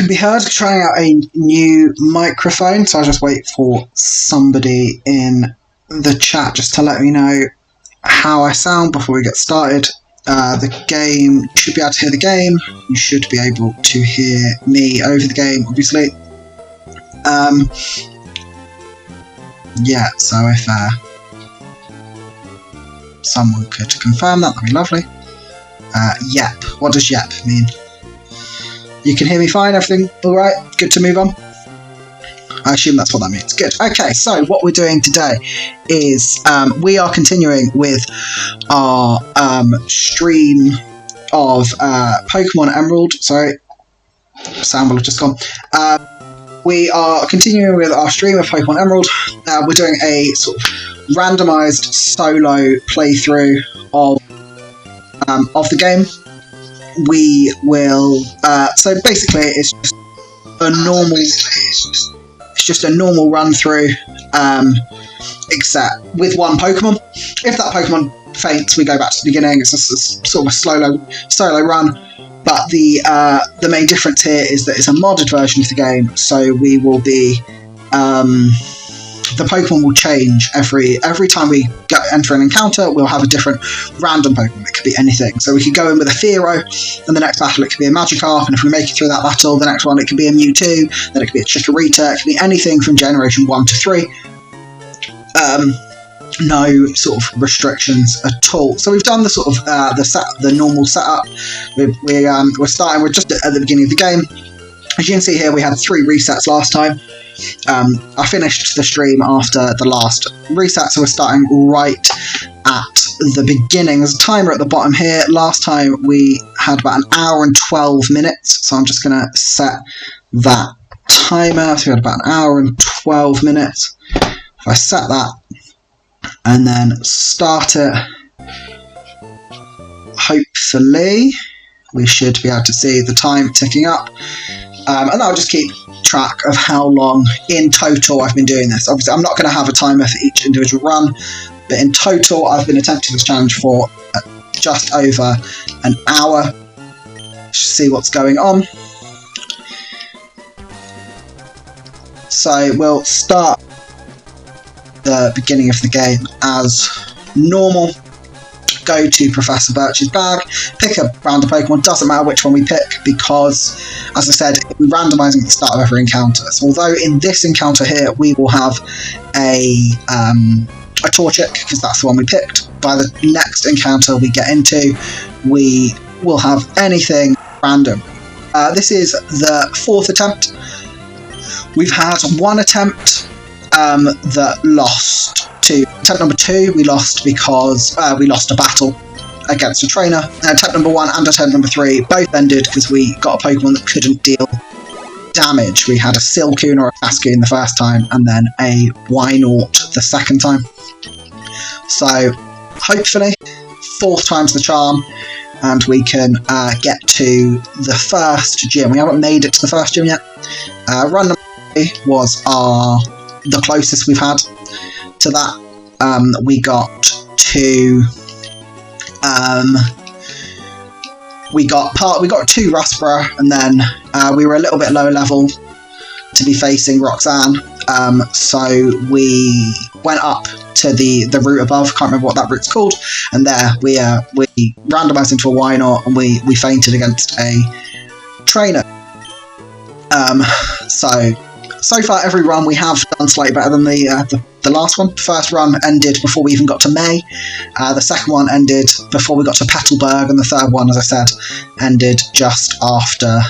can be heard trying out a new microphone, so I'll just wait for somebody in the chat just to let me know how I sound before we get started. The game, you should be able to hear the game, you should be able to hear me over the game, obviously. Yeah, so if someone could confirm that, that'd be lovely. Yep, what does yep mean? You can hear me fine, everything alright? Good to move on? I assume that's what that means. Good. Okay, so what we're doing today is we are continuing with our stream of Pokemon Emerald. Sorry, sound will have just gone. We are continuing with our stream of Pokemon Emerald. We're doing a sort of randomised solo playthrough of the game. We will. So basically, it's just a normal run through, except with one Pokemon. If that Pokemon faints, we go back to the beginning. It's just a sort of a solo run. But the main difference here is that it's a modded version of the game. So we will be. The Pokemon will change every time we enter an encounter. We'll have a different random Pokemon. It could be anything. So we could go in with a Fearow, and the next battle it could be a Magikarp, and if we make it through that battle, the next one it could be a Mewtwo, then it could be a Chikorita. It could be anything from Generation 1 to 3. No sort of restrictions at all. So we've done the sort of the normal setup. We're starting. We're just at the beginning of the game. As you can see here, we had 3 resets last time. I finished the stream after the last reset, so we're starting right at the beginning. There's a timer at the bottom here. Last time we had about an hour and 12 minutes, so I'm just going to set that timer. So we had about an hour and 12 minutes. If I set that and then start it, hopefully we should be able to see the time ticking up. And I'll just keep track of how long in total I've been doing this. Obviously, I'm not going to have a timer for each individual run, but in total, I've been attempting this challenge for just over an hour. Let's see what's going on. So we'll start the beginning of the game as normal. Go to Professor Birch's bag, pick a random Pokemon, doesn't matter which one we pick, because, as I said, we're randomising at the start of every encounter. So although in this encounter here we will have a Torchic, because that's the one we picked, by the next encounter we get into, we will have anything random. This is the 4th attempt. We've had one attempt that lost to attempt number 2. We lost because we lost a battle against a trainer. Attempt number 1 and attempt number 3 both ended because we got a Pokemon that couldn't deal damage. We had a Silcoon or a Cascoon the first time, and then a Wynaut the second time. So hopefully 4th time's the charm, and we can get to the first gym. We haven't made it to the first gym yet. Run number 3 was the closest we've had to that. We got to we got 2 Rustborough, and then we were a little bit lower level to be facing Roxanne, so we went up to the route above. Can't remember what that route's called, and there we randomised into a Wynaut, and we fainted against a trainer. So far, every run we have done slightly better than the last one. The first run ended before we even got to May. The second one ended before we got to Petalburg, and the third one, as I said, ended just after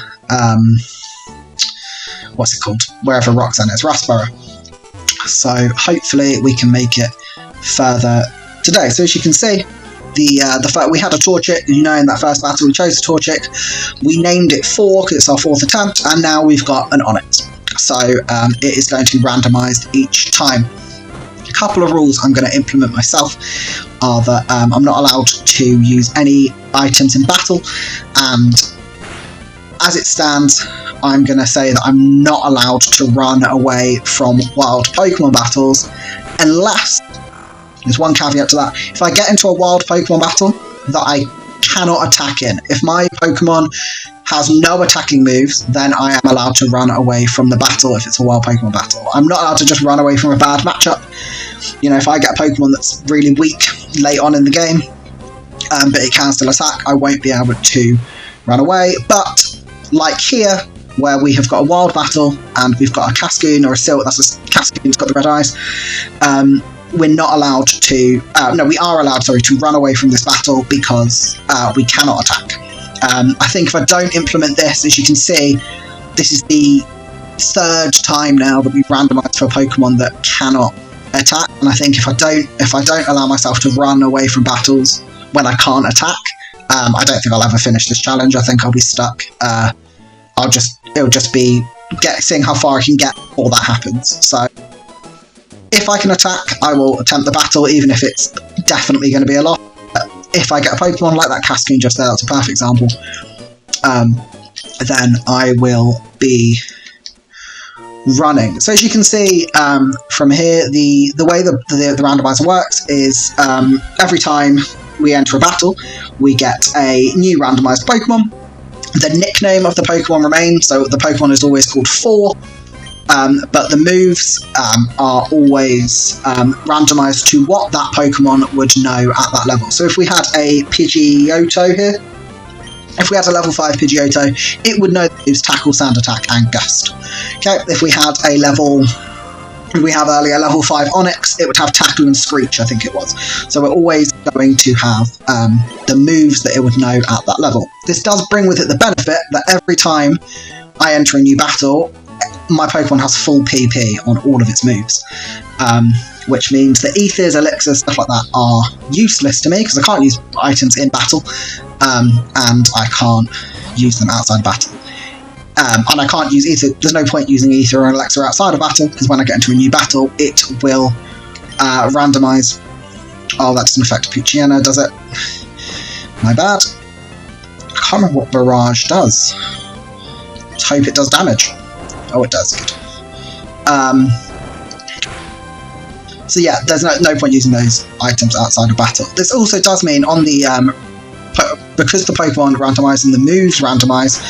what's it called? Wherever Roxanne is, Rustborough. So hopefully we can make it further today. So as you can see, the fact we had a Torchic, you know, in that first battle we chose a Torchic. We named it 4 because it's our 4th attempt, and now we've got an Onix. So it is going to be randomised each time. A couple of rules I'm going to implement myself are that I'm not allowed to use any items in battle, and as it stands, I'm going to say that I'm not allowed to run away from wild Pokemon battles unless, there's one caveat to that, if I get into a wild Pokemon battle that I cannot attack in. If my Pokemon has no attacking moves, then I am allowed to run away from the battle if it's a wild Pokemon battle. I'm not allowed to just run away from a bad matchup. You know, if I get a Pokemon that's really weak late on in the game, but it can still attack, I won't be able to run away. But, like here, where we have got a wild battle, and we've got a Cascoon or a Silk, that's a Cascoon's got the red eyes, we're not allowed to, no, we are allowed, sorry, to run away from this battle because we cannot attack. I think if I don't implement this, as you can see, this is the third time now that we've randomized for a Pokemon that cannot attack, and I think if I don't allow myself to run away from battles when I can't attack, I don't think I'll ever finish this challenge. I think I'll be stuck. It'll just be seeing how far I can get before that happens. So if I can attack, I will attempt the battle, even if it's definitely going to be a loss. If I get a Pokemon like that Cascoon just there, that's a perfect example, then I will be running. So as you can see from here, the way the randomizer works is every time we enter a battle, we get a new randomized Pokemon. The nickname of the Pokemon remains, so the Pokemon is always called 4, but the moves are always randomized to what that Pokemon would know at that level. So if we had a Pidgeotto here, if we had a level 5 Pidgeotto, it would know the moves Tackle, Sand Attack, and Gust. Okay, if we had a level... we have earlier level 5 Onix, it would have Tackle and Screech, I think it was. So we're always going to have the moves that it would know at that level. This does bring with it the benefit that every time I enter a new battle, my Pokemon has full PP on all of its moves. Which means that Ethers, Elixirs, stuff like that are useless to me, because I can't use items in battle, and I can't use them outside battle. And I can't use Ether, there's no point using Ether or Elixir outside of battle, because when I get into a new battle, it will randomise. Oh, that doesn't affect Poochyena, does it? My bad. I can't remember what Barrage does. Let's hope it does damage. Oh, it does, good. So yeah, there's no point using those items outside of battle. This also does mean on the, because the Pokemon randomise and the moves randomise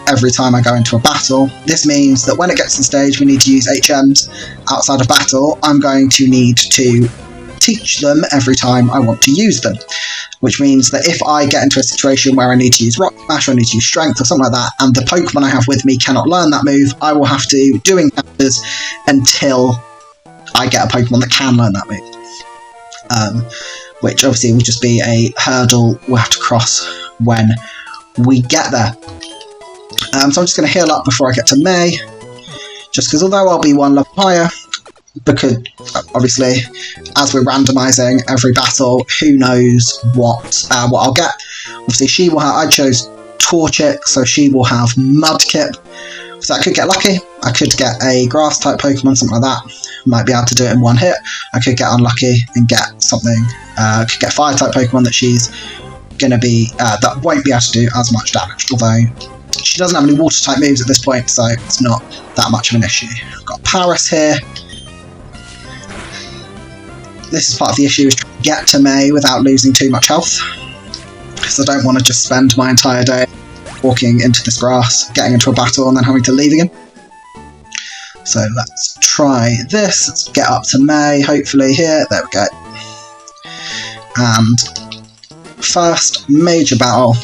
every time I go into a battle, this means that when it gets to the stage we need to use HMs outside of battle, I'm going to need to teach them every time I want to use them. Which means that if I get into a situation where I need to use Rock Smash or I need to use Strength or something like that, and the Pokemon I have with me cannot learn that move, I will have to do encounters until I get a Pokemon that can learn that move. Which obviously will just be a hurdle we'll have to cross when we get there. So I'm just going to heal up before I get to May, just because although I'll be one level higher, because obviously as we're randomising every battle, who knows what I'll get. Obviously she will have, I chose Torchic, so she will have Mudkip, so I could get lucky, I could get a grass type Pokemon, something like that, might be able to do it in one hit. I could get unlucky and get something, I could get fire type Pokemon that she's going to be, that won't be able to do as much damage, although she doesn't have any water type moves at this point, so it's not that much of an issue. I've got Paris here. This is part of the issue, is trying to get to May without losing too much health, because I don't want to just spend my entire day walking into this grass, getting into a battle, and then having to leave again. So let's try this. Let's get up to May, hopefully here. There we go. And first major battle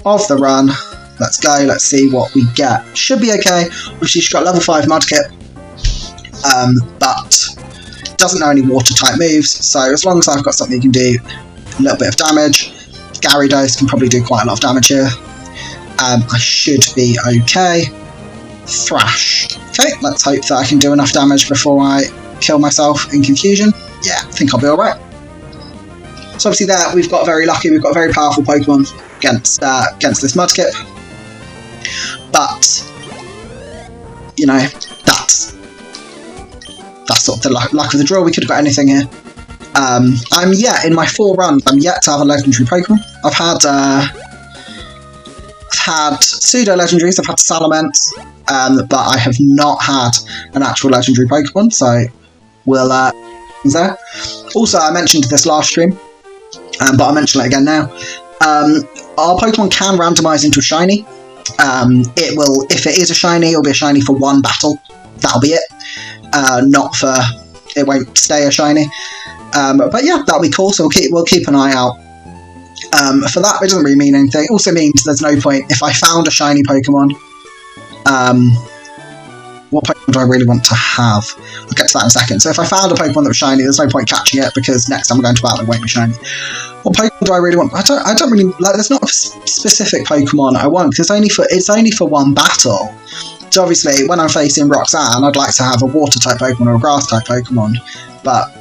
of the run. Let's go, let's see what we get. Should be okay. Obviously she's got level 5 Mudkip, but doesn't know any water type moves, so as long as I've got something that can do a little bit of damage, Gyarados can probably do quite a lot of damage here. I should be okay. Thrash. Okay, let's hope that I can do enough damage before I kill myself in confusion. Yeah, I think I'll be alright. So obviously there, we've got very lucky, we've got a very powerful Pokemon against this Mudkip. But, you know, that's sort of the luck of the draw. We could have got anything here. I'm yet, in my 4 runs, I'm yet to have a legendary Pokemon. I've had pseudo-legendaries, I've had Salamence, but I have not had an actual legendary Pokemon, so we'll, there. Also, I mentioned this last stream, but I'll mention it again now. our Pokemon can randomize into a shiny. It will, if it is a shiny, it'll be a shiny for one battle. That'll be it. It won't stay a shiny. But yeah, that'll be cool. So we'll keep an eye out for that. But it doesn't really mean anything. It also means there's no point if I found a shiny Pokemon. What Pokemon do I really want to have? I'll get to that in a second. So if I found a Pokemon that was shiny, there's no point catching it because next time we're going to battle, it won't be shiny. What Pokemon do I really want? I don't really like. There's not a specific Pokemon I want because it's only for one battle. So obviously, when I'm facing Roxanne, I'd like to have a water type Pokemon or a grass type Pokemon. But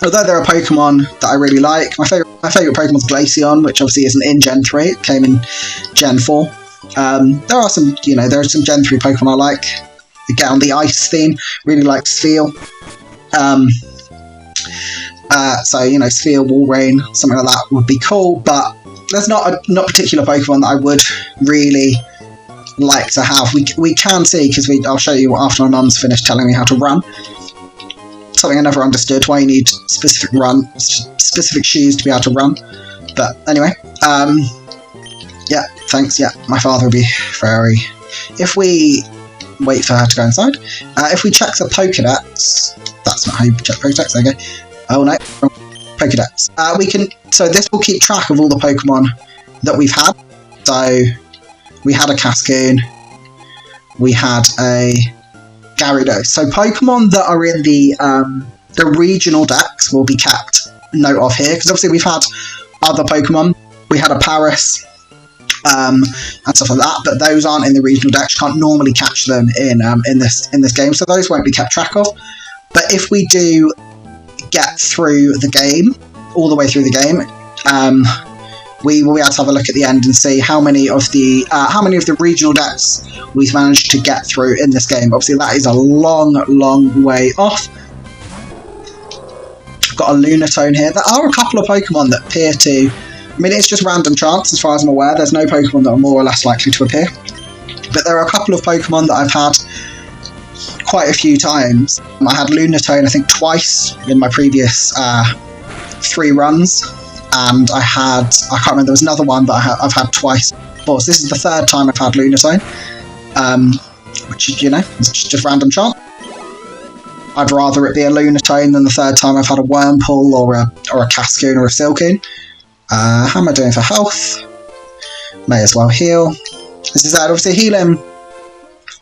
although there are Pokemon that I really like, my favorite Pokemon is Glaceon, which obviously isn't in Gen 3. It came in Gen 4. There are some Gen 3 Pokemon I like. They get on the ice theme. Really like Sphere. So Sphere, Walrein, something like that would be cool. But there's not a particular Pokemon that I would really like to have. We can see because I'll show you after my mum's finished telling me how to run. Something I never understood, why you need specific shoes to be able to run. But anyway, yeah, thanks. Yeah, my father will be very. If we wait for her to go inside, if we check the Pokedex, that's not how you check Pokedex. Okay. Oh no, Pokedex. We can. So this will keep track of all the Pokemon that we've had. So we had a Cascoon. We had a Gyarados. So Pokemon that are in the regional decks will be kept note of here because obviously we've had other Pokemon. We had a Paris and stuff like that, but those aren't in the regional decks. You can't normally catch them in this game, so those won't be kept track of. But if we do get through the game, all the way through the game, we will be able to have a look at the end and see how many of the regional decks we've managed to get through in this game. Obviously, that is a long way off. I've got a Lunatone here. There are a couple of Pokemon that appear to. I mean, it's just random chance, as far as I'm aware. There's no Pokemon that are more or less likely to appear. But there are a couple of Pokemon that I've had quite a few times. I had Lunatone, I think, twice in my previous 3 runs. And I can't remember, there was another one that I've had twice before. So this is the 3rd time I've had Lunatone. Which, is just random chance. I'd rather it be a Lunatone than the 3rd time I've had a Wurmple or a Cascoon or a Silcoon. How am I doing for health? May as well heal. As I said, obviously healing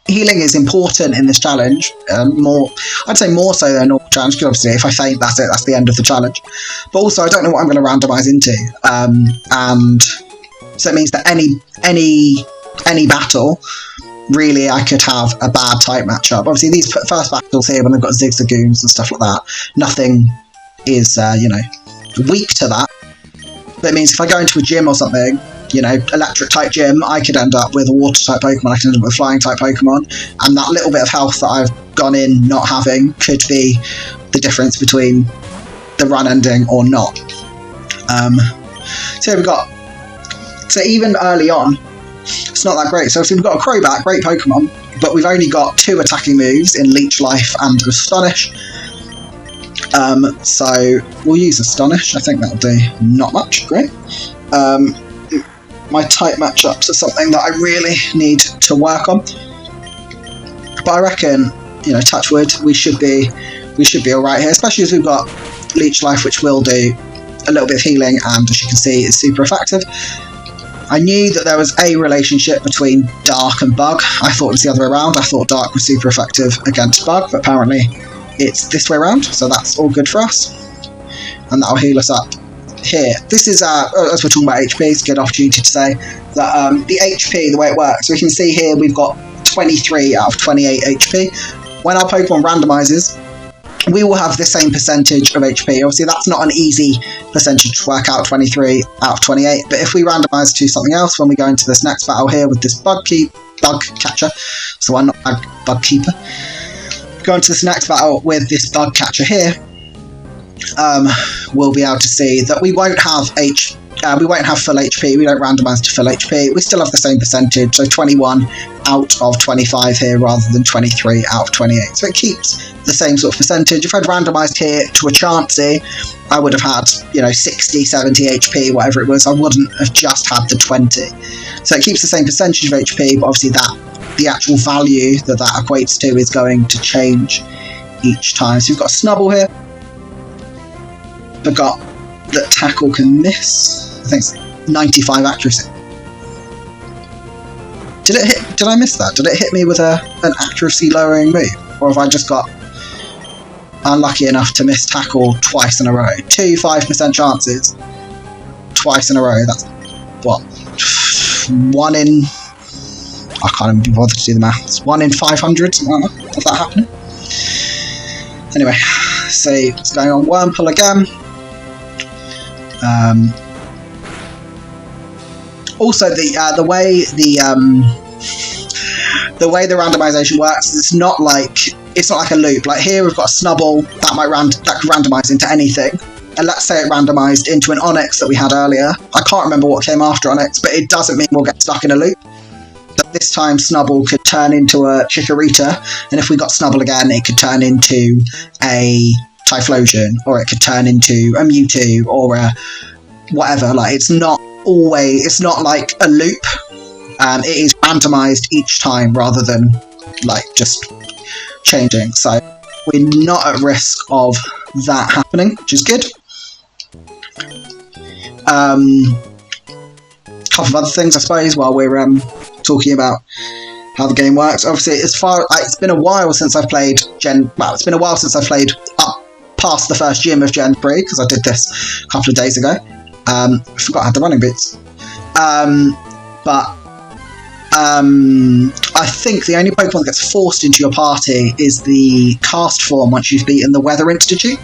is important in this challenge. I'd say more so than a normal challenge, because obviously if I faint, that's it, that's the end of the challenge. But also I don't know what I'm going to randomise into. And so it means that any battle, really I could have a bad type matchup. Obviously these first battles here, when they've got Zigzagoons and stuff like that, nothing is, weak to that. But it means if I go into a gym or something, electric type gym, I could end up with a water type Pokemon, I could end up with a flying type Pokemon, and that little bit of health that I've gone in not having could be the difference between the run ending or not. So even early on, it's not that great. So we've got a Crobat, great Pokemon, but we've only got 2 attacking moves in Leech Life and Astonish. So we'll use Astonish. I think that'll do not much. Great. My type matchups are something that I really need to work on. But I reckon, touch wood, we should be alright here, especially as we've got Leech Life, which will do a little bit of healing, and as you can see, is super effective. I knew that there was a relationship between Dark and Bug. I thought it was the other way around. I thought Dark was super effective against Bug, but apparently it's this way around, so that's all good for us. And that'll heal us up here. This is, as we're talking about HP, it's a good opportunity to say that the HP, the way it works, we can see here we've got 23 out of 28 HP. When our Pokemon randomizes, we will have the same percentage of HP. Obviously, that's not an easy percentage to work out, 23 out of 28, but if we randomize to something else when we go into this next battle here with this Bug Catcher, so I'm not Bug Keeper, go into this next battle with this Bug Catcher here, we'll be able to see that we won't have we won't have full HP, we don't randomise to full HP, we still have the same percentage, so 21 out of 25 here rather than 23 out of 28. So it keeps the same sort of percentage. If I'd randomised here to a Chansey, I would have had, 60, 70 HP, whatever it was. I wouldn't have just had the 20. So it keeps the same percentage of HP, but obviously the actual value that equates to is going to change each time. So you've got a Snubbull here. Forgot that tackle can miss. I think it's 95 accuracy. Did I miss that? Did it hit me with an accuracy lowering move? Or have I just got unlucky enough to miss tackle twice in a row? 2 5% chances twice in a row. That's what? 1 in... I can't even be bothered to do the maths. 1 in 500, something like that. Is that happening? Anyway, see what's going on. Wurmple again. Also, the way the randomization works is it's not like a loop. Like here, we've got a Snubbull that could randomize into anything. And let's say it randomized into an Onix that we had earlier. I can't remember what came after Onix, but it doesn't mean we'll get stuck in a loop. But this time, Snubbull could turn into a Chikorita, and if we got Snubbull again, it could turn into a Typhlosion, or it could turn into a Mewtwo, or a whatever. Like it's not like a loop. It is randomized each time rather than like just changing. So we're not at risk of that happening, which is good. Couple of other things, I suppose, while we're talking about how the game works. Obviously, it's been a while since I've played it's been a while since I played up past the first gym of Gen 3, because I did this a couple of days ago. I forgot I had the running boots. I think the only Pokemon that gets forced into your party is the cast form once you've beaten the Weather Institute.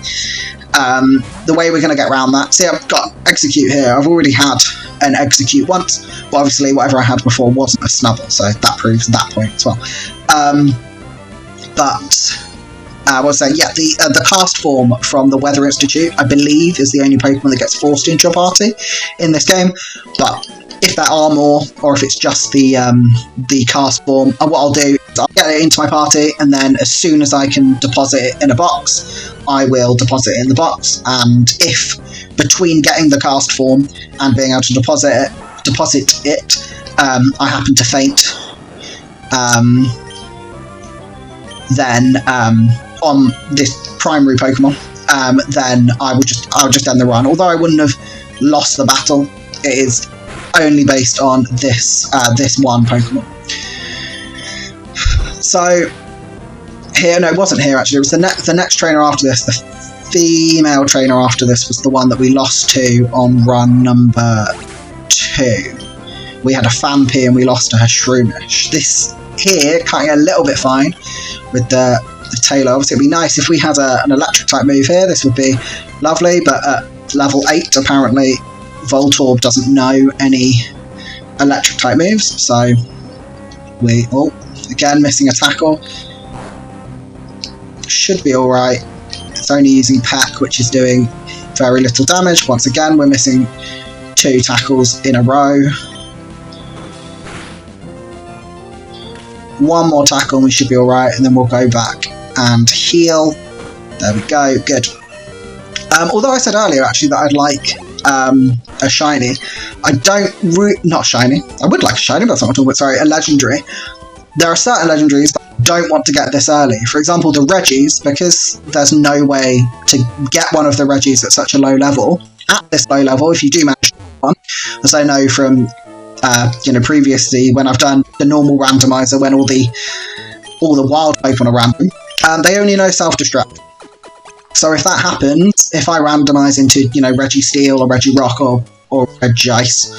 The way we're going to get around that... See, I've got Execute here. I've already had an Execute once, but obviously whatever I had before wasn't a Snubbull, so that proves that point as well. I was saying, yeah, the cast form from the Weather Institute, I believe, is the only Pokemon that gets forced into your party in this game, but if there are more, or if it's just the cast form, what I'll do is I'll get it into my party, and then as soon as I can deposit it in a box, I will deposit it in the box. And if between getting the cast form and being able to deposit it, I happen to faint, then on this primary Pokemon, then I would just end the run. Although I wouldn't have lost the battle, it is only based on this one Pokemon. So here, no, it wasn't here actually. It was the next trainer after this. The female trainer after this was the one that we lost to on run number 2. We had a Phanpy and we lost to her Shroomish. This here cutting a little bit fine with the Tailor. Obviously, it'd be nice if we had an electric type move here. This would be lovely, but at level 8, apparently, Voltorb doesn't know any electric type moves, so again missing a tackle. Should be alright. It's only using Peck, which is doing very little damage. Once again, we're missing 2 tackles in a row. One more tackle and we should be alright, and then we'll go back and heal. There we go, good. Although I said earlier actually that I'd like a shiny, not shiny, I would like a shiny, but that's not what I'm talking about, sorry, a legendary. There are certain legendaries that I don't want to get this early. For example, the Regis, because there's no way to get one of the Regis at such a low level. At this low level, if you do manage one, as I know from previously when I've done the normal randomizer when all the wild Pokemon are random, they only know self-destruct. So if that happens, if I randomise into, Registeel or Regirock or Regice,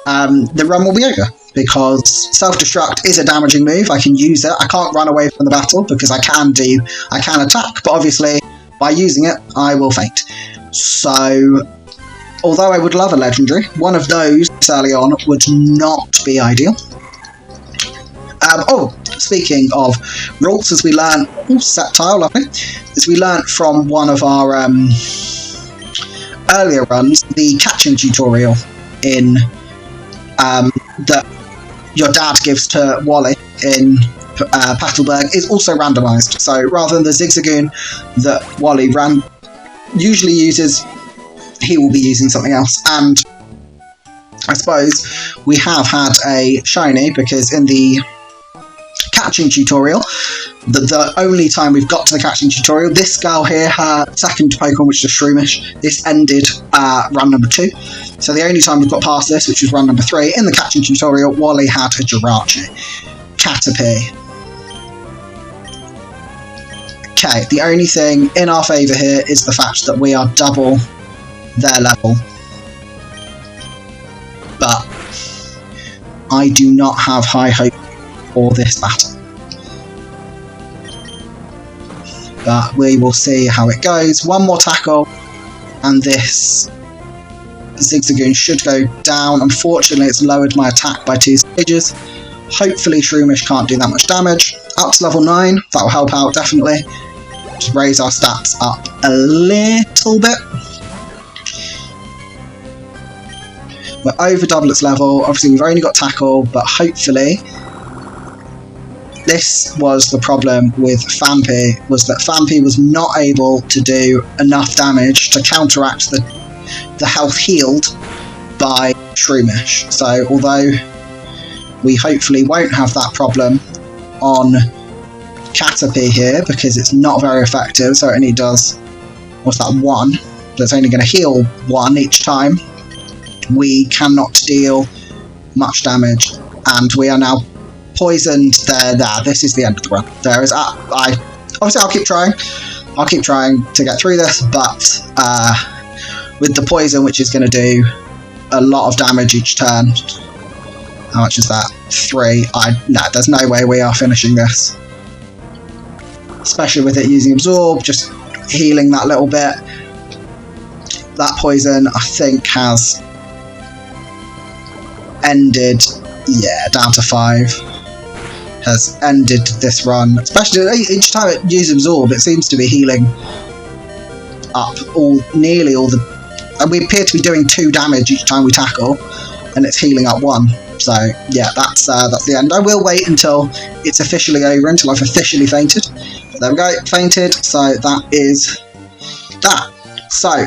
the run will be over, because self-destruct is a damaging move. I can use it. I can't run away from the battle because I can attack, but obviously by using it, I will faint. So, although I would love a legendary, one of those early on would not be ideal. Speaking of rules, as we learn, Sceptile, lovely, as we learnt from one of our earlier runs, the catching tutorial in that your dad gives to Wally in Patlberg is also randomised. So rather than the Zigzagoon that Wally usually uses, he will be using something else. And I suppose we have had a shiny, because in the catching tutorial, the only time we've got to the catching tutorial, this girl here, her second Pokemon, which is a Shroomish, this ended run number 2. So the only time we've got past this, which was run number 3, in the catching tutorial, Wally had a Jirachi. Caterpie. Okay, the only thing in our favour here is the fact that we are double their level. But I do not have high hope for this battle. But we will see how it goes. One more tackle, and this Zigzagoon should go down. Unfortunately, it's lowered my attack by 2 stages. Hopefully, Shroomish can't do that much damage. Up to level 9, that will help out, definitely. Just raise our stats up a little bit. We're over double its level. Obviously, we've only got tackle, but hopefully... This was the problem with Phanpy, was that Phanpy was not able to do enough damage to counteract the health healed by Shroomish. So, although we hopefully won't have that problem on Caterpie here, because it's not very effective, so it only does, what's that, 1? That's only going to heal 1 each time. We cannot deal much damage, and we are now poisoned. There, this is the end of the run. There is, obviously I'll keep trying. I'll keep trying to get through this, but with the poison, which is going to do a lot of damage each turn. How much is that? 3. No, there's no way we are finishing this. Especially with it using Absorb, just healing that little bit. That poison, I think, has ended, yeah, down to 5. Has ended this run. Especially each time it uses Absorb, it seems to be healing up nearly all the... And we appear to be doing 2 damage each time we tackle, and it's healing up 1. So yeah, that's the end. I will wait until it's officially over, until I've officially fainted. But there we go, fainted. So that is that. So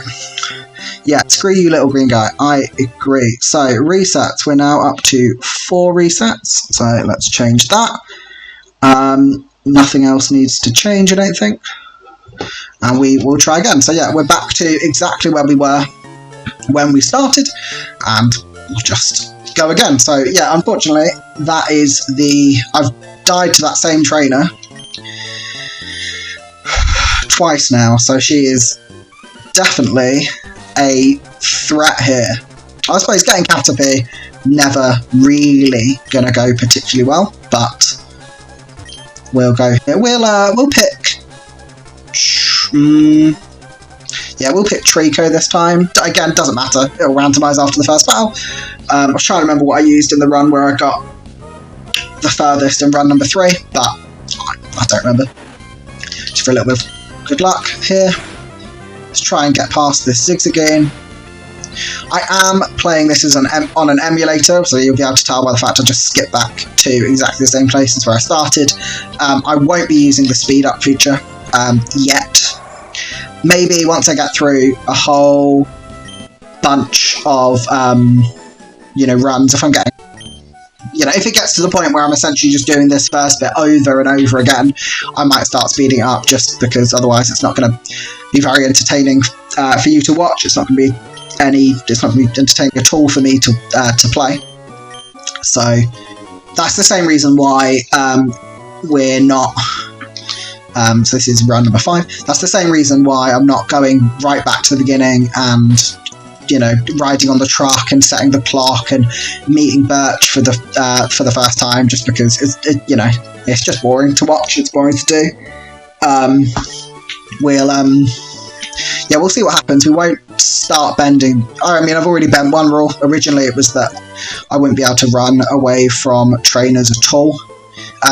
yeah, screw you, little green guy. I agree. So resets. We're now up to 4 resets. So let's change that. Nothing else needs to change, I don't think. And we will try again. So yeah, we're back to exactly where we were when we started, and we'll just go again. So yeah, unfortunately, that is I've died to that same trainer twice now, so she is definitely a threat here. I suppose getting Caterpie never really gonna go particularly well, but we'll go here. We'll pick... yeah, we'll pick Treecko this time. Again, doesn't matter. It'll randomise after the first battle. I was trying to remember what I used in the run where I got the furthest in run number 3, but I don't remember. Just for a little bit of good luck here. Let's try and get past this Zigzagoon. I am playing this as on an emulator, so you'll be able to tell by the fact I just skipped back to exactly the same place as where I started. I won't be using the speed up feature yet. Maybe once I get through a whole bunch of runs, if I'm getting, if it gets to the point where I'm essentially just doing this first bit over and over again, I might start speeding it up, just because otherwise it's not going to be very entertaining for you to watch. It's not going to be entertaining at all for me to play. So that's the same reason why we're not. So this is run number 5. That's the same reason why I'm not going right back to the beginning and, riding on the truck and setting the clock and meeting Birch for the first time, just because it's just boring to watch. It's boring to do. We'll see what happens. We won't start bending. I mean, I've already bent one rule. Originally, it was that I wouldn't be able to run away from trainers at all.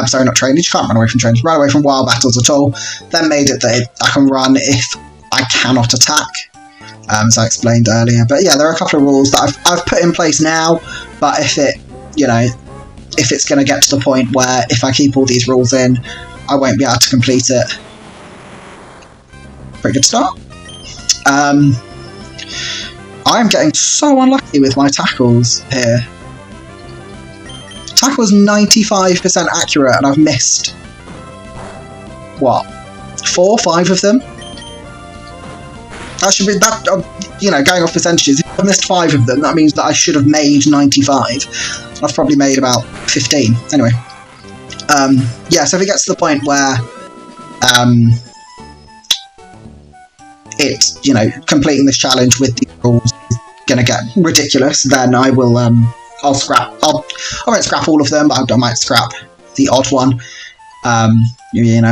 Sorry, not trainers. You can't run away from trainers. Run away from wild battles at all. Then made it that I can run if I cannot attack. as I explained earlier. But yeah, there are a couple of rules that I've put in place now, but if it's going to get to the point where if I keep all these rules in, I won't be able to complete it. Pretty good start. I'm getting so unlucky with my tackles here. Tackle's 95% accurate, and I've missed, what, 4 or 5 of them? That should be, that. Going off percentages, if I've missed 5 of them, that means that I should have made 95. I've probably made about 15. Anyway. Yeah, so if it gets to the point where completing this challenge with the rules is going to get ridiculous, then I will, I'll scrap. I won't scrap all of them, but I might scrap the odd one. I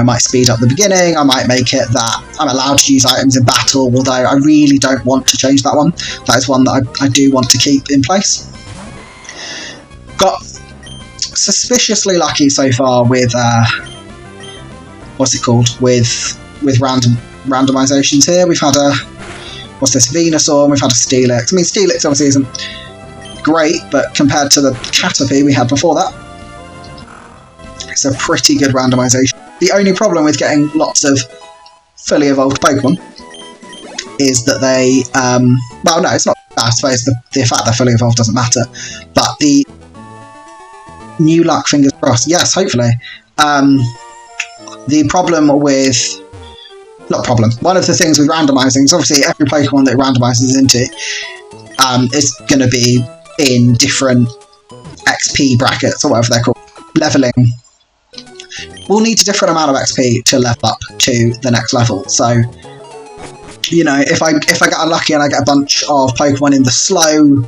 might speed up the beginning. I might make it that I'm allowed to use items in battle, although I really don't want to change that one. That is one that I do want to keep in place. Got suspiciously lucky so far with with randomizations here. We've had a Venusaur, and we've had a Steelix. I mean, Steelix obviously isn't great, but compared to the Caterpie we had before that, it's a pretty good randomization. The only problem with getting lots of fully evolved Pokemon is that they, well, no, it's not. I suppose the fact they're fully evolved doesn't matter, but the new luck, fingers crossed. Yes, hopefully. The problem with, not problem. One of the things with randomizing is obviously every Pokemon that it randomizes into is going to be in different XP brackets or whatever they're called. Leveling. We'll need a different amount of XP to level up to the next level. So, if I get unlucky and I get a bunch of Pokemon in the slow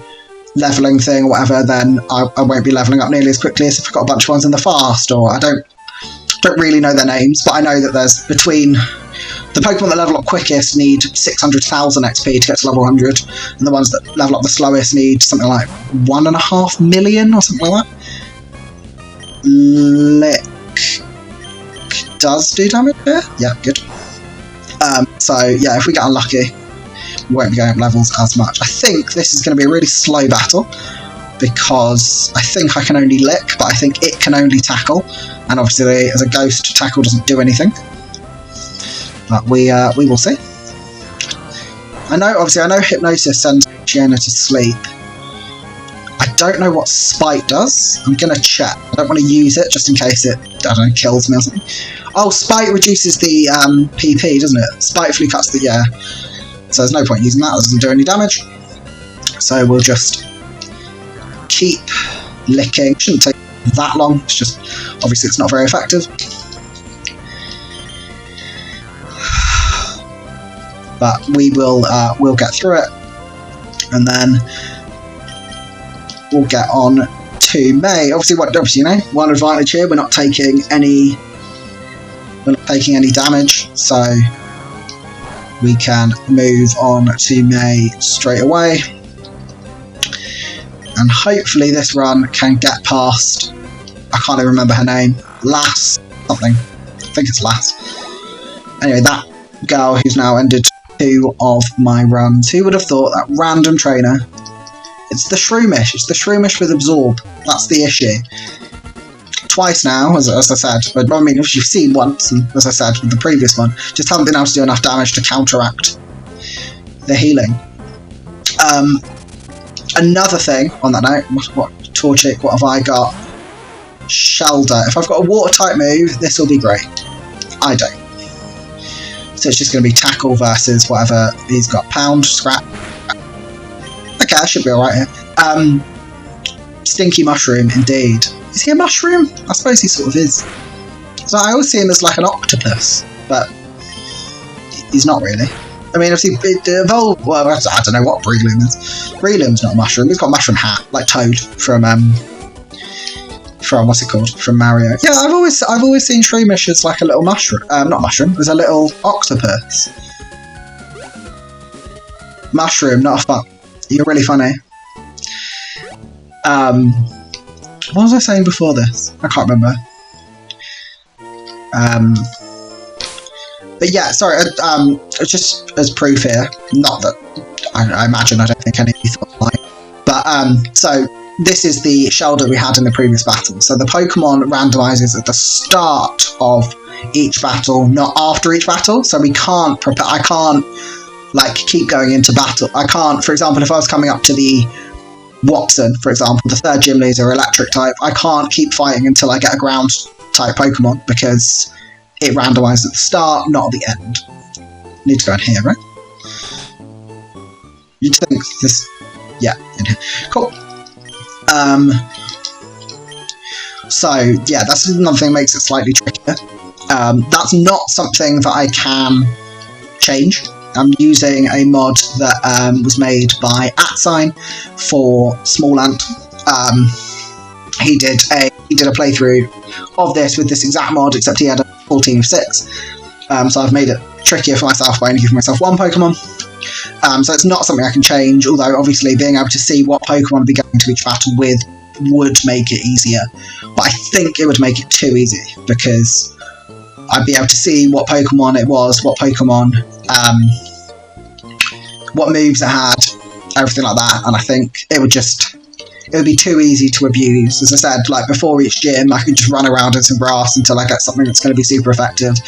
leveling thing or whatever, then I won't be leveling up nearly as quickly as if I've got a bunch of ones in the fast, or I don't really know their names, but I know that there's between the Pokemon that level up quickest need 600,000 XP to get to level 100, and the ones that level up the slowest need something like 1.5 million or something like that. Lick does do damage here? Yeah, good. So yeah, if we get unlucky, we won't be going up levels as much. I think this is going to be a really slow battle, because I think I can only lick, but I think it can only tackle, and obviously as a ghost, tackle doesn't do anything. But we will see. I know Hypnosis sends Shiona to sleep. I don't know what Spite does. I'm going to check. I don't want to use it just in case it, I don't know, kills me or something. Oh, Spite reduces the PP, doesn't it? Spitefully cuts the, yeah. So there's no point using that. It doesn't do any damage. So we'll just keep licking. Shouldn't take that long. It's just, obviously it's not very effective. But we will, we'll get through it. And then we'll get on to May. Obviously, one advantage here, we're not taking any damage, so we can move on to May straight away. And hopefully this run can get past, I can't even remember her name, Lass something. I think it's Lass. Anyway, that girl who's now ended 2 of my runs. Who would have thought that random trainer? It's the Shroomish. It's the Shroomish with Absorb. That's the issue. Twice now, as I said. But I mean, if you've seen once, and as I said with the previous one, just haven't been able to do enough damage to counteract the healing. Another thing on that note, what Torchic, what have I got? Shelder. If I've got a water type move, this will be great. I don't. So it's just going to be tackle versus whatever he's got. Pound, scrap. Okay, I should be alright here. Stinky Mushroom, indeed. Is he a mushroom? I suppose he sort of is. So I always see him as like an octopus, but he's not really. I mean, if he evolved, well, I don't know what Breloom is. Breloom's not a mushroom. He's got a mushroom hat, like Toad from what's it called? From Mario. Yeah, I've always seen Shroomish as like a little mushroom. Not mushroom. As a little octopus. Mushroom, not a fuck. You're really funny. What was I saying before this? I can't remember. But yeah, sorry, just as proof here, not that I imagine, I don't think any of you thought mine. But, so, this is the shell that we had in the previous battle. So the Pokemon randomizes at the start of each battle, not after each battle. So we can't prepare, I can't, like, keep going into battle. I can't, for example, if I was coming up to the Watson, for example, the third gym leader, electric type, I can't keep fighting until I get a ground type Pokemon, because it randomizes at the start, not at the end. Need to go in here, right? You'd think this, yeah, in here. Cool. So yeah, that's another thing that makes it slightly trickier. That's not something that I can change. I'm using a mod that was made by @sign for Small Ant. He did a playthrough of this with this exact mod, except he had a full team of 6. So I've made it trickier for myself by only giving myself 1 Pokemon. So it's not something I can change, although obviously being able to see what Pokemon I'd be going to each battle with would make it easier. But I think it would make it too easy, because I'd be able to see what Pokemon it was, what Pokemon, what moves it had, everything like that, and I think it would be too easy to abuse. As I said, like before each gym, I could just run around in some grass until I get something that's going to be super effective,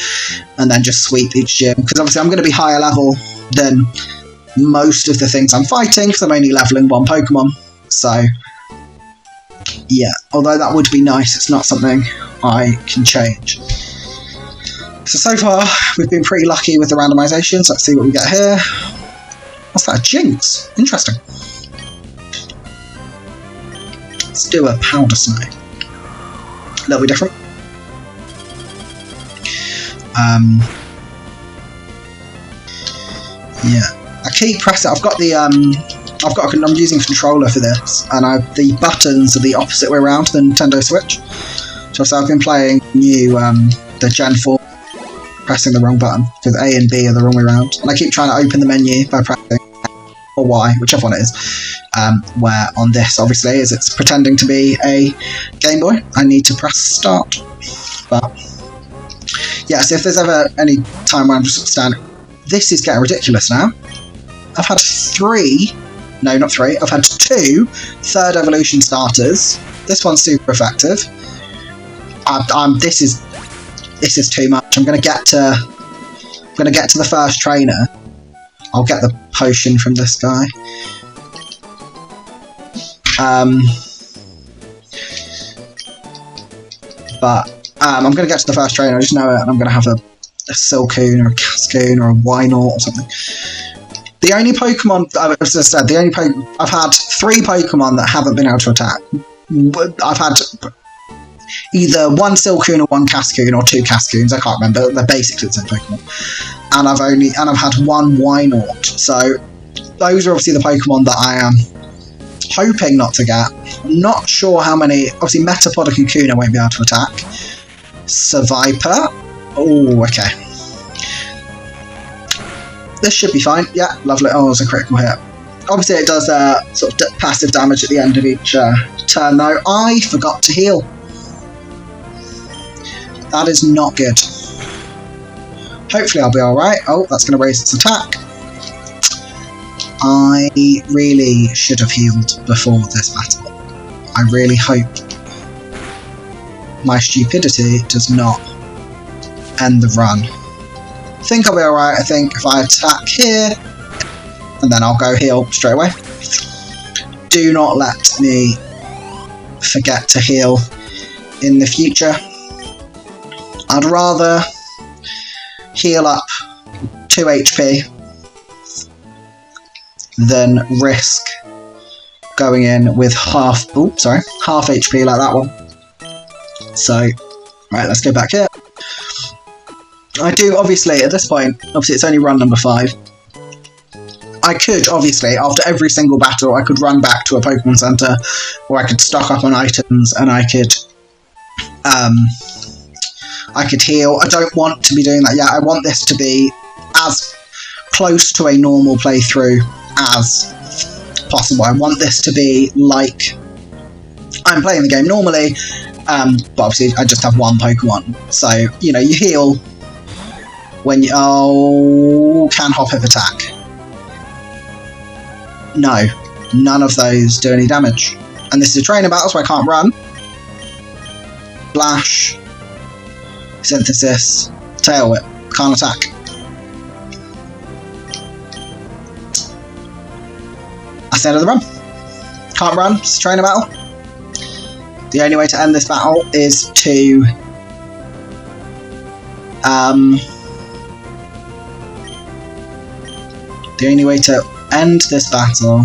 and then just sweep each gym, because obviously I'm going to be higher level than most of the things I'm fighting, because I'm only leveling 1 Pokemon. So yeah, although that would be nice, it's not something I can change. So far we've been pretty lucky with the randomization, so let's see what we get here. What's that, a Jinx? Interesting. Let's do a Powder Snow. A little bit different. Yeah. I keep pressing. I've got the I'm using a controller for this, and the buttons are the opposite way around to the Nintendo Switch. So I've been playing the Gen 4, pressing the wrong button, because A and B are the wrong way around, and I keep trying to open the menu by pressing or Y, whichever one it is. Where on this, obviously, as it's pretending to be a Game Boy, I need to press start. But yeah, so if there's ever any time where I'm just standing, this is getting ridiculous now. I've had 2 third evolution starters. This one's super effective. This is too much. I'm gonna get to the first trainer. I'll get the potion from this guy. But I'm gonna get to the first trainer. I just know it, and I'm gonna have a Silcoon or a Cascoon or a Wynaut or something. The only Pokemon, as I said, I've had 3 Pokemon that haven't been able to attack. I've had either 1 Silcoon or 1 Cascoon or 2 Cascoons, I can't remember, they're basically the same Pokemon. And I've had 1 Wynaut. So those are obviously the Pokemon that I am hoping not to get. I'm not sure how many, obviously Metapod and Kakuna won't be able to attack. Seviper, oh, okay. This should be fine. Yeah, lovely. Oh, it's a critical hit. Obviously, it does sort of passive damage at the end of each turn, though. I forgot to heal. That is not good. Hopefully, I'll be alright. Oh, that's going to raise its attack. I really should have healed before this battle. I really hope my stupidity does not end the run. I think I'll be alright. I think if I attack here, and then I'll go heal straight away. Do not let me forget to heal in the future. I'd rather heal up 2 HP than risk going in with half HP like that one. So, right, let's go back here. I do, obviously, at this point, obviously it's only run number 5. I could, obviously, after every single battle, I could run back to a Pokemon Center, or I could stock up on items, and I could heal. I don't want to be doing that yet. I want this to be as close to a normal playthrough as possible. I want this to be like I'm playing the game normally, but obviously I just have 1 Pokemon. So, you know, you heal when you... Oh, can hop of attack. No, none of those do any damage. And this is a training battle, so I can't run. Splash, Synthesis, Tail Whip, can't attack. That's the end of the run. Can't run, it's a training battle. The only way to end this battle is to the only way to end this battle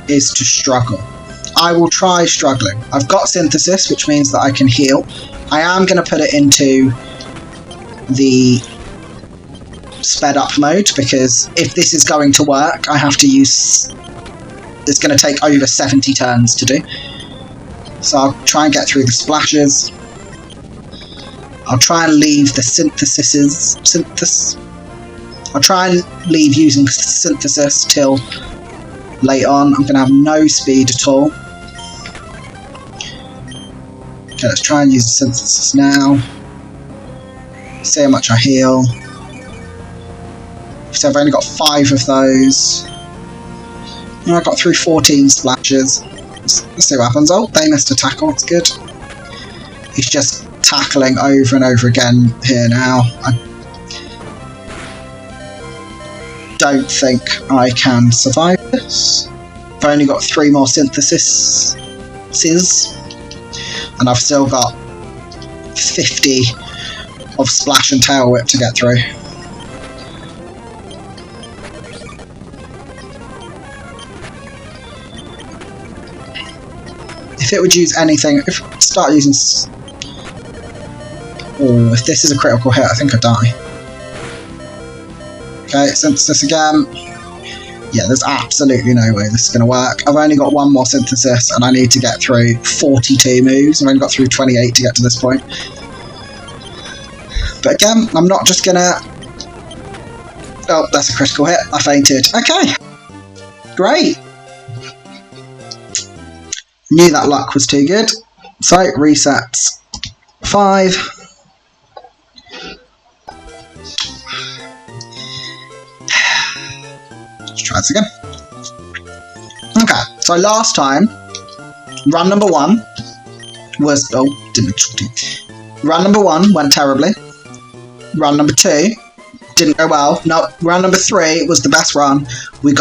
is to struggle. I will try struggling. I've got Synthesis, which means that I can heal. I am going to put it into the sped up mode, because if this is going to work, I have to use... It's going to take over 70 turns to do. So I'll try and get through the splashes. I'll try and leave the I'll try and leave using Synthesis till late on. I'm going to have no speed at all. Okay, let's try and use the Synthesis now. See how much I heal. So I've only got 5 of those. And I got through 14 splashes. Let's see what happens. Oh, they missed a tackle, it's good. He's just tackling over and over again here now. I don't think I can survive this. I've only got 3 more Synthesis. And I've still got 50 of Splash and Tail Whip to get through. If it would use anything, if it start using... Oh, if this is a critical hit, I think I die. Okay, Synthesis again. Yeah, there's absolutely no way this is going to work. I've only got 1 more Synthesis, and I need to get through 42 moves. I've only got through 28 to get to this point. But again, I'm not just going to... Oh, that's a critical hit. I fainted. Okay. Great. Knew that luck was too good. So, resets. 5. Let's try this again. Okay, so last time, run number 1 was... Oh, didn't talk to you. Run number 1 went terribly. Run number 2 didn't go well. No, run number 3 was the best run. We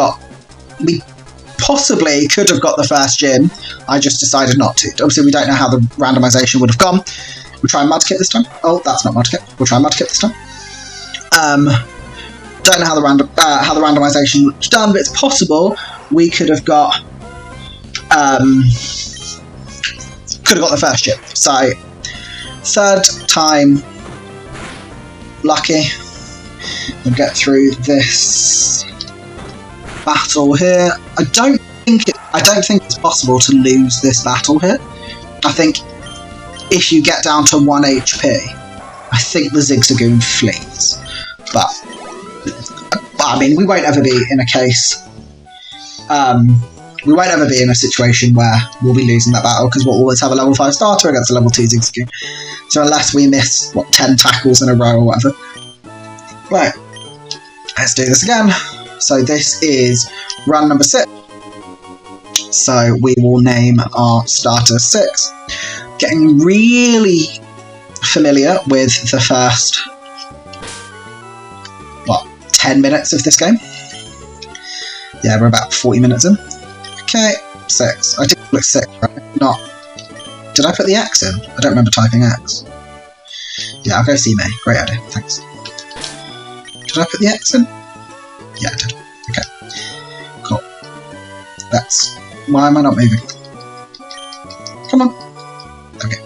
possibly could have got the first gym. I just decided not to. Obviously, we don't know how the randomization would have gone. We'll try Mudkip this time. Oh, that's not Mudkip. We'll try Mudkip this time. Don't know how the randomization was done, but it's possible we could have got the first gym. So, 3rd time lucky. We'll get through this battle here. I don't think it's possible to lose this battle here. I think if you get down to 1 HP, I think the Zigzagoon flees. But I mean, we won't ever be in a case. We won't ever be in a situation where we'll be losing that battle, because we'll always have a level 5 starter against a level 2 Zigzagoon. So unless we miss 10 tackles in a row or whatever. Right, let's do this again. So this is run number 6. So we will name our starter 6. Getting really familiar with the first 10 minutes of this game. Yeah, we're about 40 minutes in. Okay, 6. I did click 6, right? Not... Did I put the X in? I don't remember typing X. Yeah, I'll go see May. Great idea, thanks. Did I put the X in? Yeah, I did. Okay. Cool. That's... Why am I not moving? Come on. Okay.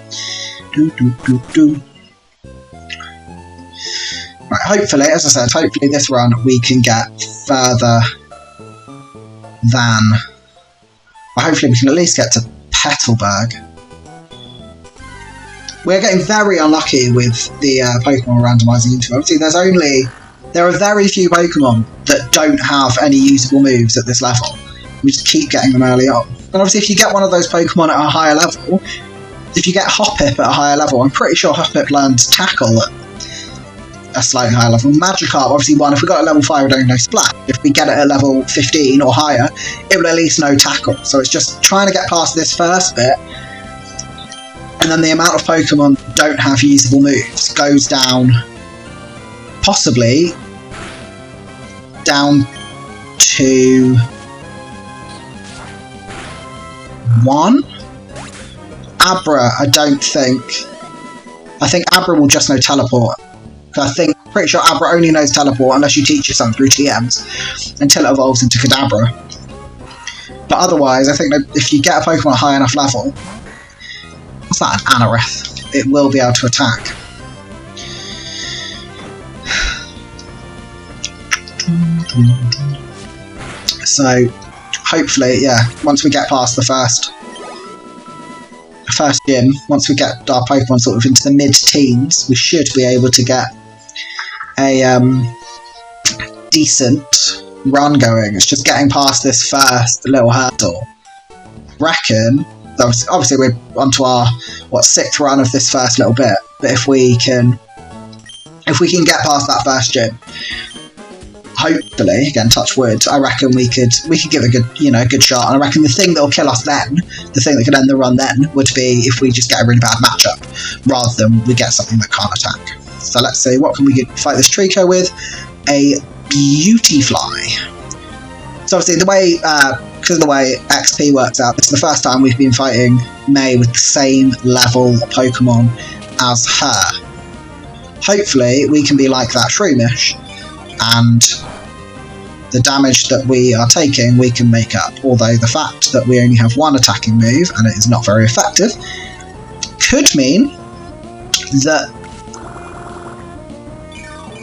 Right, hopefully, as I said, hopefully this run we can get further than... Well, hopefully we can at least get to Petalburg. We're getting very unlucky with the Pokemon we're randomising into. Obviously, there are very few Pokemon that don't have any usable moves at this level. We just keep getting them early on. And obviously, if you get one of those Pokemon at a higher level, if you get Hoppip at a higher level, I'm pretty sure Hoppip learned Tackle a slightly higher level. Magikarp, obviously, one, if we got a level 5, we don't know Splash. If we get it at level 15 or higher, it will at least know Tackle. So it's just trying to get past this first bit, and then the amount of Pokemon that don't have usable moves goes down, possibly, down to 1. Abra, I don't think. I think Abra will just know Teleport. Pretty sure Abra only knows Teleport unless you teach it something through TMs until it evolves into Kadabra. But otherwise, I think that if you get a Pokemon at a high enough level, what's that, an Anorith? It will be able to attack. So, hopefully, yeah, once we get past the first gym, once we get our Pokemon sort of into the mid-teens, we should be able to get a decent run going. It's just getting past this first little hurdle. Reckon, obviously we're onto our 6th run of this first little bit, but if we can get past that first gym, hopefully, again, touch wood, I reckon we could give it a good shot. And I reckon the thing that will kill us then, the thing that could end the run then, would be if we just get a really bad matchup, rather than we get something that can't attack. So let's see, what can we fight this Trico with? A Beautifly. So obviously, because of the way XP works out, this is the first time we've been fighting May with the same level Pokemon as her. Hopefully, we can be like that Shroomish, and the damage that we are taking we can make up, although the fact that we only have one attacking move and it is not very effective could mean that,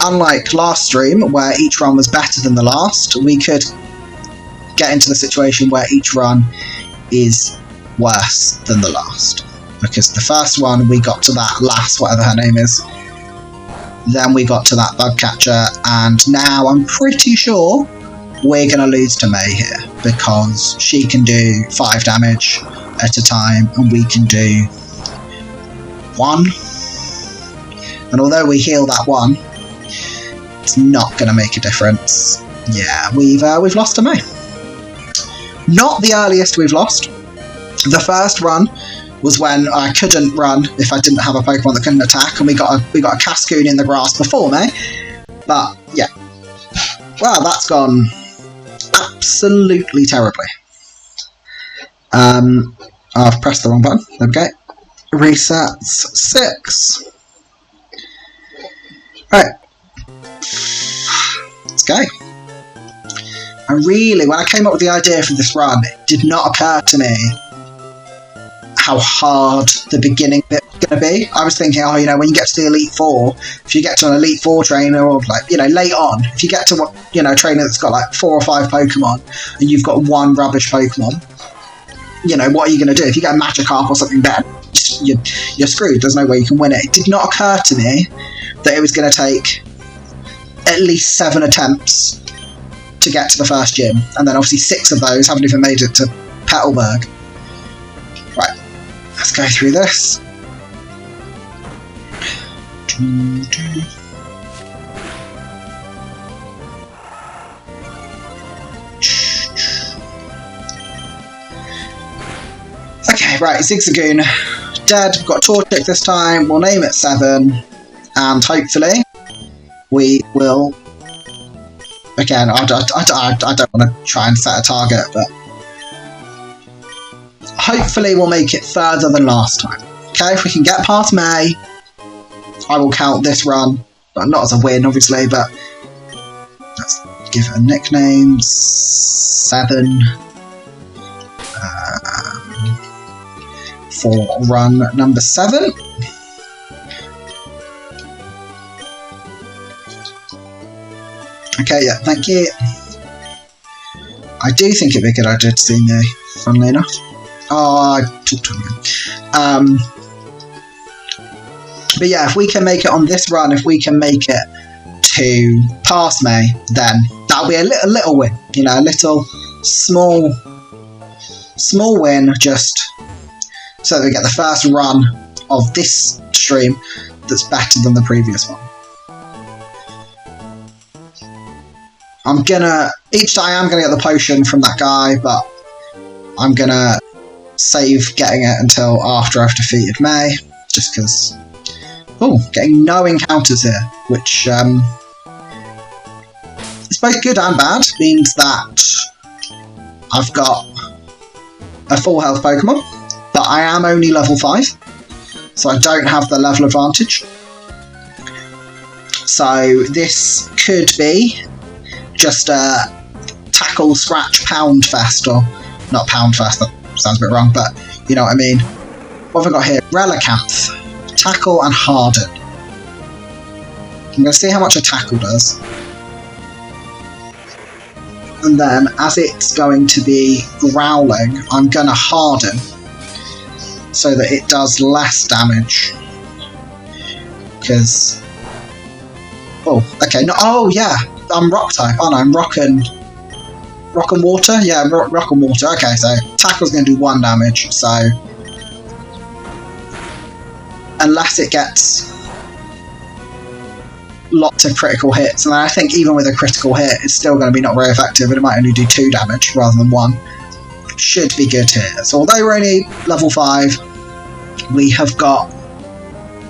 unlike last stream where each run was better than the last, we could get into the situation where each run is worse than the last, because the first one we got to that last, whatever her name is, then we got to that bug catcher, and now I'm pretty sure we're going to lose to May here, because she can do 5 damage at a time, and we can do 1. And although we heal that 1, it's not going to make a difference. Yeah, we've lost to May. Not the earliest we've lost. The first run was when I couldn't run if I didn't have a Pokemon that couldn't attack, and we got a Cascoon in the grass before May. But yeah, well, that's gone absolutely terribly. I've pressed the wrong button. There we go. Resets 6. Right, let's go. And really, when I came up with the idea for this run, it did not occur to me how hard the beginning bit was going to be. I was thinking, when you get to the Elite Four, if you get to an Elite Four trainer, or late on, if you get to a trainer that's got 4 or 5 Pokemon, and you've got 1 rubbish Pokemon, what are you going to do? If you get a Magikarp or something better, you're screwed. There's no way you can win it. It did not occur to me that it was going to take at least 7 attempts to get to the first gym, and then obviously 6 of those haven't even made it to Petalburg. Right, let's go through this. Okay, right, Zigzagoon dead. We've got Torchic this time. We'll name it 7, and hopefully we will. Again, I don't want to try and set a target, but hopefully we'll make it further than last time. Okay, if we can get past May, I will count this run, well, not as a win, obviously, but let's give it a nickname. 7 for run number 7. Okay, yeah, thank you. I do think it'd be a good idea to see me, funnily enough. Oh, I talked to him. But yeah, if we can make it on this run, if we can make it to past May, then that'll be a little win. A little small win, just so that we get the first run of this stream that's better than the previous one. each day I'm gonna get the potion from that guy, but I'm gonna save getting it until after I've defeated May, just because. Oh, getting no encounters here, which is both good and bad. Means that I've got a full health Pokemon, but I am only level 5, so I don't have the level advantage. So this could be just a tackle, scratch, pound fest, or not pound fest, that sounds a bit wrong, but you know what I mean. What have I got here? Relicanth, tackle and harden. I'm going to see how much a tackle does. And then, as it's going to be growling, I'm going to harden so that it does less damage. Because... oh, okay. No, oh, yeah. I'm rock type, aren't I? I'm rock and water? Yeah, rock and water. Okay, so tackle's going to do 1 damage, so... unless it gets lots of critical hits, and I think even with a critical hit, it's still going to be not very effective, and it might only do 2 damage rather than 1. Should be good here. So although we're only level 5, we've got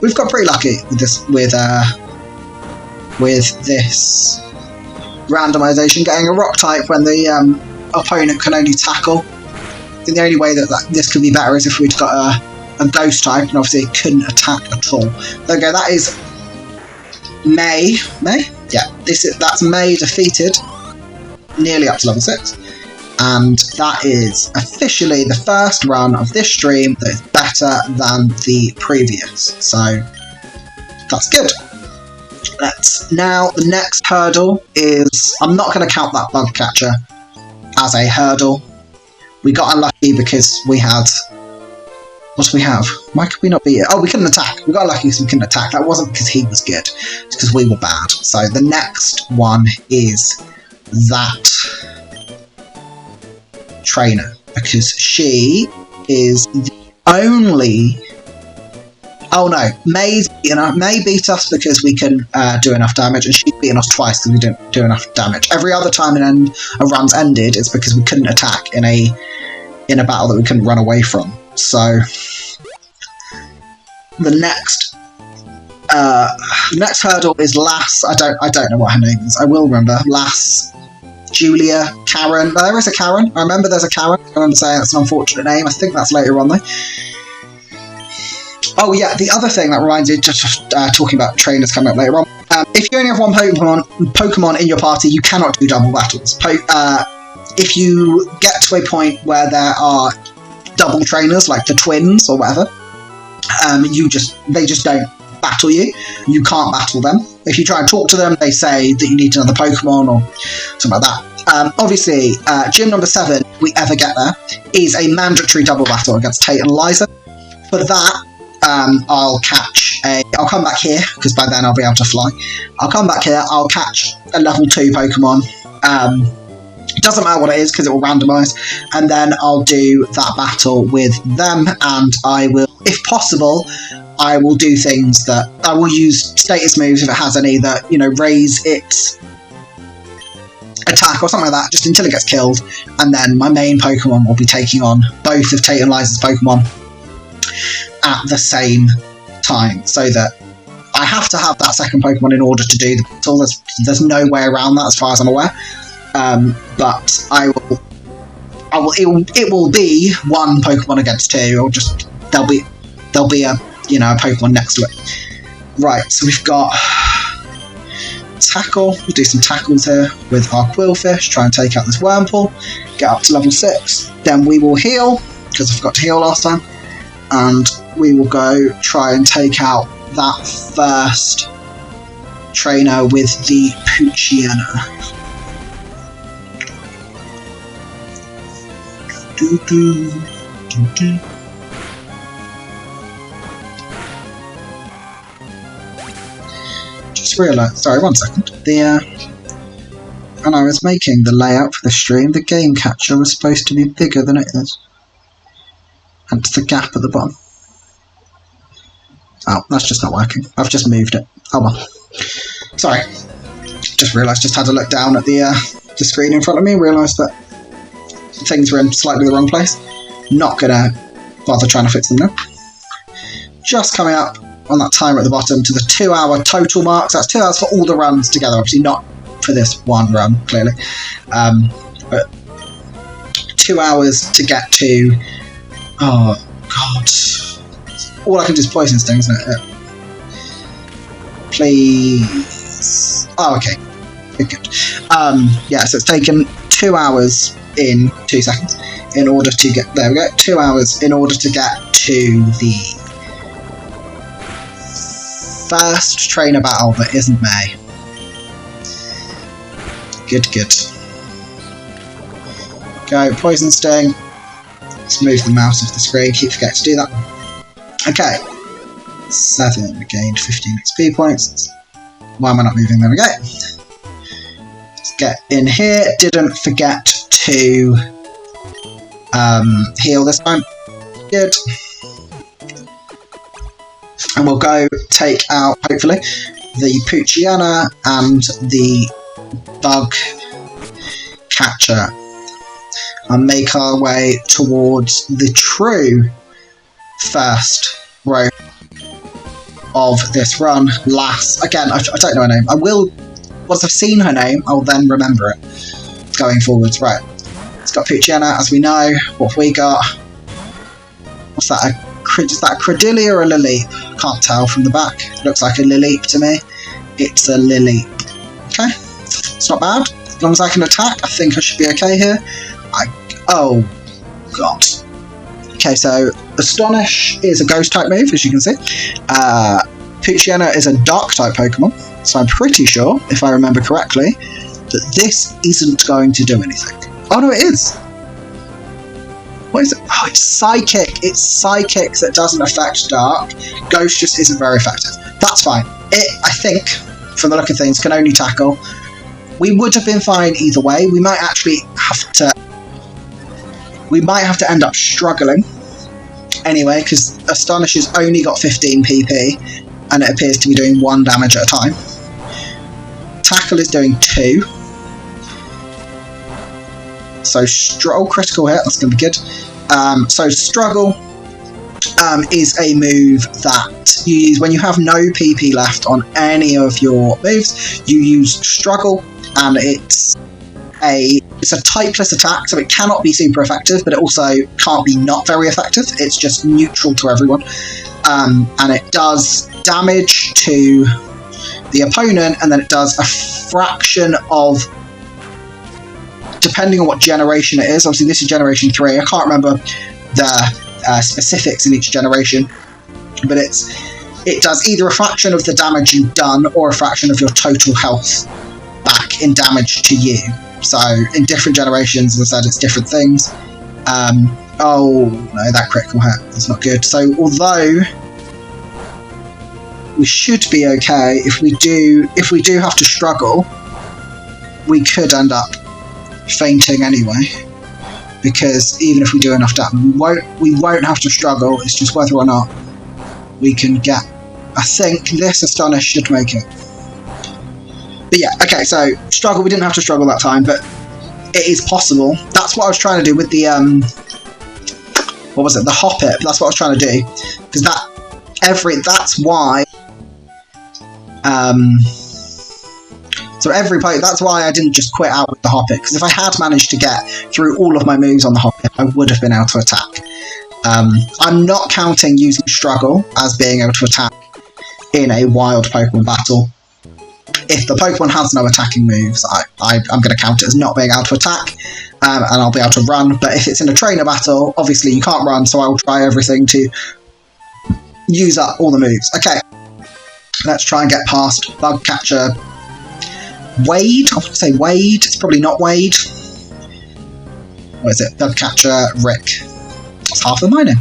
pretty lucky with this randomization, getting a rock type when the opponent can only tackle. I think the only way that this could be better is if we'd got a ghost type, and obviously it couldn't attack at all. There we go, that is May? Yeah, that's May defeated, nearly up to level 6. And that is officially the first run of this stream that is better than the previous. So, that's good. Now, the next hurdle is... I'm not going to count that bug catcher as a hurdle. We got unlucky because we had... what do we have? Why could we not beat it? Oh, we couldn't attack. We got lucky because we couldn't attack. That wasn't because he was good. It's because we were bad. So the next one is that trainer. Because she is the only... oh no, May beat us because we couldn't do enough damage, and she's beaten us twice because we didn't do enough damage. Every other time a run's ended, it's because we couldn't attack in a battle that we couldn't run away from. So the next hurdle is Lass. I don't know what her name is. I will remember. Lass, Julia, Karen. There is a Karen. I remember there's a Karen. I remember saying that's an unfortunate name. I think that's later on though. Oh yeah, the other thing that reminds me, just talking about trainers coming up later on. If you only have one Pokemon in your party, you cannot do double battles. If you get to a point where there are double trainers, like the twins or whatever, they just don't battle you. You can't battle them. If you try and talk to them, they say that you need another Pokemon or something like that. Obviously, gym number 7, if we ever get there, is a mandatory double battle against Tate and Eliza. For that, I'll come back here, because by then I'll be able to fly. I'll come back here, I'll catch a level 2 Pokemon. It doesn't matter what it is, because it will randomise, and then I'll do that battle with them, and I will, if possible, I will do things that... I will use status moves, if it has any, that, raise its attack or something like that, just until it gets killed, and then my main Pokemon will be taking on both of Tate and Liza's Pokemon at the same time, so that I have to have that second Pokemon in order to do the battle. There's no way around that as far as I'm aware. But it will be one Pokemon against 2, or just there'll be a a Pokemon next to it. Right, so we've got tackle. We'll do some tackles here with our Quillfish, try and take out this Wurmple, get up to level 6. Then we will heal, because I forgot to heal last time, and we will go try and take out that first trainer with the Poochyena. Just realised, sorry, 1 second. When I was making the layout for the stream, the game catcher was supposed to be bigger than it is. Hence the gap at the bottom. Oh, that's just not working. I've just moved it. Oh well. Sorry. just realised, just had a look down at the screen in front of me, realised that things were in slightly the wrong place. Not gonna bother trying to fix them now. Just coming up on that timer at the bottom to the 2 hour total mark. So that's 2 hours for all the runs together, obviously not for this one run, clearly. But 2 hours to get to... Oh, God. All I can do is poison sting, isn't it? Please. Oh, okay. Good. Yeah, so it's taken 2 hours in 2 seconds in order to get... There we go. 2 hours in order to get to the first trainer battle that isn't May. Good, good. Go, poison sting. Let's move the mouse off the screen. Keep forgetting to do that. Okay. 7. We gained 15 XP points. Why am I not moving? There we go. Let's get in here. Didn't forget to heal this time. Good. And we'll go take out, hopefully, the Poochyena and the Bug Catcher and make our way towards the true first row of this run. Lass, again, I don't know her name. I will, once I've seen her name, I'll then remember it going forwards. Right, it's got Poochyena, as we know. What have we got? What's that? Is that a Credillia or a Lileep? Can't tell from the back. Looks like a Lileep to me. It's a Lileep. Okay, it's not bad. As long as I can attack, I think I should be okay here. Oh, God. Okay, so Astonish is a ghost type move, as you can see. Poochyena is a dark type Pokemon, so I'm pretty sure, if I remember correctly, that this isn't going to do anything. Oh no, it is! What is it? Oh, it's Psychic! It's Psychic that doesn't affect Dark. Ghost just isn't very effective. That's fine. It, I think, from the look of things, can only tackle. We would have been fine either way. We might actually have to... We might have to end up struggling anyway, because Astonish has only got 15 PP, and it appears to be doing 1 damage at a time. Tackle is doing 2. So, critical hit, that's going to be good. So, Struggle is a move that you use when you have no PP left on any of your moves. You use Struggle, and it's a typeless attack, so it cannot be super effective, but it also can't be not very effective. It's just neutral to everyone. And it does damage to the opponent, and then it does a fraction of, depending on what generation it is. Obviously this is generation 3. I can't remember the specifics in each generation, but it does either a fraction of the damage you've done or a fraction of your total health back in damage to you. So in different generations, as I said, it's different things. Oh no, that critical hit, that's not good. So although we should be okay, if we do have to struggle, we could end up fainting anyway, because even if we do enough damage, we won't have to struggle. It's just whether or not we can get. I think this Astonish should make it. But yeah, okay, so struggle, we didn't have to struggle that time, but it is possible. That's what I was trying to do with the what was it, the Hoppip. That's what I was trying to do, because that's why that's why I didn't just quit out with the Hoppip, because if I had managed to get through all of my moves on the Hoppip, I would have been able to attack. I'm not counting using Struggle as being able to attack in a wild Pokemon battle. If the Pokemon has no attacking moves, I'm going to count it as not being able to attack, and I'll be able to run. But if it's in a trainer battle, obviously you can't run, so I will try everything to use up all the moves. Okay, let's try and get past Bug Catcher Wade. I want to say Wade. It's probably not Wade. What is it? Bug Catcher Rick. That's half of my name.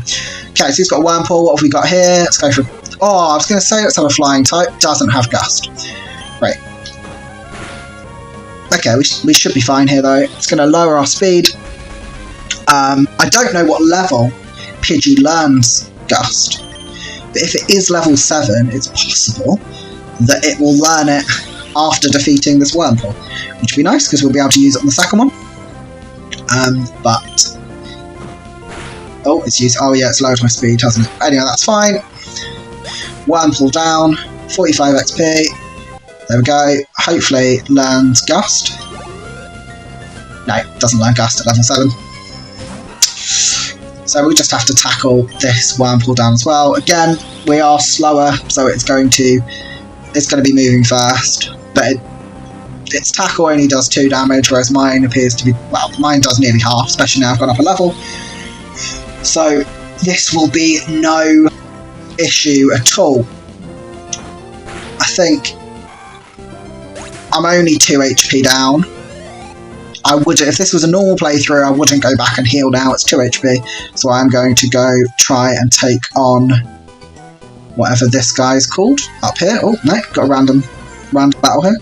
Okay, so he's got a Wurmple. What have we got here? Let's go for... Oh, I was going to say let's have a flying type. Doesn't have Gust. Right. Okay, we should be fine here though. It's going to lower our speed. I don't know what level Pidgey learns Gust, but if it is level 7, it's possible that it will learn it after defeating this Wurmple, which would be nice because we'll be able to use it on the second one. But oh, it's used. Oh yeah, it's lowered my speed, hasn't it? Anyway, that's fine. Wurmple down, 45 XP. There we go. Hopefully learns Gust. No, doesn't learn Gust at level 7. So we just have to tackle this Wurmple down as well. Again, we are slower, so it's going to be moving fast. But its tackle only does 2 damage, whereas mine appears to be, well, mine does nearly half, especially now I've gone up a level. So this will be no issue at all. I think I'm only 2 HP down. I would, if this was a normal playthrough, I wouldn't go back and heal now. It's 2 HP, so I'm going to go try and take on whatever this guy's called up here. Oh no, got a random battle here.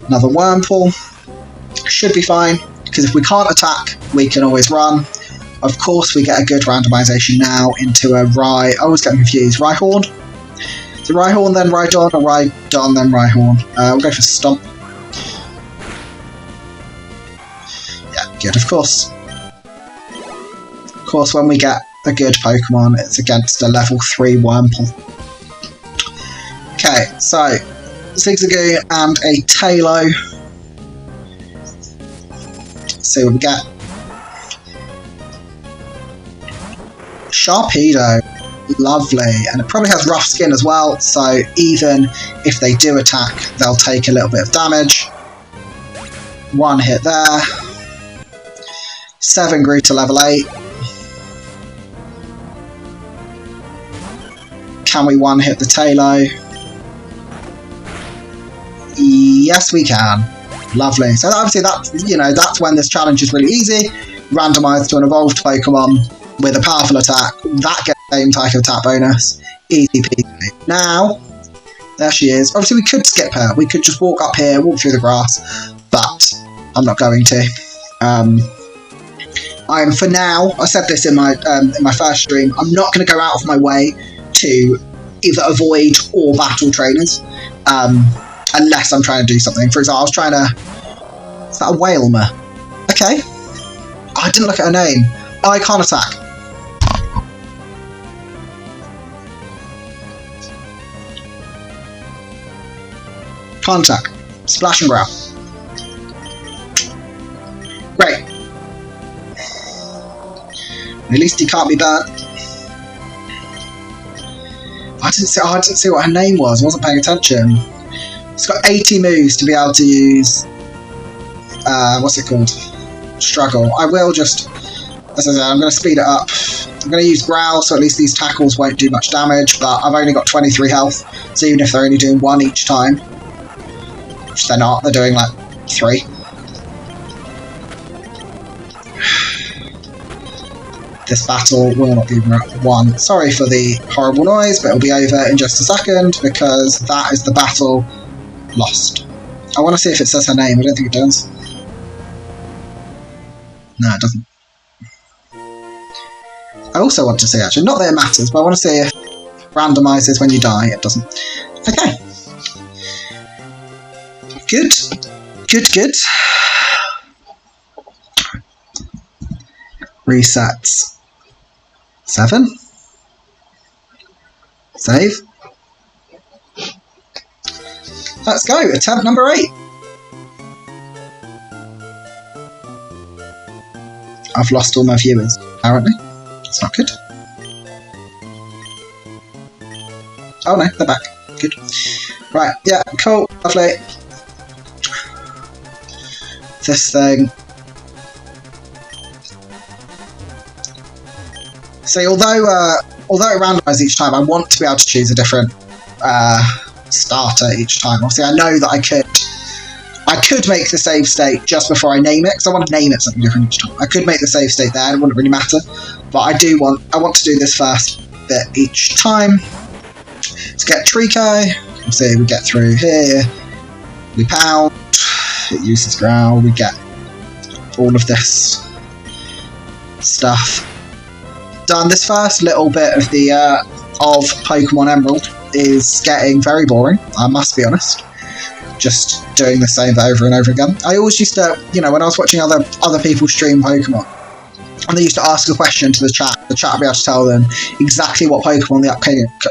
Another Wurmple. Should be fine, because if we can't attack, we can always run. Of course, we get a good randomization now into a I always get confused. Rhyhorn? Is it Rhyhorn then Rhydon, or Rhydon then Rhyhorn? We'll go for Stomp. Yeah, good, of course. Of course, when we get a good Pokemon, it's against a level 3 Wurmple. Okay, so Zigzagoon and a Tailo. Let's see what we get. Sharpedo, lovely, and it probably has rough skin as well, so even if they do attack, they'll take a little bit of damage. 1 hit there. 7 grew to level 8. Can we 1-hit the Tailo? Yes, we can. Lovely. So obviously that's when this challenge is really easy. Randomised to an evolved Pokemon with a powerful attack. That gets the same type of attack bonus. Easy peasy. Now, there she is. Obviously we could skip her. We could just walk up here, walk through the grass, but I'm not going to. I'm, for now, I said this in my first stream, I'm not going to go out of my way to either avoid or battle trainers, unless I'm trying to do something. For example, I was trying to... Is that a Wailmer? Okay. Oh, I didn't look at her name. I can't attack. Can't attack. Splash and growl. Great. At least he can't be burnt. I didn't see what her name was. I wasn't paying attention. It's got 80 moves to be able to use. What's it called? Struggle. I will just, as I said, I'm going to speed it up. I'm going to use Growl, so at least these tackles won't do much damage. But I've only got 23 health, so even if they're only doing 1 each time, which they're not, they're doing like 3. This battle will not be won. Sorry for the horrible noise, but it'll be over in just a second, because that is the battle lost. I want to see if it says her name. I don't think it does. No, it doesn't. I also want to see, actually, not that it matters, but I want to see if it randomizes when you die. It doesn't. Okay. Good. Good, good. Resets. 7. Save. Let's go. Attempt number 8. I've lost all my viewers, apparently. It's not good. Oh no, they're back. Good. Right, yeah, cool. Lovely. This thing. See, although it randomised each time, I want to be able to choose a different starter each time. Obviously, I know that I could make the save state just before I name it, because I want to name it something different each time. I could make the save state there, it wouldn't really matter. But I want to do this first bit each time. Let's get Trico. We'll see, we get through here. We pound. It uses Growl. We get all of this stuff done. This first little bit of the of Pokemon Emerald is getting very boring, I must be honest. just doing the same over and over again. I always used to, you know, when I was watching other people stream Pokemon, and they used to ask a question to the chat would be able to tell them exactly what Pokemon the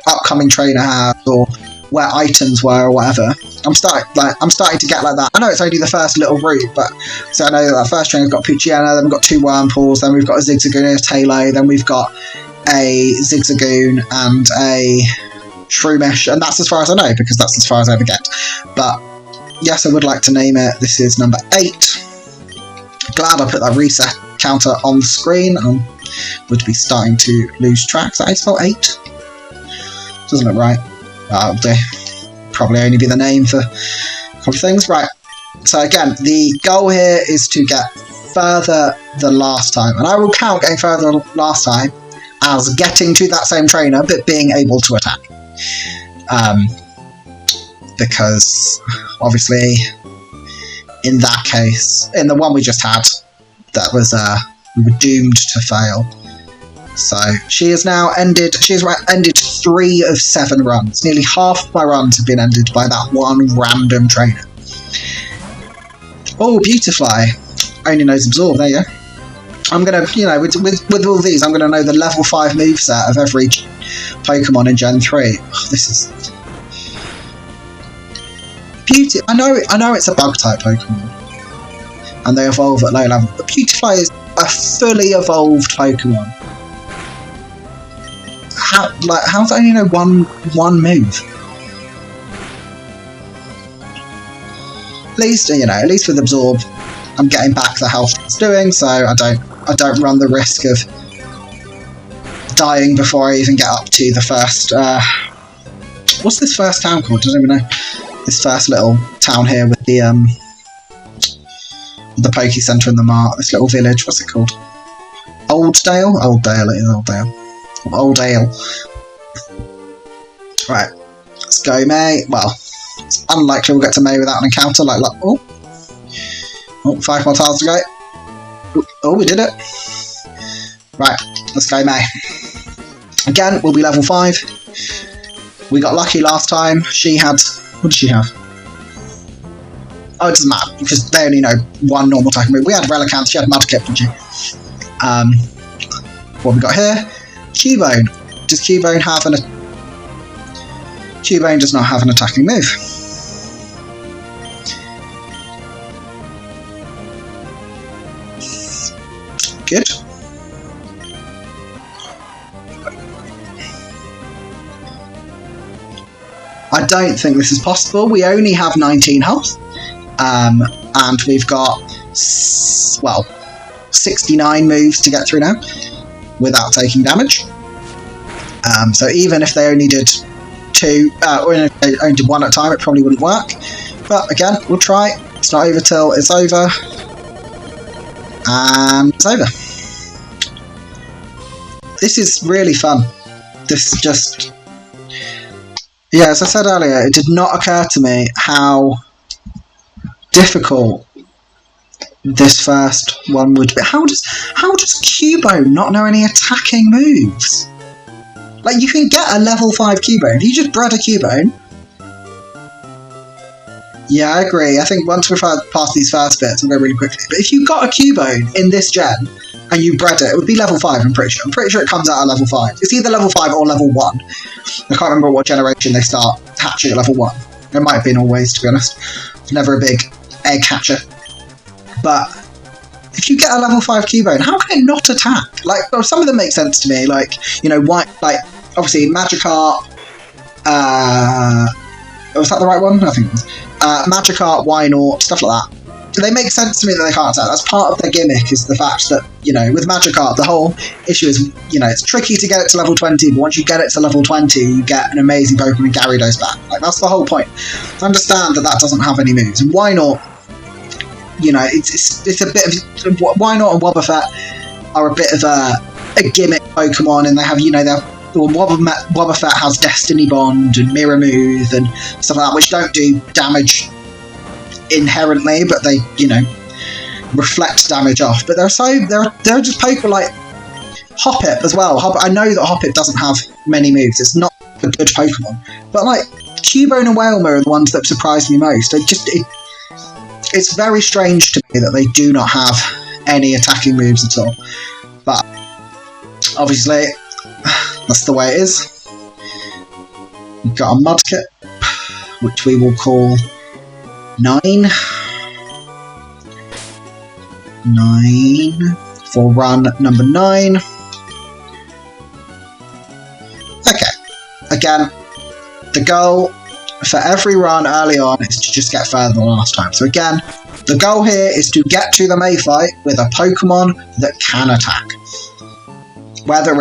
upcoming trainer has, or where items were, or whatever. I'm starting to get like that. I know it's only the first little route, but so I know that first trainer's got Poochyena, then we've got 2 Wurmpools, then we've got a Zigzagoon and a Taillow, then we've got a Zigzagoon and a Shroomish, and that's as far as I know, because that's as far as I ever get. But yes, I would like to name it. This is number 8. Glad I put that reset counter on the screen. Would be starting to lose track. Is that how you spell 8? Doesn't look right. That'll do. Probably only be the name for a couple of things. Right. So again, the goal here is to get further than last time, and I will count getting further than last time as getting to that same trainer but being able to attack. Because obviously in that case, in the one we just had, that was we were doomed to fail. So she has now ended 3 of 7 runs. Nearly half of my runs have been ended by that one random trainer. Oh, Beautifly only knows Absorb. There you go. I'm gonna, you know, with all these, I'm gonna know the level 5 moveset of every Pokemon in Gen 3. Oh, this is Beauty. I know it's a bug type Pokemon, and they evolve at low level. But Beautifly is a fully evolved Pokemon. How's it only know one move? At least, you know, at least with Absorb, I'm getting back the health it's doing, so I don't run the risk of dying before I even get up to the first. What's this first town called? I don't even know. This first little town here with the Poke Center in the mart. This little village. What's it called? Oldale. Oldale. It is Oldale. Oldale. Right. Let's go, May. Well, it's unlikely we'll get to May without an encounter. Like, oh, 5 more tiles to go. Oh, we did it. Right, let's go, May. Again, we'll be level 5. We got lucky last time. She had... What did she have? Oh, it doesn't matter, because they only know one normal type move. We had Relicanth, she had Mudkip, didn't she? What have we got here? Cubone. Does Cubone have an... Cubone does not have an attacking move. Good. I don't think this is possible. We only have 19 health, and we've got 69 moves to get through now without taking damage. So even if they only did 2, or if they only did 1 at a time, it probably wouldn't work. But again, we'll try. It's not over till it's over. And it's over. This is really fun. This just... Yeah, as I said earlier, it did not occur to me how difficult this first one would be. How does Cubone not know any attacking moves? Like, you can get a level 5 Cubone. If you just bred a Cubone... Yeah, I agree. I think once we've past these first bits, we'll go really quickly. But if you got a Cubone in this gen, and you bred it, it would be level 5, I'm pretty sure. I'm pretty sure it comes out at level 5. It's either level 5 or level 1. I can't remember what generation they start hatching at level 1. It might have been always, to be honest. Never a big egg hatcher. But if you get a level 5 Cubone, how can it not attack? Like, well, some of them make sense to me. Like, you know, obviously Magikarp. Was that the right one? I think it was. Magikarp, Wynaut, stuff like that. They make sense to me that they can't attack. That's part of their gimmick, is the fact that, you know, with Magikarp, the whole issue is, you know, it's tricky to get it to level 20, but once you get it to level 20, you get an amazing Pokemon Gyarados back. Like, that's the whole point. I understand that doesn't have any moves. And Wynaut, you know, it's a bit of... Wynaut and Wobbuffet are a bit of a gimmick Pokemon, and they have, you know, Wobbuffet has Destiny Bond and Mirror Move and stuff like that, which don't do damage inherently, but they, you know, reflect damage off. But there are just Pokemon like Hoppip as well. I know that Hoppip doesn't have many moves. It's not a good Pokemon, but like Cubone and Wailmer are the ones that surprised me most. It's very strange to me that they do not have any attacking moves at all. But obviously, that's the way it is. We've got a Mudkip, which we will call 9. 9 for run number 9. Okay, again, the goal for every run early on is to just get further than last time. So again, the goal here is to get to the May fight with a Pokemon that can attack. Whether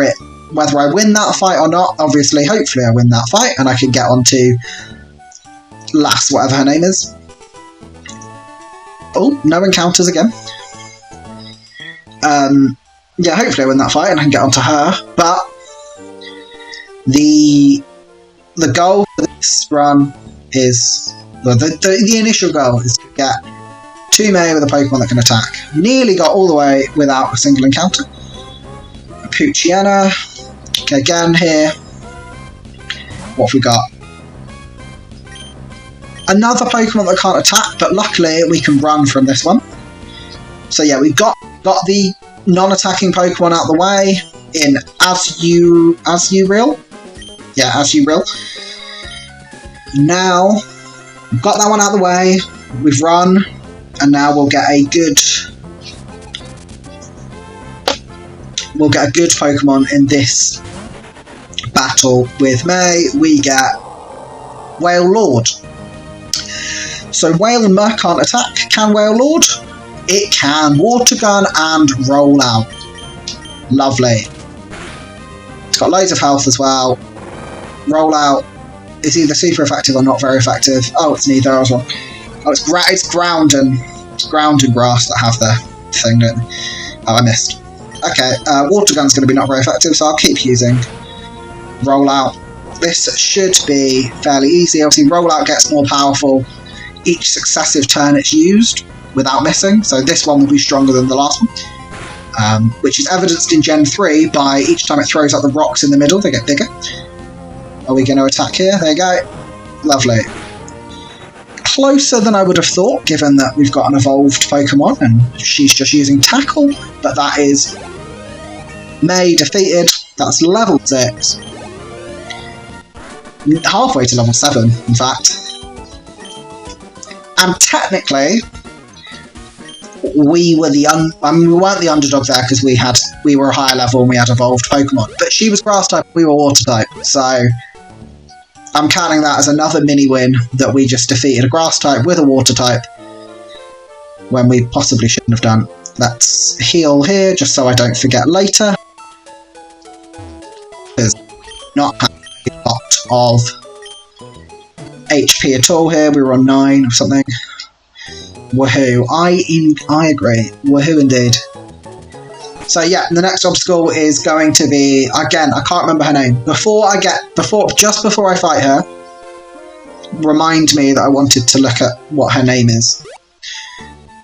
I win that fight or not, obviously, hopefully I win that fight and I can get on to Lass, whatever her name is. Oh, no encounters again. Yeah, hopefully I win that fight and I can get onto her. But the goal for this run is, well, the initial goal is to get to May with a Pokemon that can attack. Nearly got all the way without a single encounter. Poochyena. Again here. What have we got? Another Pokemon that can't attack, but luckily we can run from this one. So yeah, we've got the non-attacking Pokemon out the way in Azurill. Yeah, Azurill. Now, we've got that one out the way, we've run, and now we'll get a good Pokemon in this battle with May. We get Wailord. So Wailmer can't attack. Can Wailord? It can. Water Gun and Roll Out. Lovely. It's got loads of health as well. Roll Out is either super effective or not very effective. Oh, it's neither. I was wrong. Oh, it's ground and grass that have the thing, don't they? Oh, I missed. Okay, Water Gun's going to be not very effective, so I'll keep using Roll Out. This should be fairly easy. Obviously, Roll Out gets more powerful each successive turn it's used without missing, so this one will be stronger than the last one, which is evidenced in Gen 3 by each time it throws out the rocks in the middle, they get bigger. Are we going to attack here? There you go. Lovely. Closer than I would have thought, given that we've got an evolved Pokemon and she's just using Tackle, but that is May defeated. That's level 6. Halfway to level 7, in fact. And technically, we were we weren't the underdog there because we were a higher level and we had evolved Pokemon. But she was Grass type, we were Water type, so I'm counting that as another mini win that we just defeated a Grass type with a Water type when we possibly shouldn't have done. Let's heal here just so I don't forget later. There's not a lot of HP at all here. We were on 9 or something. Woohoo. I agree. Woohoo indeed. So yeah, the next obstacle is going to be, again, I can't remember her name. Just before I fight her, remind me that I wanted to look at what her name is.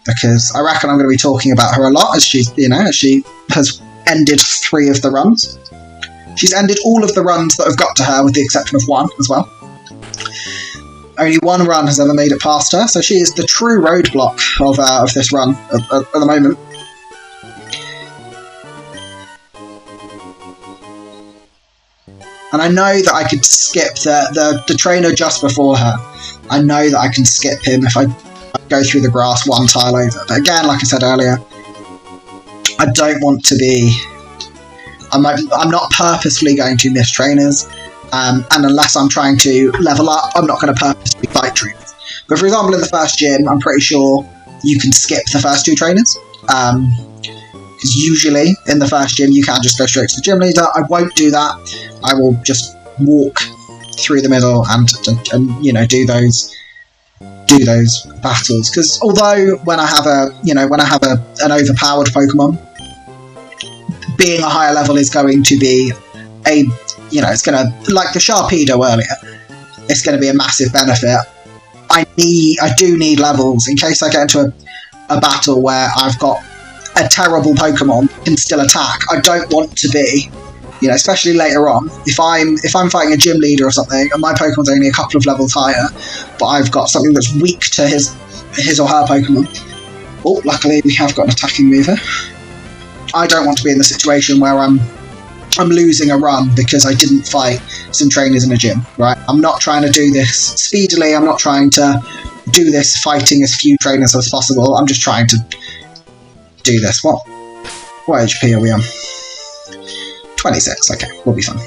Because I reckon I'm going to be talking about her a lot as she has ended 3 of the runs. She's ended all of the runs that have got to her with the exception of 1 as well. Only 1 run has ever made it past her, so she is the true roadblock of this run at the moment. And I know that I could skip the trainer just before her. I know that I can skip him if I go through the grass 1 tile over. But again, like I said earlier, I don't want to be... I'm not purposefully going to miss trainers. And unless I'm trying to level up, I'm not going to purposely fight trainers. But for example, in the first gym, I'm pretty sure you can skip the first 2 trainers. Because usually, in the first gym, you can just go straight to the gym leader. I won't do that. I will just walk through the middle and do those battles. Because although when I have an overpowered Pokemon, being a higher level is going to be it's going to, like the Sharpedo earlier, it's going to be a massive benefit. I do need levels in case I get into a battle where I've got a terrible Pokemon can still attack. I don't want to be You know, especially later on, if I'm fighting a gym leader or something, and my Pokemon's only a couple of levels higher, but I've got something that's weak to his or her Pokemon. Oh, luckily we have got an attacking mover. I don't want to be in the situation where I'm losing a run because I didn't fight some trainers in a gym, right? I'm not trying to do this speedily. I'm not trying to do this fighting as few trainers as possible. I'm just trying to do this. What HP are we on? 26. Okay, we'll be fine.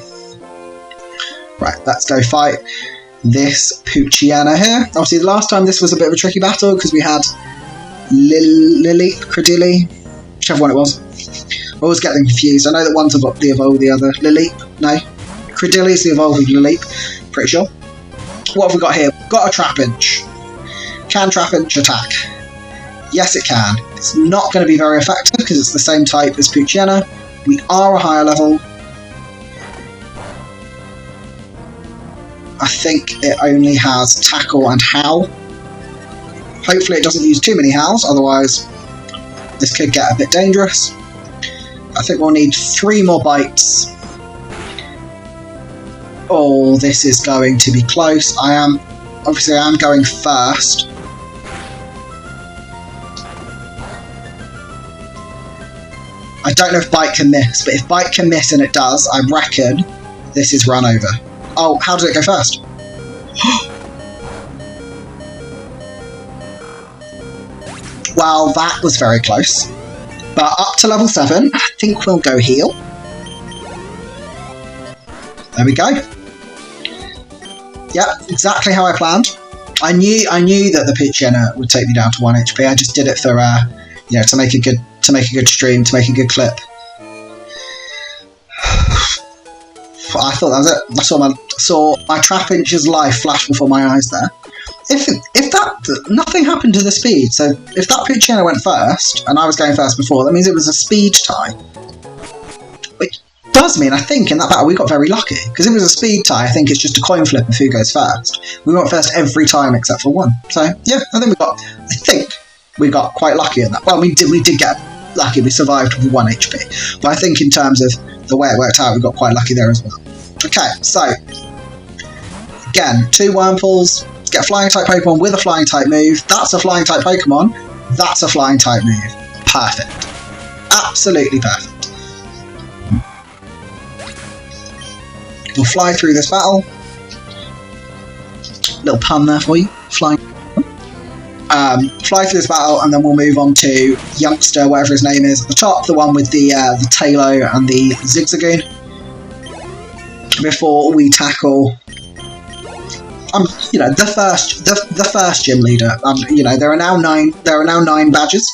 Right, let's go fight this Poochyena here. Obviously, the last time this was a bit of a tricky battle because we had Credilli, whichever one it was. I always get them confused. I know that one's the evolve, the other. Lileep? No. Credilli is the evolve of Lileep. Pretty sure. What have we got here? We've got a Trapinch. Can Trapinch attack? Yes, it can. It's not going to be very effective because it's the same type as Poochyena. We are a higher level. I think it only has Tackle and Howl. Hopefully it doesn't use too many Howls, otherwise this could get a bit dangerous. I think we'll need 3 more bites. Oh, this is going to be close. Obviously I am going first. I don't know if Bite can miss, but if Bite can miss, and it does, I reckon this is run over. Oh, how did it go first? Well, that was very close. But up to level 7, I think we'll go heal. There we go. Yep, exactly how I planned. I knew that the Poochyena would take me down to 1 HP. I just did it for you know, to make a good stream, to make a good clip. I thought that was it. I saw my Trapinch's life flash before my eyes there. If that nothing happened to the speed, so if that Poochyena went first and I was going first before, that means it was a speed tie. Which does mean, I think, in that battle we got very lucky because if it was a speed tie, I think it's just a coin flip of who goes first. We went first every time except for one. So yeah, I think we got quite lucky in that. Well, we did get lucky. We survived with 1 HP, but I think in terms of the way it worked out, we got quite lucky there as well. Okay, so again, 2 Wurmples. Get a flying type Pokemon with a flying type move. That's a flying type Pokemon. That's a flying type move. Perfect. Absolutely perfect. We'll fly through this battle. Little pun there for you. Flying. Fly through this battle, and then we'll move on to Youngster, whatever his name is, at the top, the one with the Tailo and the Zigzagoon. Before we tackle, you know, the first gym leader. You know, there are now 9 badges.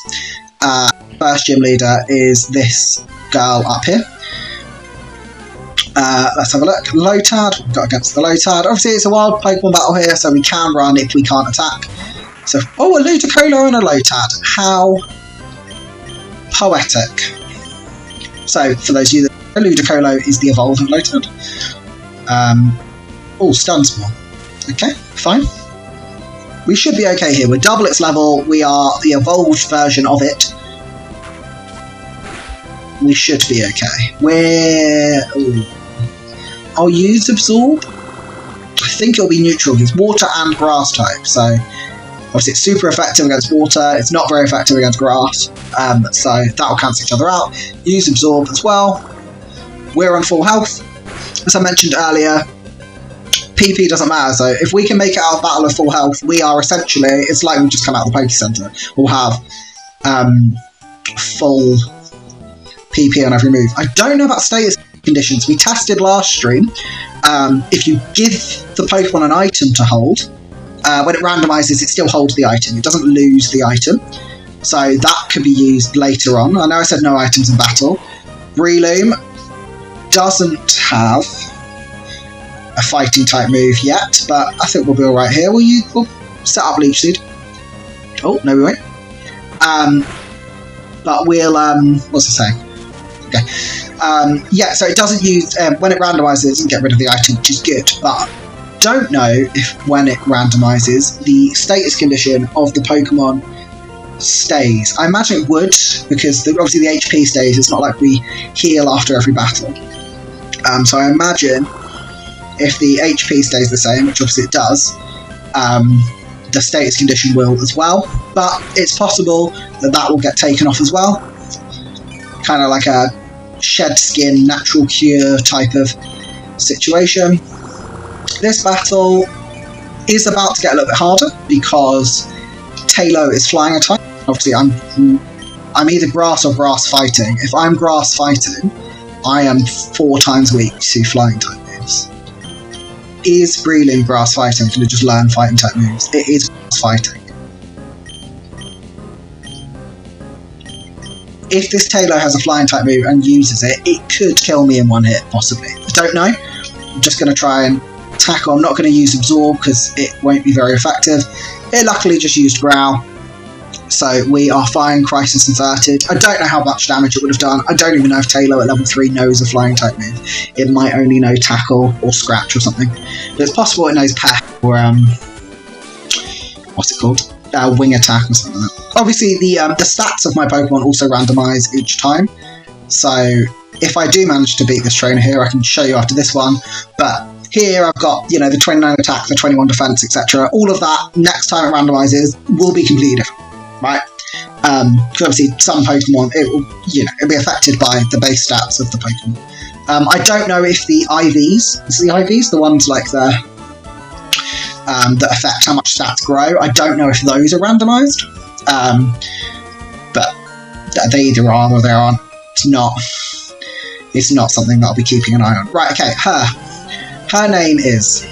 First gym leader is this girl up here. Let's have a look. Lotad. We've got against the Lotad. Obviously, it's a wild Pokemon battle here, so we can run if we can't attack. So, oh, a Ludicolo and a Lotad. How poetic. So, for those of you that know, Ludicolo is the evolved Lotad. Oh, Stun Spore. Okay, fine. We should be okay here. We're double its level. We are the evolved version of it. We should be okay. I'll use Absorb. I think it'll be neutral. It's water and grass type, so obviously it's super effective against water. It's not very effective against grass, so that'll cancel each other out. Use Absorb as well. We're on full health. As I mentioned earlier, PP doesn't matter, so if we can make it out of battle of full health, we are essentially, it's like we've just come out of the Poke Center. We'll have full PP on every move. I don't know about status conditions. We tested last stream. If you give the Pokemon an item to hold, when it randomizes, it still holds the item. It doesn't lose the item. So that could be used later on. I know I said no items in battle. Breloom doesn't have a fighting type move yet, but I think we'll be alright here. We'll set up Leech Seed. Oh, no we won't. But we'll, what's it saying? Okay. Yeah, so it doesn't use, when it randomizes, it doesn't get rid of the item, which is good, but don't know if when it randomizes, the status condition of the Pokemon stays. I imagine it would, because obviously the HP stays. It's not like we heal after every battle. So I imagine if the HP stays the same, which obviously it does, the status condition will as well. But it's possible that that will get taken off as well. Kind of like a shed skin, natural cure type of situation. This battle is about to get a little bit harder because Talo is flying a type. Obviously, I'm either grass or grass fighting. If I'm grass fighting, I am 4 times weak to flying type moves. Is Breelin grass fighting? I'm going to just learn fighting type moves. It is grass fighting. If this Talo has a flying type move and uses it, it could kill me in one hit, possibly. I don't know. I'm just going to try and tackle. I'm not going to use Absorb because it won't be very effective. It luckily just used Growl. So we are fine, Crisis inverted. I don't know how much damage it would have done. I don't even know if Talo at level 3 knows a flying type move. It might only know Tackle or Scratch or something. But it's possible it knows Peck or, what's it called? Wing Attack or something like that. Obviously, the stats of my Pokemon also randomise each time. So if I do manage to beat this trainer here, I can show you after this one. But here I've got, you know, the 29 attack, the 21 defense, etc. All of that, next time it randomizes, will be completely different, right? Because obviously some Pokemon, it'll be affected by the base stats of the Pokemon. I don't know if the IVs, is the IVs the ones like the that affect how much stats grow? I don't know if those are randomized, but they either are or they aren't. It's not something that I'll be keeping an eye on. Right, okay, her name is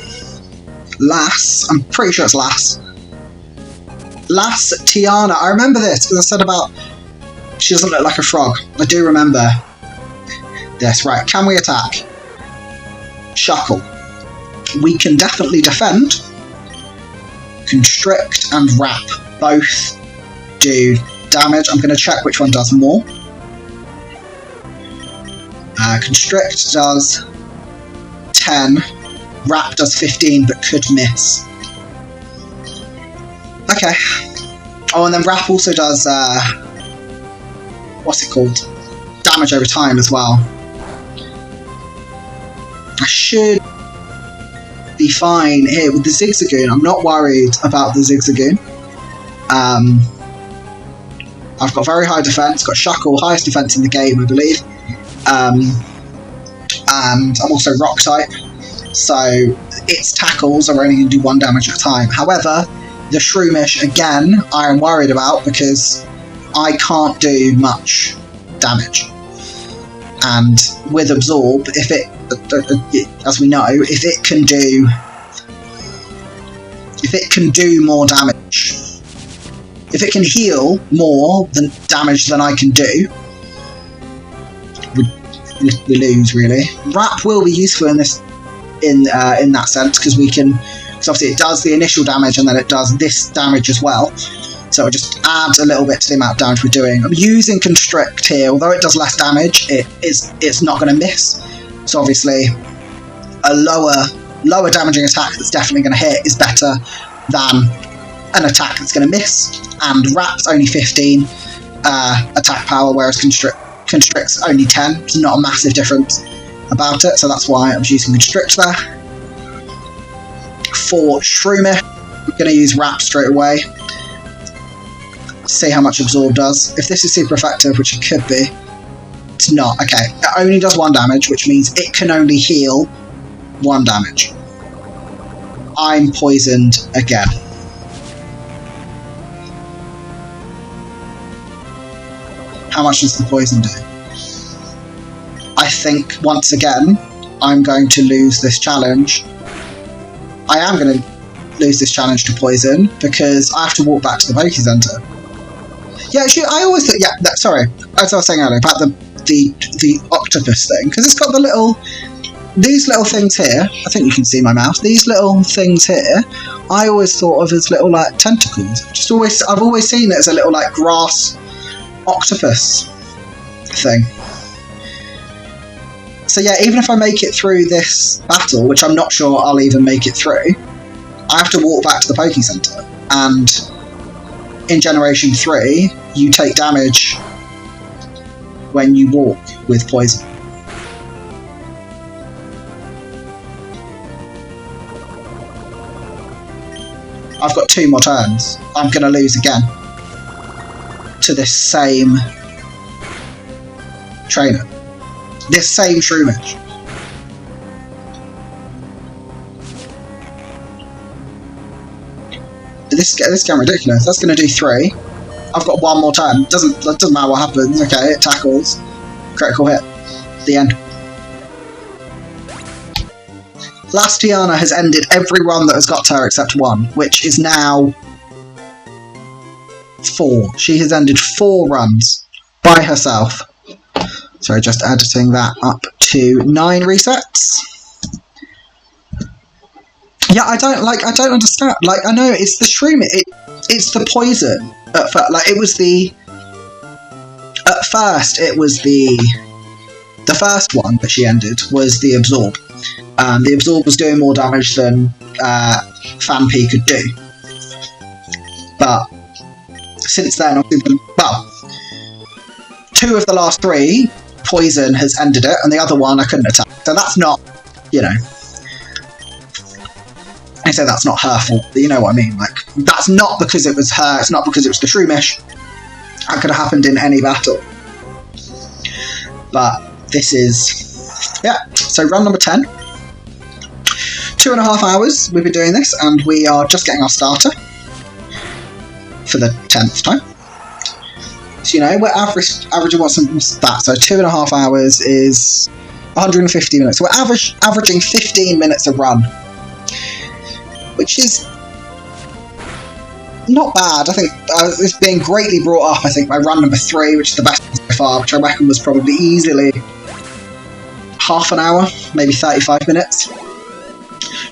Lass. I'm pretty sure it's Lass. Lass Tiana. I remember this because I said about she doesn't look like a frog. I do remember this. Right, can we attack? Shuckle. We can definitely defend. Constrict and Wrap both do damage. I'm going to check which one does more. Constrict does 10. Wrap does 15 but could miss. Okay. Oh, and then Wrap also does, what's it called? Damage over time as well. I should be fine here with the Zigzagoon. I'm not worried about the Zigzagoon. I've got very high defense, got Shuckle, highest defense in the game, I believe. And I'm also Rock type, so its tackles are only going to do 1 damage at a time. However, the Shroomish, again, I am worried about because I can't do much damage. And with Absorb, if it, as we know, if it can do more damage, if it can heal more than damage than I can do, we lose, really. Wrap will be useful in this, in that sense, because obviously it does the initial damage and then it does this damage as well. So it just adds a little bit to the amount of damage we're doing. I'm using Constrict here, although it does less damage, it's not going to miss. So obviously, a lower damaging attack that's definitely going to hit is better than an attack that's going to miss. And Wrap's only 15 attack power, whereas Constrict's only 10. It's not a massive difference about it, so that's why I'm using Constrict there. For Shroomish, I'm going to use Wrap straight away. See how much Absorb does. If this is super effective, which it could be, it's not. Okay, it only does 1 damage, which means it can only heal 1 damage. I'm poisoned again. How much does the poison do? I think, once again, I'm going to lose this challenge. I am going to lose this challenge to poison, because I have to walk back to the Poke Center. Yeah, actually, I always think, sorry, as I was saying earlier, about the octopus thing, because it's got these little things here. I think you can see my mouth. These little things here, I always thought of as little, like, tentacles. I've always seen it as a little, like, grass octopus thing. So yeah, even if I make it through this battle, which I'm not sure I'll even make it through, I have to walk back to the Poke Center. And in Generation 3, you take damage when you walk with poison. I've got 2 more turns. I'm going to lose again to this same trainer. This same Shroomish. This is getting ridiculous. That's going to do 3. I've got 1 more turn. Doesn't matter what happens. Okay, it tackles. Critical hit. The end. Lastiana has ended every run that has got to her except 1, which is now 4. She has ended 4 runs by herself. Sorry, just editing that up to 9 resets. Yeah, I don't understand. Like, I know it's the Shroom. It's the poison. At first, like, it was the. At first, it was the first one that she ended was the Absorb. The Absorb was doing more damage than Phanpy could do. But since then, well, 2 of the last 3, Poison has ended it, and the other one I couldn't attack. So that's not, you know. I say that's not her fault, but you know what I mean. Like, that's not because it was her, it's not because it was the Shroomish. That could have happened in any battle. But this is, yeah, so run number 10. 2.5 hours we've been doing this, and we are just getting our starter for the 10th time. So, you know, we're averaging what's that? So 2.5 hours is 150 minutes. So we're averaging 15 minutes a run, which is not bad. I think it's being greatly brought up, I think, by run number 3, which is the best so far, which I reckon was probably easily half an hour, maybe 35 minutes.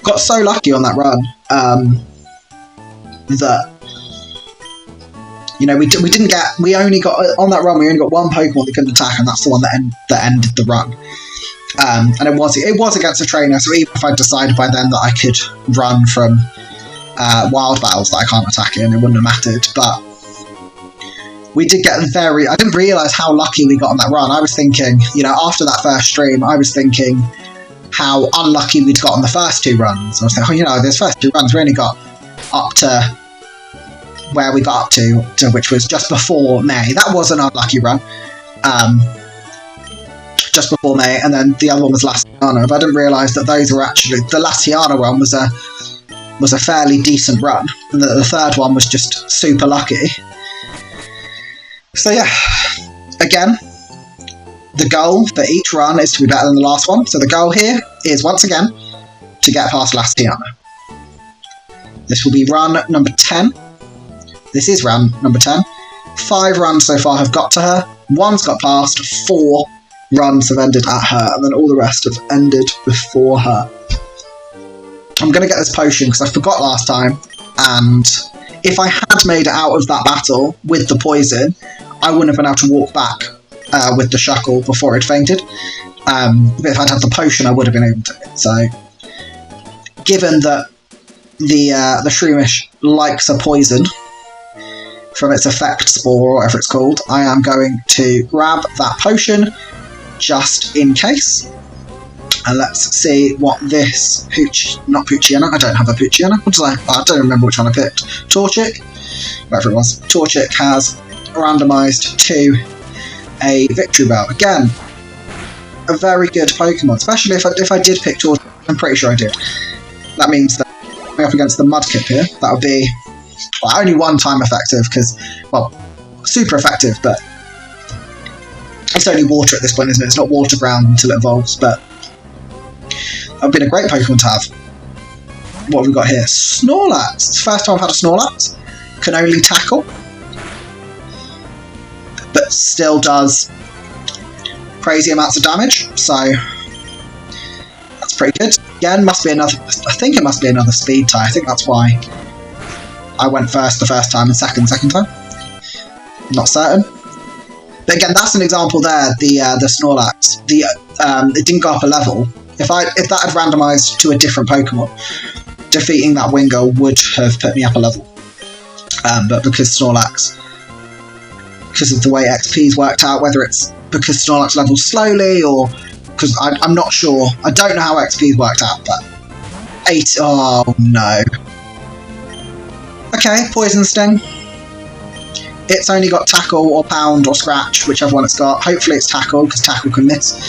Got so lucky on that run that, you know, we only got on that run. We only got 1 Pokemon that couldn't attack, and that's the one that ended the run. And it was against a trainer, so even if I decided by then that I could run from wild battles that I can't attack in, it wouldn't have mattered. But we did get I didn't realise how lucky we got on that run. I was thinking, you know, after that first stream, I was thinking how unlucky we'd got on the first 2 runs. I was thinking, oh, you know, those first 2 runs we only got up to where we got up to which was just before May. That was an unlucky run. Just before May, and then the other one was Lastiana. But I didn't realise that those were actually, the Lastiana one was a fairly decent run, and the third one was just super lucky. So yeah, again, the goal for each run is to be better than the last one. So the goal here is, once again, to get past Lastiana. This will be run number 10. This is run number 10. 5 runs so far have got to her. 1's got past. 4 runs have ended at her, and then all the rest have ended before her. I'm going to get this potion because I forgot last time, and if I had made it out of that battle with the poison, I wouldn't have been able to walk back with the Shuckle before it fainted. But if I'd had the potion, I would have been able to. So, given that the Shroomish likes a poison from its effect spore, or whatever it's called, I am going to grab that potion just in case. And let's see what this not Poochyena, I don't have a Poochyena. I don't remember which one I picked. Torchic, whatever it was. Torchic has randomised to a Victory Bell. Again, a very good Pokemon, especially if I did pick Torchic. I'm pretty sure I did. That means that going up against the Mudkip here, that would be, well, only 1 time effective, because, well, super effective, but it's only water at this point, isn't it? It's not water ground until it evolves, but that would have been a great Pokemon to have. What have we got here? Snorlax. It's the first time I've had a Snorlax. Can only tackle, but still does crazy amounts of damage, so that's pretty good. Again, must be another, I think it must be another speed tie. I think that's why I went first the first time and second time. I'm not certain. But again, that's an example there, the Snorlax. It didn't go up a level. If that had randomised to a different Pokemon, defeating that Wingull would have put me up a level. But because Snorlax, because of the way XP's worked out, whether it's because Snorlax levels slowly or because I'm not sure. I don't know how XP's worked out, but 8. Oh no. Okay, Poison Sting. It's only got Tackle or Pound or Scratch, whichever one it's got. Hopefully it's Tackle, because Tackle can miss.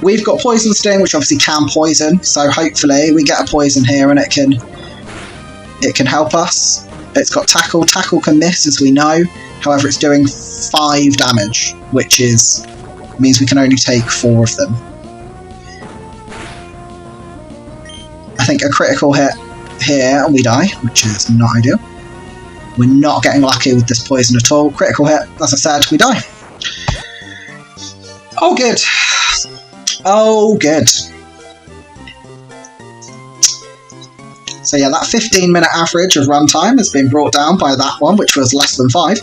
We've got Poison Sting, which obviously can poison, so hopefully we get a poison here and it can help us. It's got Tackle. Tackle can miss, as we know. However, it's doing 5 damage, which means we can only take 4 of them. I think a critical hit here and we die, which is not ideal. We're not getting lucky with this poison at all. Critical hit, as I said, we die. Oh, good. Oh, good. So yeah, that 15-minute average of runtime has been brought down by that one, which was less than 5.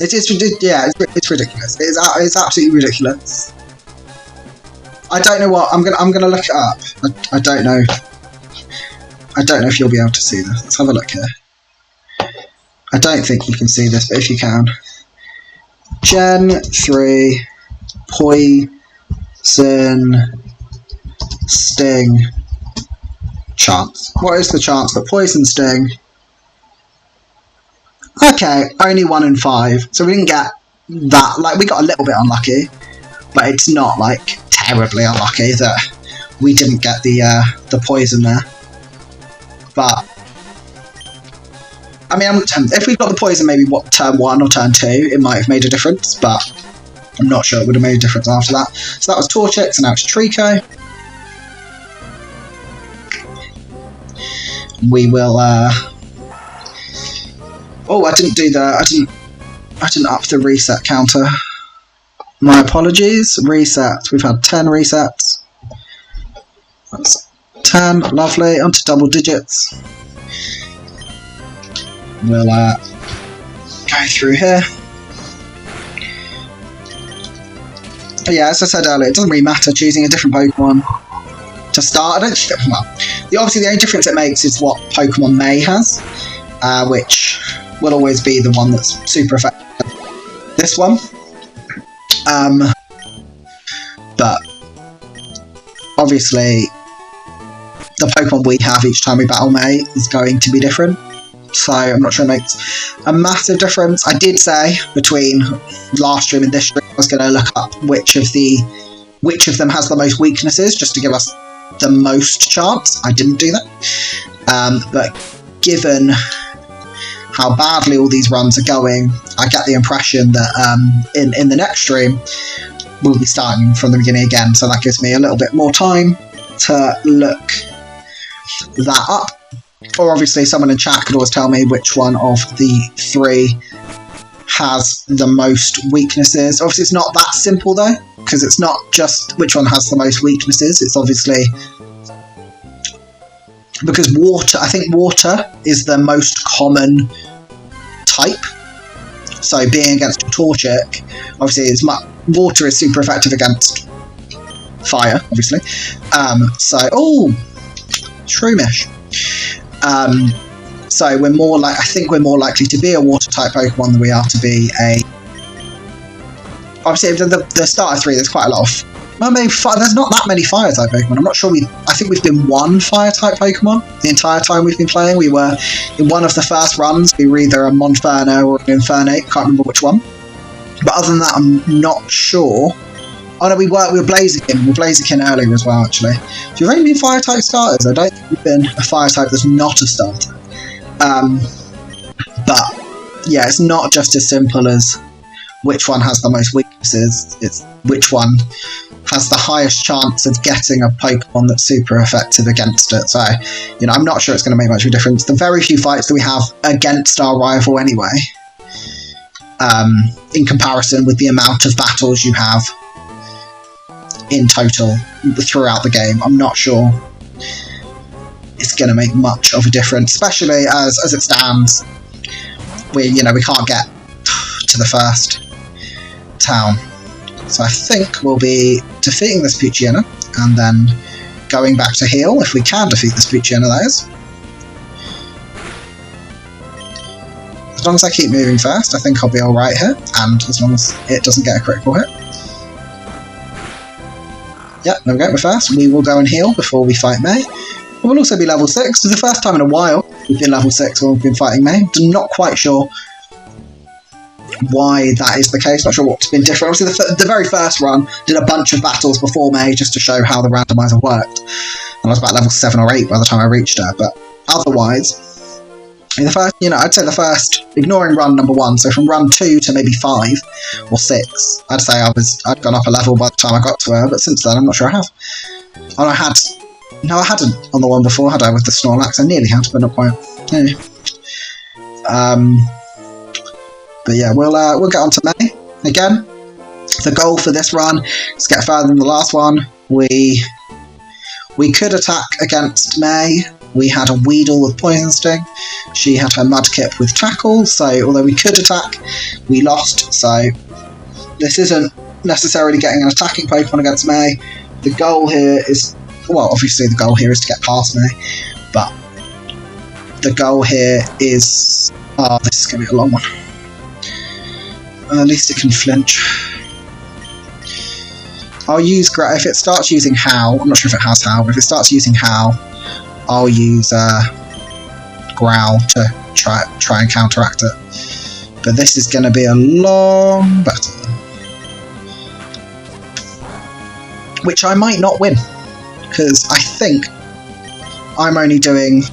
It's ridiculous. It's absolutely ridiculous. I don't know what I'm gonna look it up. I don't know. I don't know if you'll be able to see this. Let's have a look here. I don't think you can see this, but if you can. Gen 3 Poison Sting chance. What is the chance for Poison Sting? Okay, only 1 in 5. So we didn't get that. Like, we got a little bit unlucky, but it's not like terribly unlucky that we didn't get the poison there. But I mean, if we got the poison maybe turn 1 or turn 2, it might have made a difference, but I'm not sure it would have made a difference after that. So that was Torchic, and now it's Treecko. We will oh, I didn't up the reset counter. My apologies. Reset. We've had 10 resets. That's 10. Lovely. Onto double digits. We'll go through here. But yeah, as I said earlier, it doesn't really matter choosing a different Pokemon to start. Obviously the only difference it makes is what Pokemon May has, which will always be the one that's super effective. This one. But obviously the Pokemon we have each time we battle May is going to be different. So I'm not sure it makes a massive difference. I did say between last stream and this stream I was going to look up which of them has the most weaknesses, just to give us the most chance. I didn't do that. But given how badly all these runs are going, I get the impression that in the next stream we'll be starting from the beginning again, so that gives me a little bit more time to look that up. Or obviously someone in chat could always tell me which one of the 3 has the most weaknesses. Obviously it's not that simple though, because it's not just which one has the most weaknesses, it's obviously because water, I think water is the most common type. So being against Torchic, obviously water is super effective against fire, obviously. Oh, Shroomish. So I think we're more likely to be a water type Pokemon than we are to be a. Obviously, the starter 3, there's quite a lot of. Well, maybe there's not that many fire type Pokemon. I'm not sure. I think we've been 1 fire type Pokemon the entire time we've been playing. We were in one of the first runs. We were either a Monferno or an Infernape. Can't remember which one. But other than that, I'm not sure. Oh no, we were Blaziken. We were Blaziken earlier as well, actually. So we've only been fire type starters. I don't think we've been a fire type that's not a starter. But yeah, it's not just as simple as which one has the most weaknesses. It's which one has the highest chance of getting a Pokemon that's super effective against it. So, I'm not sure it's going to make much of a difference. The very few fights that we have against our rival anyway, in comparison with the amount of battles you have in total throughout the game, I'm not sure it's going to make much of a difference, especially as it stands. We can't get to the first town. So I think we'll be defeating this Poochyena and then going back to heal if we can defeat this Poochyena, that is. As long as I keep moving fast, I think I'll be alright here, and as long as it doesn't get a critical hit. Yep, there we go, we're fast. We will go and heal before we fight May. We'll also be level 6. For the first time in a while, we've been level 6 when we've been fighting May. I'm not quite sure why that is the case, not sure what's been different. Obviously the very first run did a bunch of battles before May just to show how the randomizer worked, and I was about level 7 or 8 by the time I reached her, but otherwise, in the first, I'd say the first, ignoring run number 1, so from run 2 to maybe 5 or 6, I'd say I'd gone up a level by the time I got to her, but since then I'm not sure I have. And I hadn't on the one before, had I, with the Snorlax? I nearly had, but not quite. Yeah. But yeah, we'll get on to May again. The goal for this run is to get further than the last one. We could attack against May. We had a Weedle with Poison Sting. She had her Mudkip with Tackle, so although we could attack, we lost. So this isn't necessarily getting an attacking Pokemon against May. The goal here is, well, obviously the goal here is to get past May, but the goal here is, this is going to be a long one. At least it can flinch. I'll use, if it starts using Howl, I'm not sure if it has Howl, but if it starts using Howl, I'll use Growl to try and counteract it. But this is going to be a long battle, which I might not win, because I think I'm only doing...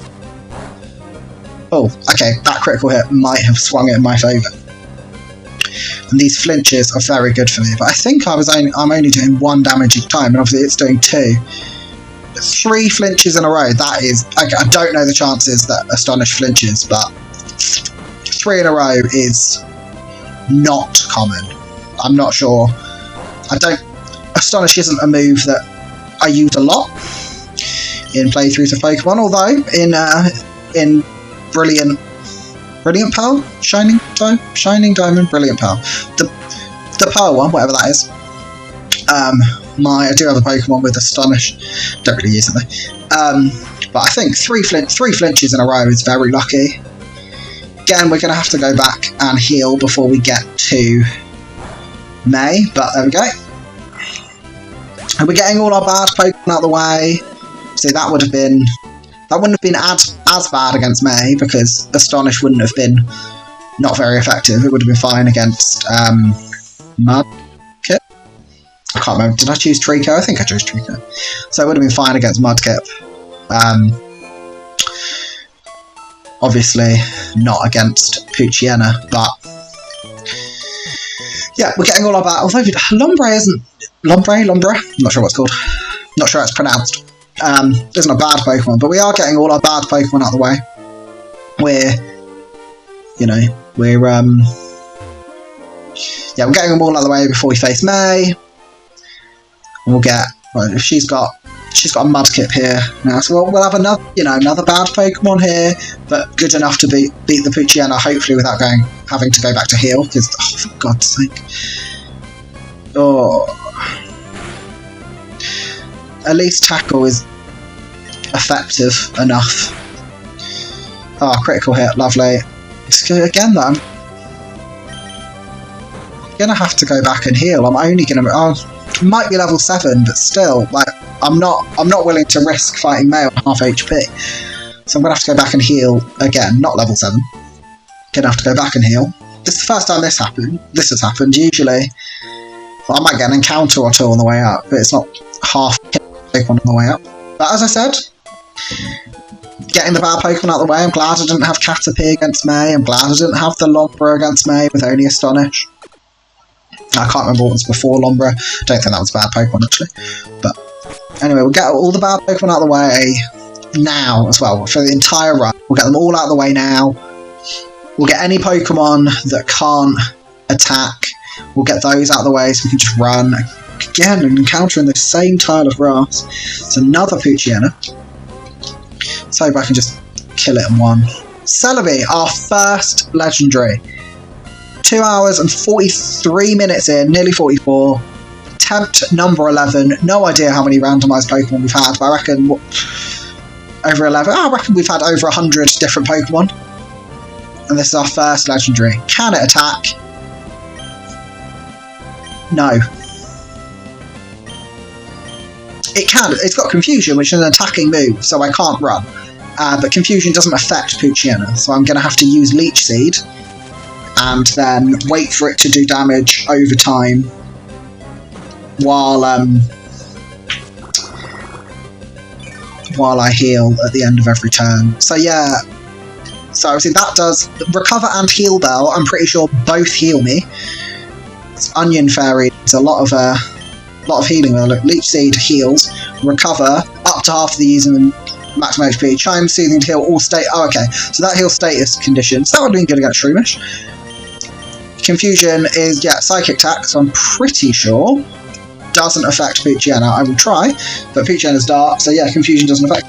Oh, okay, that critical hit might have swung it in my favour. And these flinches are very good for me, but I think I'm only doing 1 damage each time, and obviously it's doing 2. 3 flinches in a row, that is... I don't know the chances that Astonish flinches, but 3 in a row is not common. I'm not sure. Astonish isn't a move that I use a lot in playthroughs of Pokemon, although in Brilliant Pearl? Shining Diamond? Brilliant Pearl. The Pearl one, whatever that is. I do have a Pokemon with Astonish. Don't really use it though. But I think 3 flinches in a row is very lucky. Again, we're going to have to go back and heal before we get to May, but there we go. And we're getting all our bad Pokemon out of the way. So that wouldn't have been as bad against May, because Astonish wouldn't have been not very effective. It would have been fine against Mudkip. I can't remember. Did I choose Trico? I think I chose Trico. So it would have been fine against Mudkip. Obviously not against Poochyena, but yeah, we're getting all our battles. Although Lombre isn't... Lombra? I'm not sure what it's called. Not sure how it's pronounced. Isn't a bad Pokemon, but we are getting all our bad Pokemon out of the way. We're getting them all out of the way before we face May. We'll get, well, if she's got a Mudkip here now, so we'll have another bad Pokemon here, but good enough to beat the Poochyena, hopefully without having to go back to heal, because, for God's sake. Oh. At least Tackle is effective enough. Oh, critical hit, lovely. Again though, I'm gonna have to go back and heal. I'm only gonna... might be level 7, but still, like, I'm not willing to risk fighting May on half HP. So I'm gonna have to go back and heal again, not level 7. Gonna have to go back and heal. This is the first time this has happened. Usually, well, I might get an encounter or 2 on the way up, but it's not half Pokemon on the way up. But as I said, getting the bad Pokemon out of the way, I'm glad I didn't have Caterpie against May, I'm glad I didn't have the Lombra against May with only Astonish. I can't remember what was before Lombra. I don't think that was a bad Pokemon actually. But anyway, we'll get all the bad Pokemon out of the way now as well, for the entire run. We'll get them all out of the way now. We'll get any Pokemon that can't attack, we'll get those out of the way so we can just run. Again, and encountering the same tile of grass. It's another Poochyena. So I can just kill it in one. Celebi, our first legendary. 2 hours and 43 minutes in, nearly 44. Attempt number 11. No idea how many randomised Pokemon we've had, but I reckon over 11. I reckon we've had over 100 different Pokemon. And this is our first legendary. Can it attack? No. It can. It's got Confusion, which is an attacking move, so I can't run. but Confusion doesn't affect Poochyena, so I'm going to have to use Leech Seed and then wait for it to do damage over time while I heal at the end of every turn. So yeah, so obviously that does Recover and Heal Bell. I'm pretty sure both heal me. It's Onion Fairy. It's a lot of healing there. Look, Leech Seed heals, Recover up to half of the using the maximum HP. Chime, Soothing to heal all state. Oh, okay. So that heals status conditions. That would have been good against Shroomish. Confusion is, yeah, Psychic Attack, so I'm pretty sure doesn't affect Poochyena. I will try, but Poochyena's dark, so yeah, Confusion doesn't affect.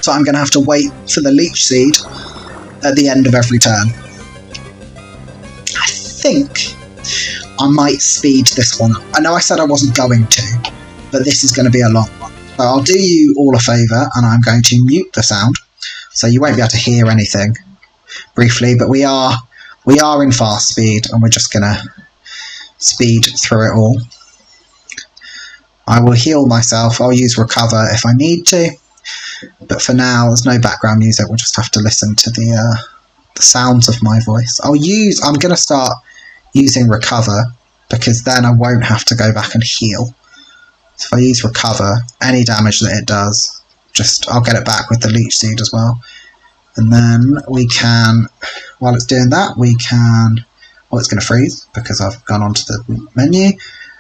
So I'm going to have to wait for the Leech Seed at the end of every turn. I think I might speed this one up. I know I said I wasn't going to, but this is going to be a long one. So I'll do you all a favour, and I'm going to mute the sound, so you won't be able to hear anything briefly, but we are in fast speed, and we're just going to speed through it all. I will heal myself. I'll use Recover if I need to, but for now there's no background music. We'll just have to listen to the sounds of my voice. I'm going to start using Recover, because then I won't have to go back and heal. So if I use Recover, any damage that it does, I'll get it back with the Leech Seed as well. And then we can, while it's doing that, well, it's going to freeze because I've gone onto the menu.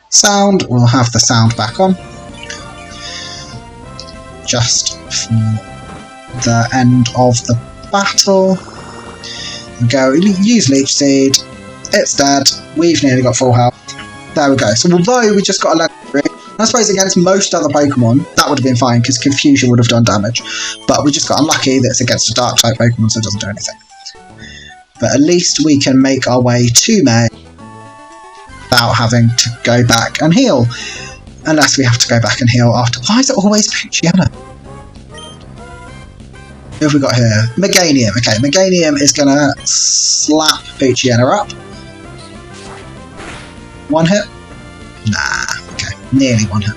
Sound, we'll have the sound back on. Just for the end of the battle. Go, use Leech Seed. It's dead. We've nearly got full health. There we go. So although we just got a legendary, I suppose against most other Pokemon, that would have been fine because Confusion would have done damage. But we just got unlucky that it's against a Dark-type Pokemon, so it doesn't do anything. But at least we can make our way to May without having to go back and heal. Unless we have to go back and heal after. Why is it always Poochyena? Who have we got here? Meganium. Okay, Meganium is going to slap Poochyena up. One hit? Nah, okay. Nearly one hit.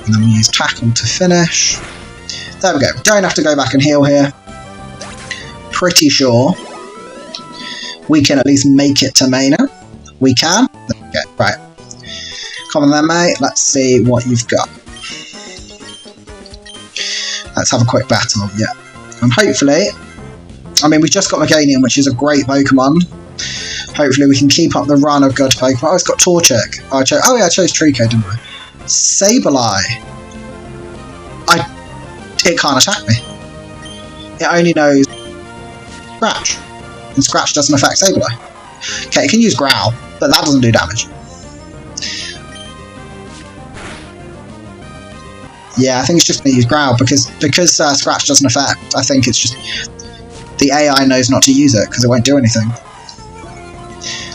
And then we use Tackle to finish. There we go. Don't have to go back and heal here. Pretty sure we can at least make it to May now. We can. Okay, right. Come on then, mate. Let's see what you've got. Let's have a quick battle, yeah. And hopefully, I mean, we just got Meganium, which is a great Pokemon. Hopefully we can keep up the run of good Pokemon. Oh, it's got Torchic. I chose Trico, didn't I? Sableye. It can't attack me. It only knows Scratch. And Scratch doesn't affect Sableye. Okay, it can use Growl, but that doesn't do damage. Yeah, I think it's just going to use Growl because Scratch doesn't affect. I think it's just the AI knows not to use it because it won't do anything.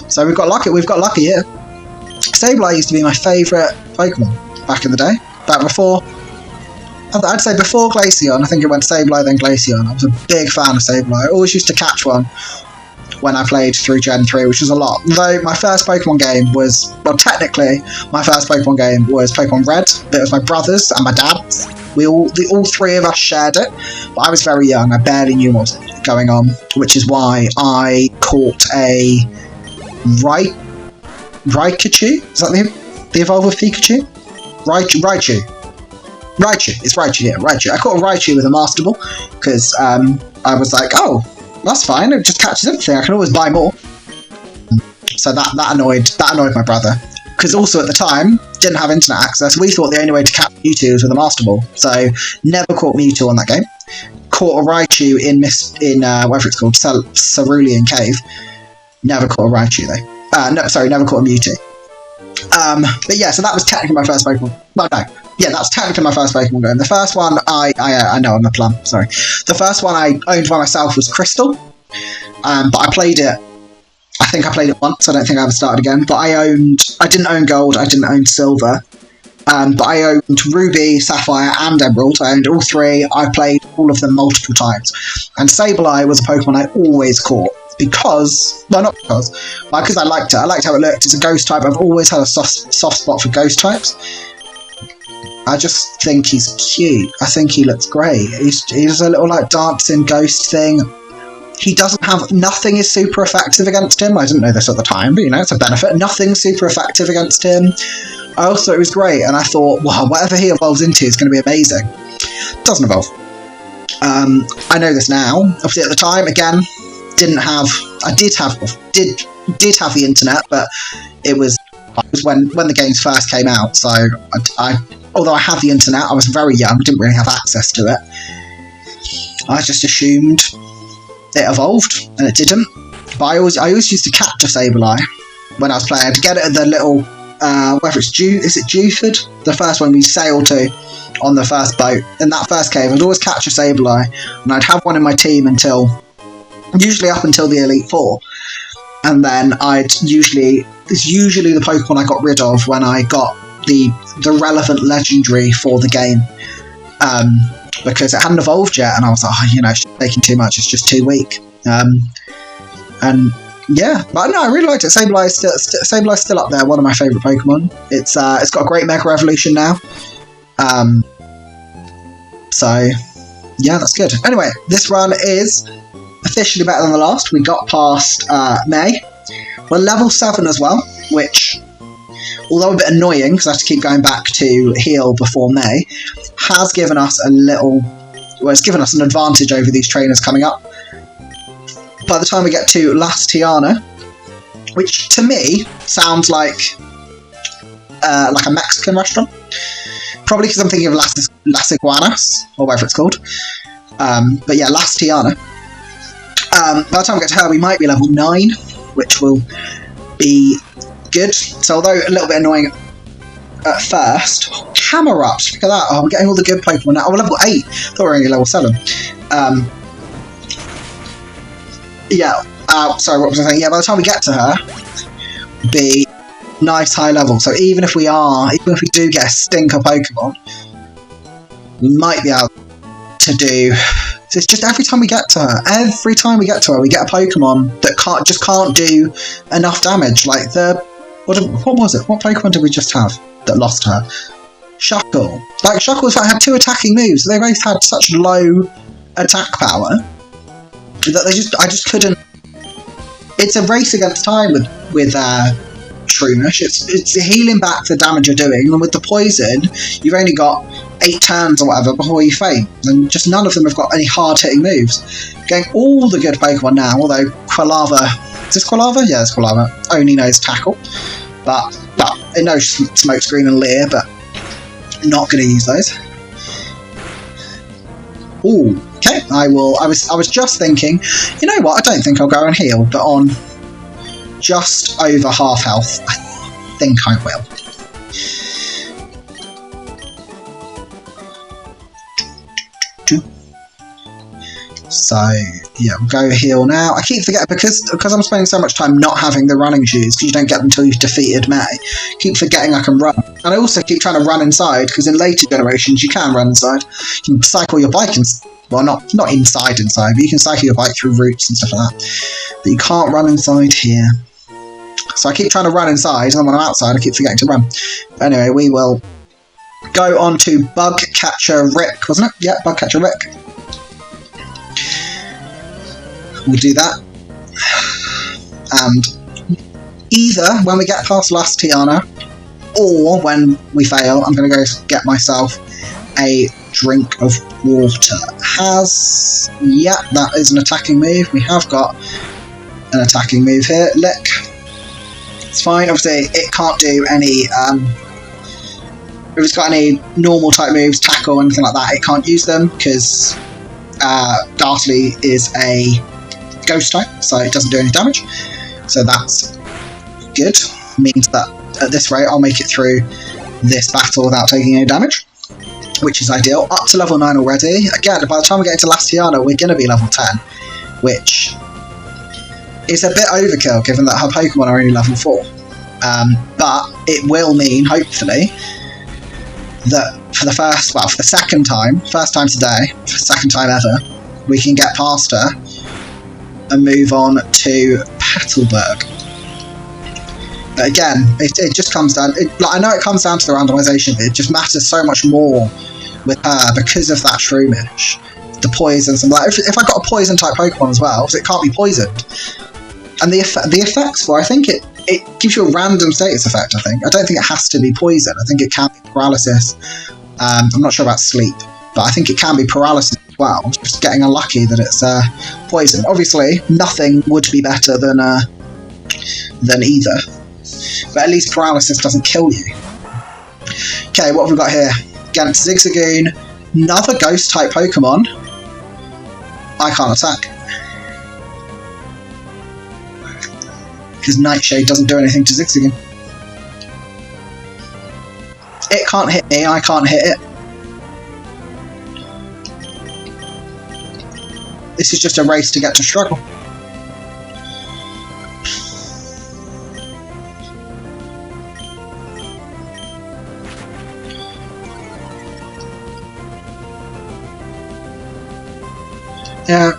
So we've got lucky. We've got lucky here. Sableye used to be my favourite Pokemon back in the day. Back before, I'd say before Glaceon. I think it went Sableye then Glaceon. I was a big fan of Sableye. I always used to catch one when I played through Gen 3, which was a lot. Though my first Pokemon game was, well, technically, my first Pokemon game was Pokemon Red. It was my brother's and my dad's. All three of us shared it, but I was very young. I barely knew what was going on, which is why I caught a Raichu? Is that the evolve of Pikachu? Raichu. It's Raichu, yeah, Raichu. I caught a Raichu with a Master Ball, because I was like, oh, that's fine, it just catches everything, I can always buy more. So that annoyed my brother. Because also at the time, didn't have internet access, we thought the only way to catch Mewtwo was with a Master Ball. So, never caught Mewtwo on that game. Caught a Raichu in whatever it's called, Cerulean Cave. Never caught a Raichu though. Never caught a Mewtwo. But yeah, so that was technically my first Pokemon. Well, no. Yeah, that's technically my first Pokemon game. The first one, I know I'm a plum, sorry. The first one I owned by myself was Crystal. But I played it, I think I played it once, I don't think I ever started again. But I didn't own Gold, I didn't own Silver. But I owned Ruby, Sapphire, and Emerald. I owned all three. I played all of them multiple times. And Sableye was a Pokemon I always caught. Because I liked it. I liked how it looked. It's a ghost type. I've always had a soft spot for ghost types. I just think he's cute. I think he looks great. He's a little like dancing ghost thing. He doesn't have, nothing is super effective against him. I didn't know this at the time, but you know, it's a benefit. Nothing's super effective against him. I also thought it was great, and I thought, wow, whatever he evolves into is going to be amazing. Doesn't evolve. I know this now. Obviously, at the time, again, did have the internet, but it was when the games first came out. So although I had the internet, I was very young, didn't really have access to it. I just assumed it evolved, and it didn't. But I always used to capture Sableye when I was playing to get it at the little whether it's is it Dewford, the first one we sailed to on the first boat. In that first cave, I'd always catch a Sableye, and I'd have one in my team usually up until the Elite Four, and then it's usually the Pokemon I got rid of when I got the relevant legendary for the game, because it hadn't evolved yet, and I was like, oh, you know, it's taking too much, it's just too weak. And yeah, but no, I really liked it. Sableye's still up there, one of my favourite Pokemon. It's got a great Mega Evolution now. So yeah, that's good. Anyway, this run is officially better than the last. We got past May. We're level 7 as well, which, although a bit annoying because I have to keep going back to heal before May, has given us it's given us an advantage over these trainers coming up. By the time we get to Las Tiana, which to me sounds like a Mexican restaurant, probably because I'm thinking of Las Iguanas, or whatever it's called. But yeah, Las Tiana. By the time we get to her, we might be level 9, which will be good. So although a little bit annoying at first, Camerupt, look at that. Oh, I'm getting all the good Pokemon now. Oh, we're level 8. I thought we were only level 7. Yeah, sorry, what was I saying? Yeah, by the time we get to her, be nice high level. So even if we do get a stinker Pokemon, we might be able to do. So it's just every time we get to her, we get a Pokemon that can't do enough damage. Like what was it? What Pokemon did we just have that lost her? Shuckle. Like Shuckle had 2 attacking moves. They both had such low attack power that I just couldn't. It's a race against time with Shroomish. It's healing back the damage you're doing, and with the poison, you've only got 8 turns or whatever before you faint, and just none of them have got any hard-hitting moves. Getting all the good Pokemon now, although Quilava... Is this Quilava? Yeah, it's Quilava. Only knows Tackle. But it knows Smokescreen and Leer, but not going to use those. Ooh, okay. I was just thinking, you know what, I don't think I'll go and heal, but on just over half health, I think I will. So yeah, we'll go heal now. I keep forgetting because I'm spending so much time not having the running shoes, because you don't get them until you've defeated May. Keep forgetting I can run, and I also keep trying to run inside, because in later generations you can run inside. You can cycle your bike well, not inside, but you can cycle your bike through routes and stuff like that. But you can't run inside here. So I keep trying to run inside, and then when I'm outside I keep forgetting to run. But anyway, we will go on to Bug Catcher Rick, wasn't it? Yeah, Bug Catcher Rick. We'll do that. And either when we get past Las Tiana, or when we fail, I'm going to go get myself a drink of water. Yeah, that is an attacking move. We have got an attacking move here. Lick. It's fine. Obviously, it can't do any... if it's got any normal type moves, tackle, anything like that, it can't use them, because Dartly is a ghost type, so it doesn't do any damage. So that's good. Means that at this rate I'll make it through this battle without taking any damage, which is ideal. Up to level 9 already. Again, by the time we get into Las Tiana, we're going to be level 10, which is a bit overkill given that her Pokemon are only level 4. But it will mean, hopefully, that for the second time today, second time ever, we can get past her and move on to Petalburg. But again, it just comes down. Like, I know it comes down to the randomization, but it just matters so much more with her because of that Shroomish, the poisons, and like if I got a poison type Pokemon as well, so it can't be poisoned. And the effects for, I think it gives you a random status effect. I don't think it has to be poison. I think it can be paralysis. I'm not sure about sleep, but I think it can be paralysis as well. Just getting unlucky that it's poison. Obviously, nothing would be better than either. But at least paralysis doesn't kill you. Okay, what have we got here? Against Zigzagoon, another ghost type Pokemon. I can't attack. Because Nightshade doesn't do anything to Zigzagoon. It can't hit me, I can't hit it. This is just a race to get to struggle. Yeah,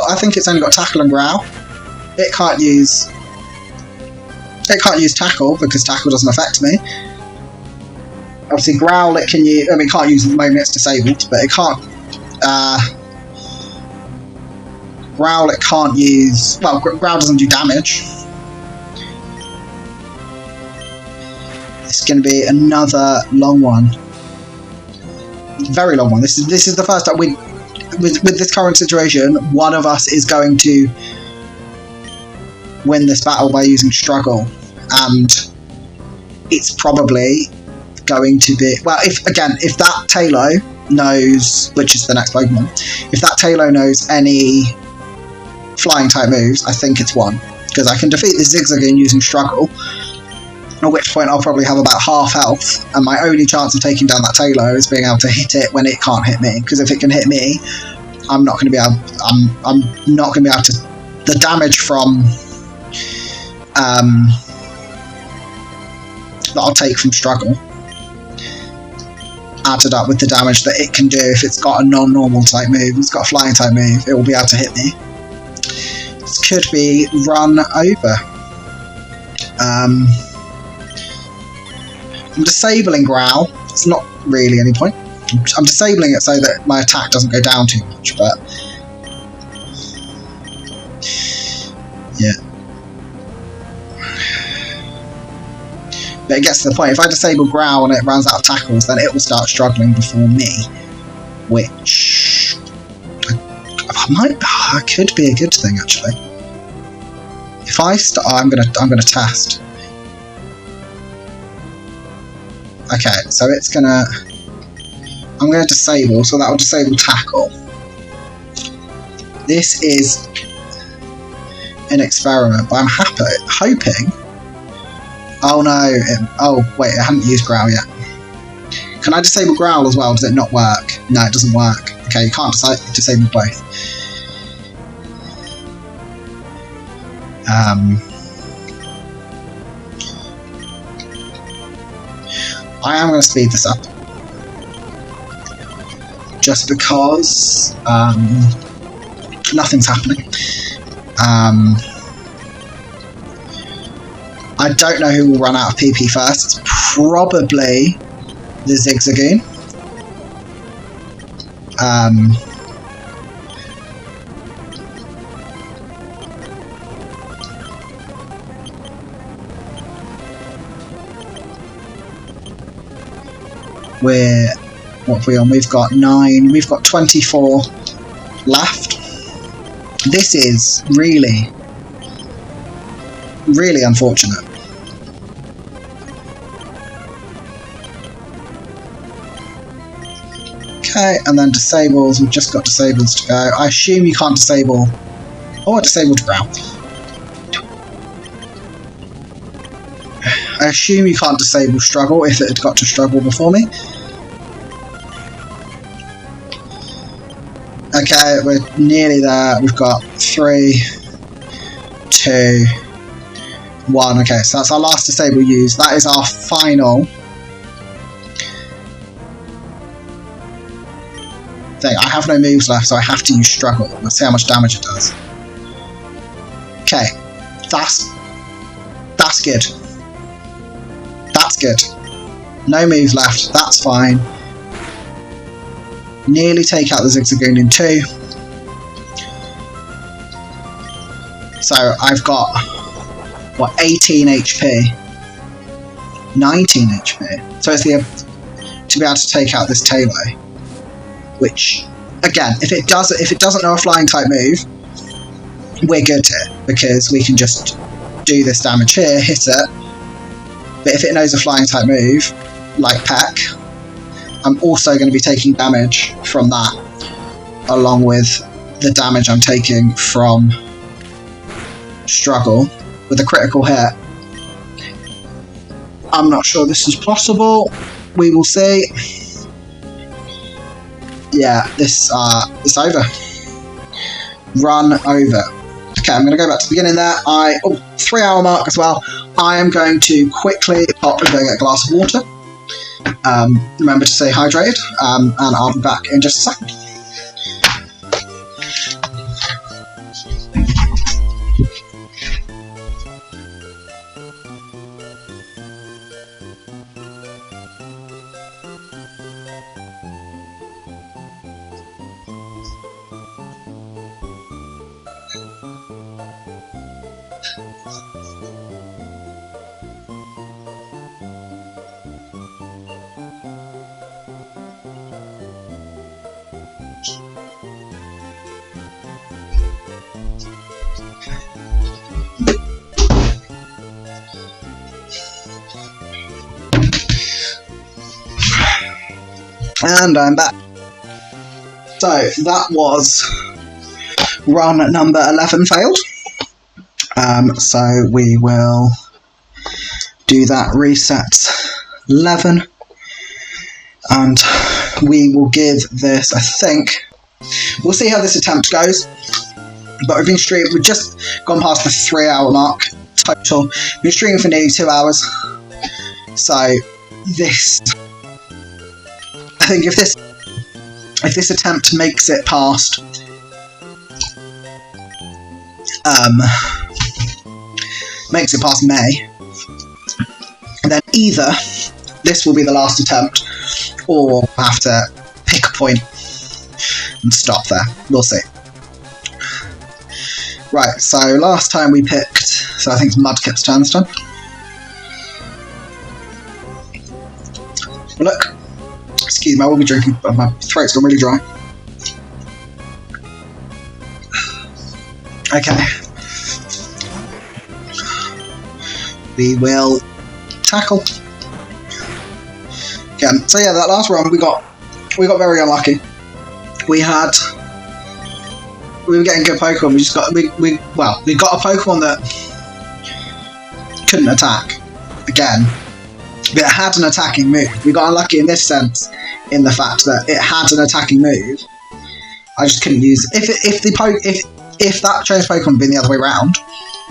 I think it's only got Tackle and Growl. It can't use Tackle because Tackle doesn't affect me. Obviously, Growl it can use. I mean, it can't use at the moment; it's disabled. But it can't. Growl it can't use. Well, Growl doesn't do damage. It's going to be another long one, very long one. This is the first time with this current situation, one of us is going to win this battle by using Struggle, and it's probably going to be, well, if that Tailo knows, which is the next Pokemon, if that Tailo knows any flying type moves, I think it's one, because I can defeat the Zigzagoon using Struggle, at which point I'll probably have about half health, and my only chance of taking down that Tailo is being able to hit it when it can't hit me, because if it can hit me, I'm not going to be able to, the damage from that I'll take from Struggle added up with the damage that it can do if it's got a non-normal type move, it's got a flying type move, it will be able to hit me. This could be run over. I'm disabling Growl. It's not really any point. I'm disabling it so that my attack doesn't go down too much, but yeah. But it gets to the point, if I disable Growl and it runs out of tackles, then it will start struggling before me, which could be a good thing actually. If I I'm gonna test. Okay, so I'm gonna disable, so that will disable Tackle. This is an experiment, but I'm hoping. Oh no! Oh wait, I haven't used Growl yet. Can I disable Growl as well? Does it not work? No, it doesn't work. Okay, you can't disable both. I am going to speed this up, just because nothing's happening. I don't know who will run out of PP first. It's probably the Zigzagoon. What are we on? We've got 9. We've got 24 left. This is really, really unfortunate. Okay, and then disables. We've just got disables to go. I assume you can't disable. Oh, I disabled Growl. I assume you can't disable Struggle if it had got to Struggle before me. Okay, we're nearly there. We've got 3, 2, 1. Okay, so that's our last disable use. That is our final thing. I have no moves left, so I have to use Struggle. Let's see how much damage it does. Okay, that's good. That's good. No move left, that's fine. Nearly take out the Zigzagoon in 2. So I've got, what, 18 HP? 19 HP. So it's to be able to take out this Taylor. Which, again, if it doesn't know a flying type move, we're good here, because we can just do this damage here, hit it. But if it knows a flying type move, like Peck, I'm also going to be taking damage from that, along with the damage I'm taking from Struggle with a critical hit. I'm not sure this is possible. We will see. Yeah, this it's over. Run over. Okay, I'm going to go back to the beginning there. 3 hour mark as well. I am going to quickly pop and go get a glass of water. Remember to stay hydrated, and I'll be back in just a second. And I'm back. So that was run number 11 failed. So we will do that, reset 11, and we will give this, I think, we'll see how this attempt goes. But we've just gone past the 3 hour mark total. We've been streaming for nearly 2 hours. So this, I think if this attempt makes it past May, then either this will be the last attempt, or we'll have to pick a point and stop there. We'll see. Right, so last time we picked, so I think it's Mudkip's turn this time. Look, excuse me, I will be drinking, but my throat's gone really dry. Okay. We will tackle. Again, so yeah, that last run we got very unlucky. We were getting good Pokemon. We got a Pokemon that couldn't attack again, but it had an attacking move. We got unlucky in this sense, in the fact that it had an attacking move. I just couldn't use it. If that changed Pokemon had been the other way around,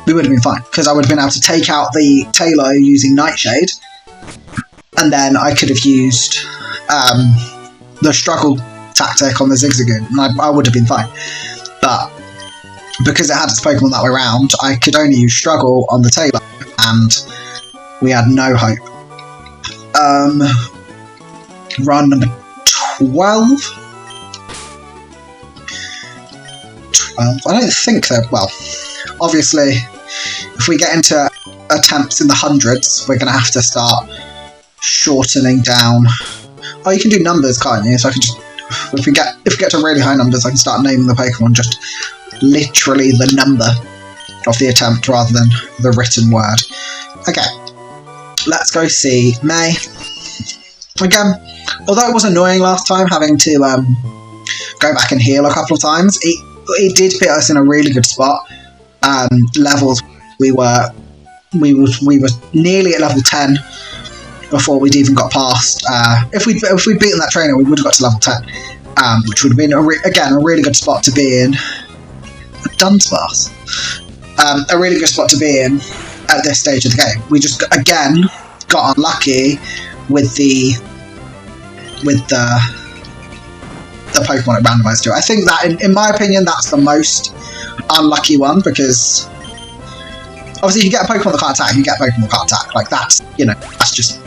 we would have been fine, because I would have been able to take out the Taylor using Nightshade, and then I could have used the Struggle tactic on the Zigzagoon, and I would have been fine. But because it had its Pokemon that way around, I could only use Struggle on the Taylor, and we had no hope. Run number 12? 12? I don't think they're, well, obviously, if we get into attempts in the hundreds, we're going to have to start shortening down. Oh, you can do numbers, can't you? So I can just, if we get to really high numbers, I can start naming the Pokemon just literally the number of the attempt rather than the written word. Okay, let's go see May. Again, although it was annoying last time having to go back and heal a couple of times, it did put us in a really good spot. Levels, we were nearly at level 10 before we'd even got past. If we'd beaten that trainer, we would have got to level 10, which would have been a really good spot to be in. A Dunsparce. A really good spot to be in at this stage of the game. We just again got unlucky with the Pokemon it randomized to. I think that, in my opinion, that's the most unlucky one, because obviously if you get a Pokemon that can't attack, you get a Pokemon that can't attack. Like, that's, you know, that's just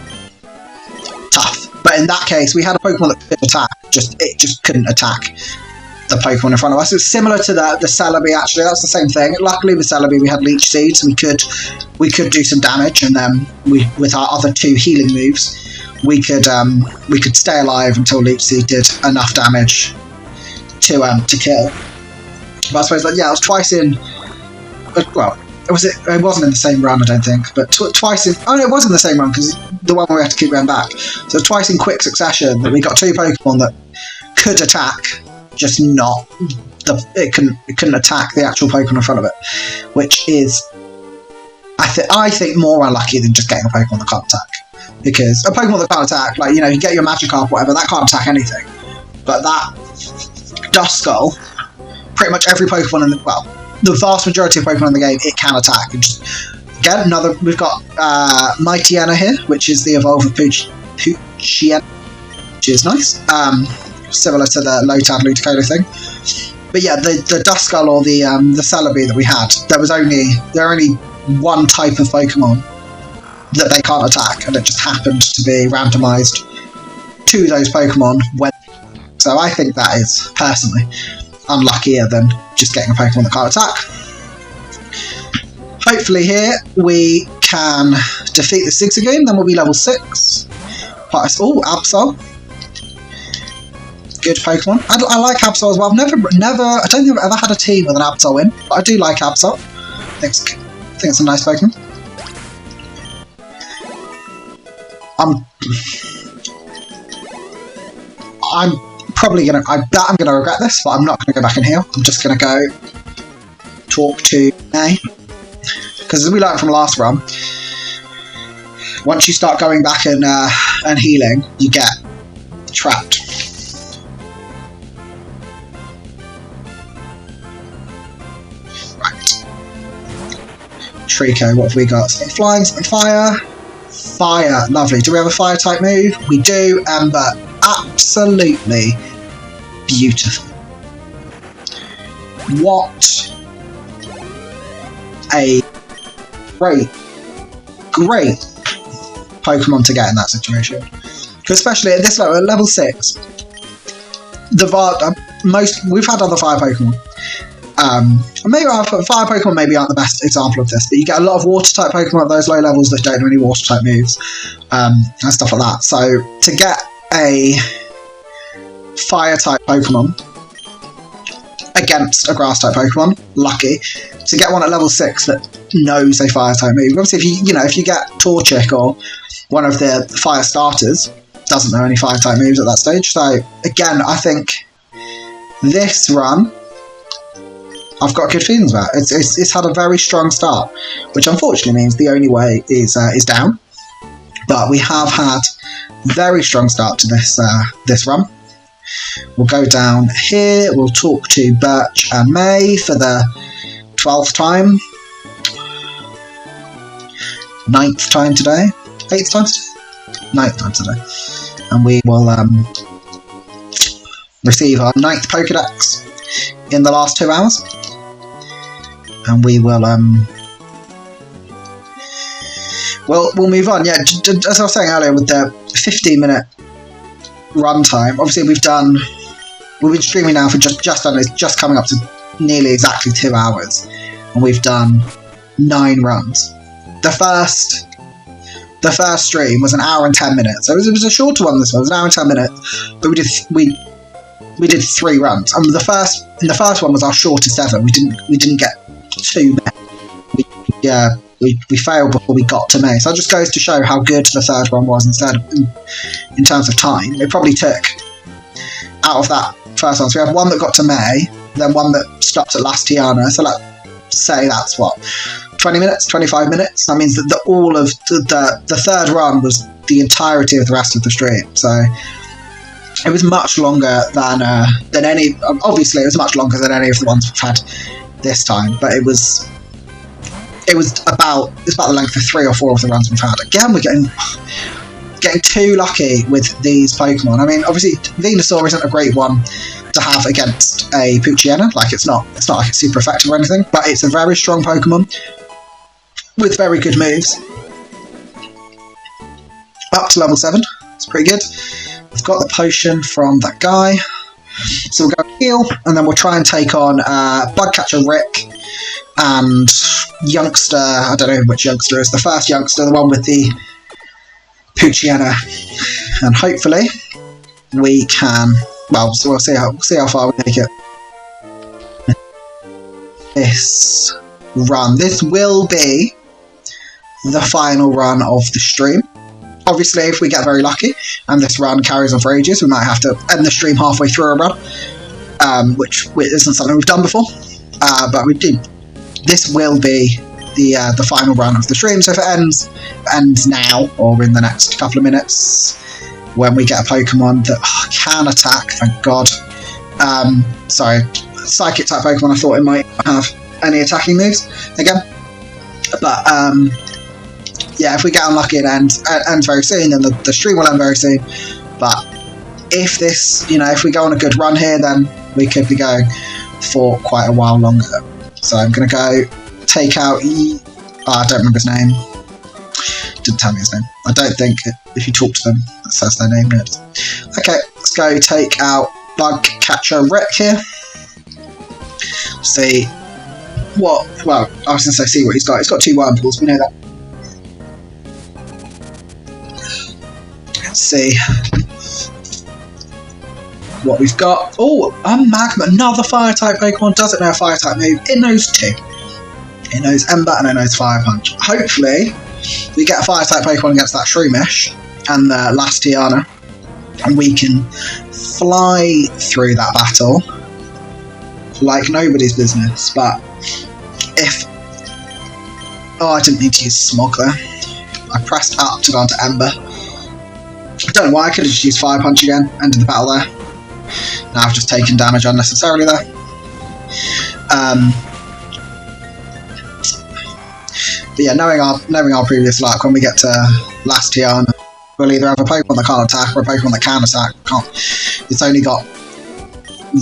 But in that case, we had a Pokemon that could attack, it just couldn't attack the Pokemon in front of us. It's similar to the Celebi, actually. That's the same thing. Luckily with Celebi we had Leech Seed, so we could do some damage, and then with our other 2 healing moves, we could stay alive until Leech Seed did enough damage to kill. But I suppose, like, yeah, it was twice in. Well, it wasn't in the same run, I don't think, but twice in. Oh no, it was in the same run, because the one where we had to keep going back. So twice in quick succession that we got 2 Pokemon that could attack, just not it couldn't attack the actual Pokemon in front of it, which is I think more unlucky than just getting a Pokemon that can't attack. Because a Pokemon that can't attack, like, you know, you get your Magikarp, whatever, that can't attack anything. But that Duskull, pretty much every Pokemon the vast majority of Pokemon in the game, it can attack. And just again, we've got Mightyena here, which is the evolve of Poochyena, which is nice. Similar to the Lotad Ludicolo thing. But yeah, the Duskull or the Celebi that we had, there are only one type of Pokemon that they can't attack, and it just happened to be randomized to those Pokemon. So I think that is, personally, unluckier than just getting a Pokemon that can't attack. Hopefully here we can defeat the Zigzagoon, then we'll be level 6. Oh, Absol. Good Pokemon. I like Absol as well. I don't think I've ever had a team with an Absol in, but I do like Absol. I think it's a nice Pokemon. I'm probably gonna. I bet I'm gonna regret this, but I'm not gonna go back and heal. I'm just gonna go talk to May, because as we learned from last run, once you start going back and healing, you get trapped. Right. Trico, what have we got? Something flying, something fire. Fire, lovely. Do we have a fire type move? We do, Ember. Absolutely beautiful. What a great Pokemon to get in that situation. Because especially at this level, at level 6, we've had other fire Pokemon. Maybe our fire Pokemon maybe aren't the best example of this, but you get a lot of water type Pokemon at those low levels that don't know any water type moves, and stuff like that. So to get a fire type Pokemon against a grass type Pokemon, lucky. To get one at level 6 that knows a fire type move. Obviously, if you get Torchic or one of the fire starters, doesn't know any fire type moves at that stage. So again, I think this run, I've got good feelings about. It's had a very strong start, which unfortunately means the only way is down. But we have had very strong start to this run. We'll go down here. We'll talk to Birch and May for the 12th time, 9th time today, 8th time today, 9th time today, and we will receive our 9th Pokedex in the last 2 hours. And we will we'll move on. Yeah, as I was saying earlier, with the 15-minute run time, obviously we've been streaming now for just coming up to nearly exactly 2 hours, and we've done 9 runs. The first stream was an hour and 10 minutes, so it was a shorter one. This one was an hour and 10 minutes, but we did 3 runs. And the first one was our shortest ever. We didn't get to May. We failed before we got to May. So it just goes to show how good the third one was in terms of time. It probably took, out of that first one, so we had one that got to May, then one that stopped at Last Tiana. So let's say that's what, 20 minutes, 25 minutes. That means that all of the third run was the entirety of the rest of the stream. So it was much longer than any. Obviously, it was much longer than any of the ones we've had this time. But it was about the length of 3 or 4 of the runs we've had. Again, we're getting too lucky with these Pokemon. I mean, obviously, Venusaur isn't a great one to have against a Poochyena. Like, it's not like it's super effective or anything, but it's a very strong Pokemon with very good moves. Up to level 7. It's pretty good. We've got the potion from that guy. So we'll go heal, and then we'll try and take on Bugcatcher Rick and Youngster. I don't know which Youngster is. The first Youngster, the one with the Poochyena. And hopefully we can... Well, so we'll see how far we make it. This run. This will be the final run of the stream. Obviously, if we get very lucky and this run carries on for ages, we might have to end the stream halfway through a run, which isn't something we've done before. But we do. This will be the final run of the stream. So if it ends now or in the next couple of minutes, when we get a Pokemon that can attack, thank God. Sorry, Psychic type Pokemon. I thought it might have any attacking moves again, but yeah, if we get unlucky and ends very soon, then the stream will end very soon. But if this, if we go on a good run here, then we could be going for quite a while longer. So I'm going to go take out I don't remember his name. Didn't tell me his name. I don't think if you talk to them, it says their name. Okay, let's go take out Bugcatcher Rick here. See what, well, I was going to say see what he's got. He's got 2 Wurmpools, we know that. Let's see what we've got. Oh, a Magma, another Fire-type Pokemon. Doesn't know a Fire-type move. It knows 2. It knows Ember and it knows Fire Punch. Hopefully, we get a Fire-type Pokemon against that Shroomish and the last Tiana, and we can fly through that battle like nobody's business. But if... Oh, I didn't need to use Smog there. I pressed up to go onto Ember. I don't know why, I could have just used Fire Punch again, ended the battle there. Now I've just taken damage unnecessarily there. But yeah, knowing our previous luck, when we get to last Tiana, we'll either have a Pokemon that can't attack or a Pokemon that can attack. It's only got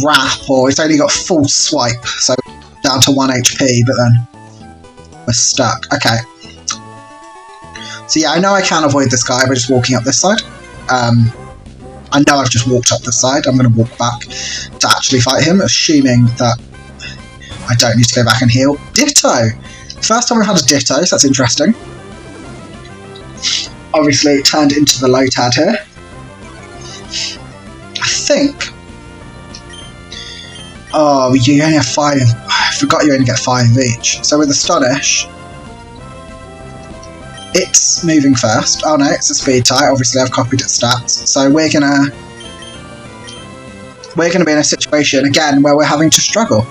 Wrap, or it's only got Full Swipe, so down to 1 HP, but then we're stuck. Okay. So yeah, I know I can avoid this guy by just walking up this side. I know I've just walked up this side. I'm going to walk back to actually fight him, assuming that I don't need to go back and heal. Ditto! First time we've had a Ditto, so that's interesting. Obviously, it turned into the Lotad here. I think... Oh, you only have 5... I forgot you only get 5 of each. So with the Astonish, it's moving first. Oh no, it's a speed type. Obviously, I've copied its stats. So we're gonna be in a situation again where we're having to struggle.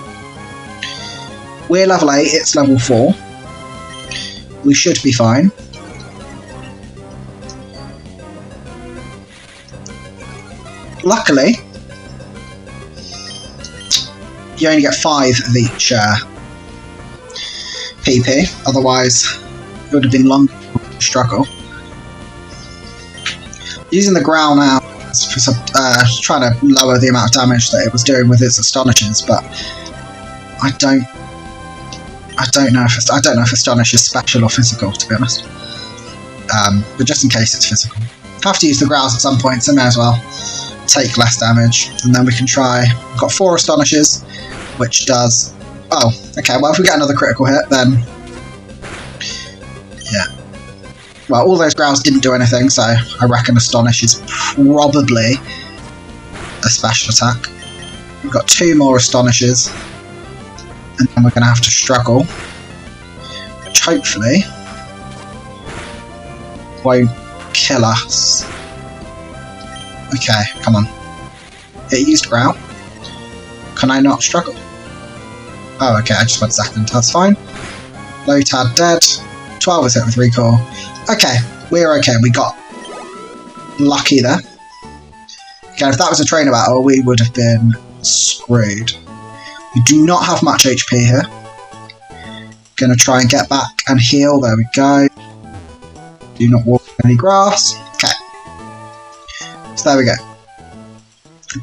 We're level 8, it's level 4. We should be fine. Luckily, you only get 5 of each PP, otherwise it would have been longer to struggle. Using the growl now, trying to lower the amount of damage that it was doing with its Astonishes, but I don't know if Astonish is special or physical, to be honest. But just in case it's physical, have to use the growls at some point, so may as well take less damage, and then we can try. We've got 4 Astonishes, which does... Oh, okay, well if we get another critical hit, then... Yeah. Well, all those growls didn't do anything, so I reckon Astonish is probably a special attack. We've got 2 more Astonishes, and then we're going to have to struggle, which hopefully won't kill us. Okay, come on. It used growl. Can I not struggle? Oh, okay, I just went second. That's fine. Lotad dead. 12 is hit with Recall. Okay, we're okay. We got lucky there. Okay, if that was a trainer battle, we would have been screwed. We do not have much HP here. Gonna try and get back and heal. There we go. Do not walk in any grass. Okay. So there we go.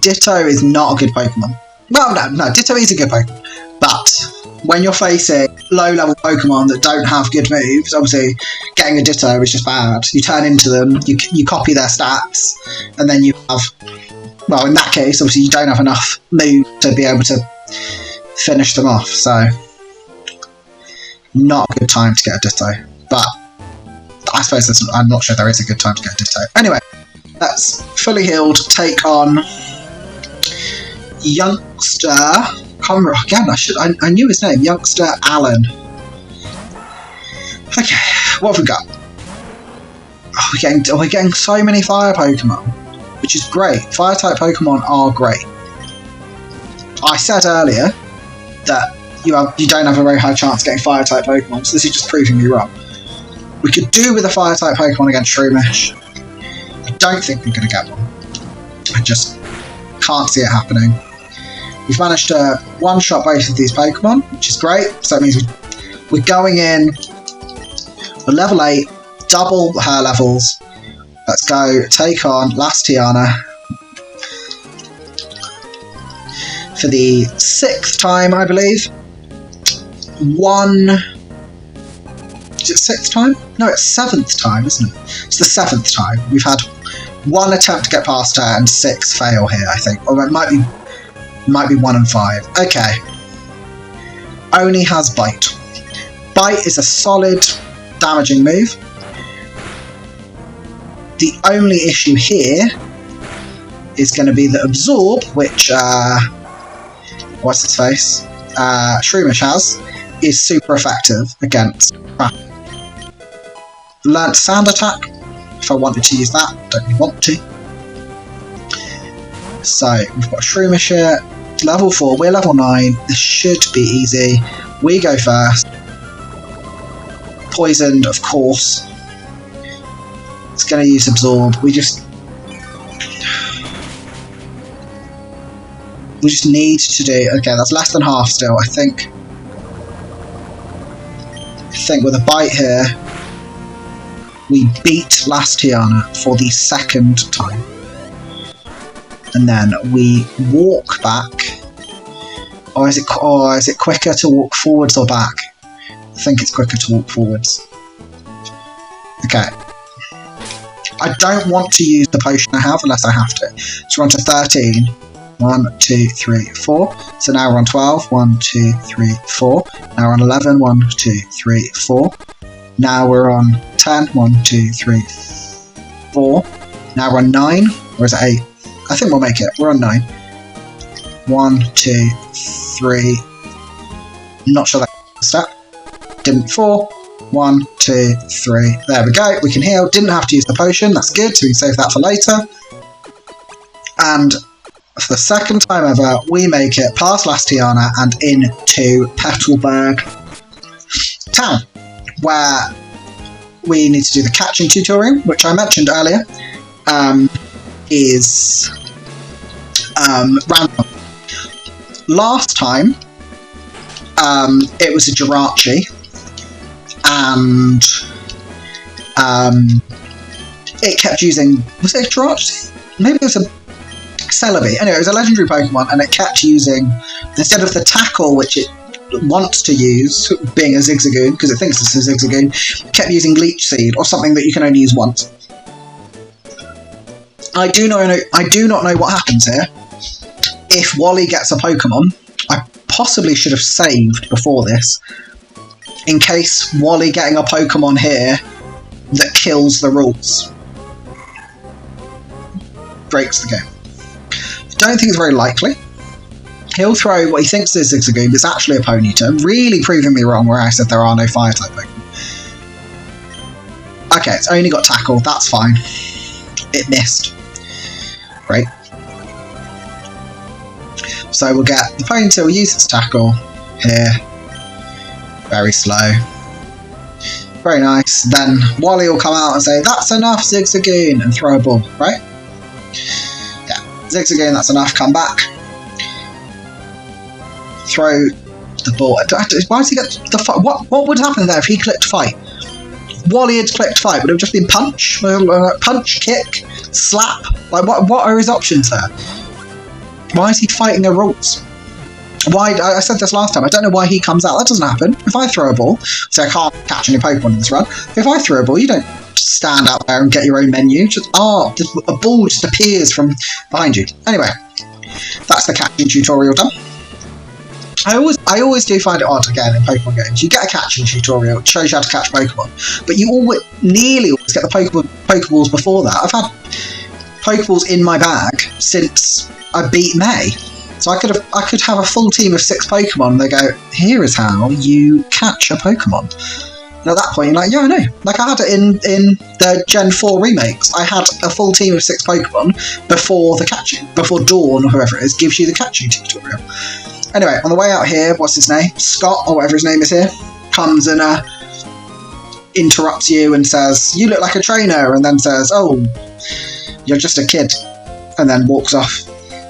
Ditto is not a good Pokemon. Well, no, Ditto is a good Pokemon. But when you're facing low-level Pokemon that don't have good moves, obviously getting a Ditto is just bad. You turn into them, you copy their stats, and then you have, well, in that case, obviously you don't have enough moves to be able to finish them off, so not a good time to get a Ditto. But I suppose I'm not sure there is a good time to get a Ditto. Anyway, let's fully healed take on Youngster. Again, I knew his name, Youngster Alan. Okay, what have we got? We're getting so many fire Pokemon, which is great. Fire type Pokemon are great. I said earlier that you don't have a very high chance of getting fire type Pokemon, so this is just proving me wrong. We could do with a fire type Pokemon against Shroomish. I don't think we're going to get one. I just can't see it happening. We've managed to one-shot both of these Pokemon, which is great. So that means we're going in. We're level 8, double her levels. Let's go take on Lastiana for the 6th time, I believe. Is it 6th time? No, it's 7th time, isn't it? It's the 7th time. We've had 1 attempt to get past her and 6 fail here, I think. Or it might be 1 and 5. Okay. Oni has Bite. Bite is a solid damaging move. The only issue here is going to be the Absorb, which, what's its face? Shroomish has, is super effective against crap. Learnt Sand Attack, if I wanted to use that, don't really want to. So, we've got Shroomish here, level 4, we're level 9, this should be easy. We go first. Poisoned, of course. It's going to use Absorb. We just need to do... Okay, that's less than half still, I think. With a Bite here, we beat Lastiana for the 2nd time. And then we walk back. Or is it quicker to walk forwards or back? I think it's quicker to walk forwards. Okay. I don't want to use the potion I have unless I have to. So we're on to 13. 1, 2, 3, 4. So now we're on 12. 1, 2, 3, 4. Now we're on 11. 1, 2, 3, 4. Now we're on 10. 1, 2, 3, 4. Now we're on 9. Or is it 8? I think we'll make it. We're on 9. 1, 2, 3. Not sure that's a step. Didn't 4. 1, 2, 3. There we go. We can heal. Didn't have to use the potion. That's good. So we can save that for later. And for the 2nd time ever, we make it past Lastiana and into Petalburg Town, where we need to do the catching tutorial, which I mentioned earlier, is random. Last time, it was a Jirachi, and it kept using... Was it a Jirachi? Maybe it was a Celebi. Anyway, it was a legendary Pokemon, and it kept using, instead of the tackle, which it wants to use, being a Zigzagoon, because it thinks it's a Zigzagoon, it kept using Leech Seed, or something that you can only use once. I do not know what happens here. If Wally gets a Pokemon, I possibly should have saved before this, in case Wally getting a Pokemon here that kills the rules. Breaks the game. Don't think it's very likely. He'll throw what he thinks is Zigzagoon, but it's actually a Ponyta, really proving me wrong where I said there are no Fire-type Pokemon. Okay, it's only got Tackle, that's fine. It missed. Great. So we'll get the Ponyta, will use its Tackle here. Very slow. Very nice. Then Wally will come out and say, "That's enough, Zigzagoon," and throw a ball, right? Zigzagoon, that's enough, come back. Throw the ball. Why does he get the fight? What would happen there if he clicked fight? Wally had clicked fight, would it have just been punch? Punch, kick, slap? Like, what are his options there? Why is he fighting the rules? Why, I said this last time, I don't know why he comes out. That doesn't happen. If I throw a ball, so I can't catch any Pokemon in this run, if I throw a ball, you don't stand out there and get your own menu. Just, a ball just appears from behind you. Anyway, that's the catching tutorial done. I always do find it odd, again, in Pokemon games. You get a catching tutorial, it shows you how to catch Pokemon, but you nearly always get the Pokeballs before that. I've had Pokeballs in my bag since I beat May. So I could have a full team of 6 Pokemon and they go, here is how you catch a Pokemon. And at that point, you're like, yeah, I know. Like, I had it in the Gen 4 remakes. I had a full team of 6 Pokemon before Dawn, or whoever it is, gives you the catching tutorial. Anyway, on the way out here, what's his name? Scott, or whatever his name is here, comes and interrupts you and says, you look like a trainer, and then says, oh, you're just a kid, and then walks off.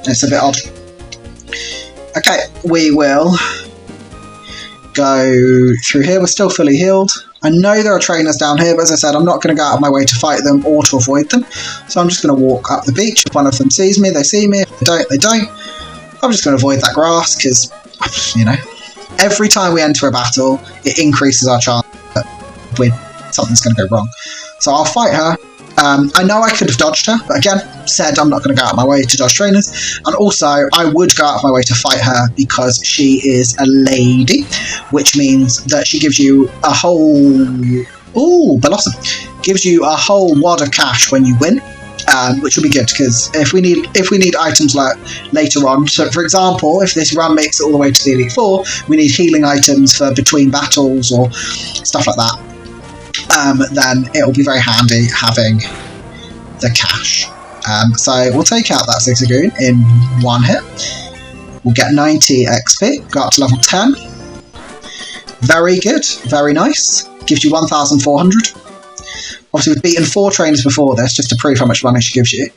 It's a bit odd. Okay, we will go through here. We're still fully healed. I know there are trainers down here, but as I said, I'm not going to go out of my way to fight them or to avoid them. So I'm just going to walk up the beach. If one of them sees me, they see me. If they don't, they don't. I'm just going to avoid that grass because, you know, every time we enter a battle, it increases our chance that something's going to go wrong. So I'll fight her. I know I could have dodged her, but again, said I'm not going to go out of my way to dodge trainers. And also, I would go out of my way to fight her because she is a lady, which means that she gives you a whole... Ooh, Blossom! Gives you a whole wad of cash when you win, which will be good because if we need items later on. So, for example, if this run makes it all the way to the Elite Four, we need healing items for between battles or stuff like that. Then it'll be very handy having the cash. So we'll take out that Zigzagoon in one hit. We'll get 90 XP, go up to level 10. Very good, very nice. Gives you 1,400. Obviously we've beaten 4 trainers before this, just to prove how much money she gives you.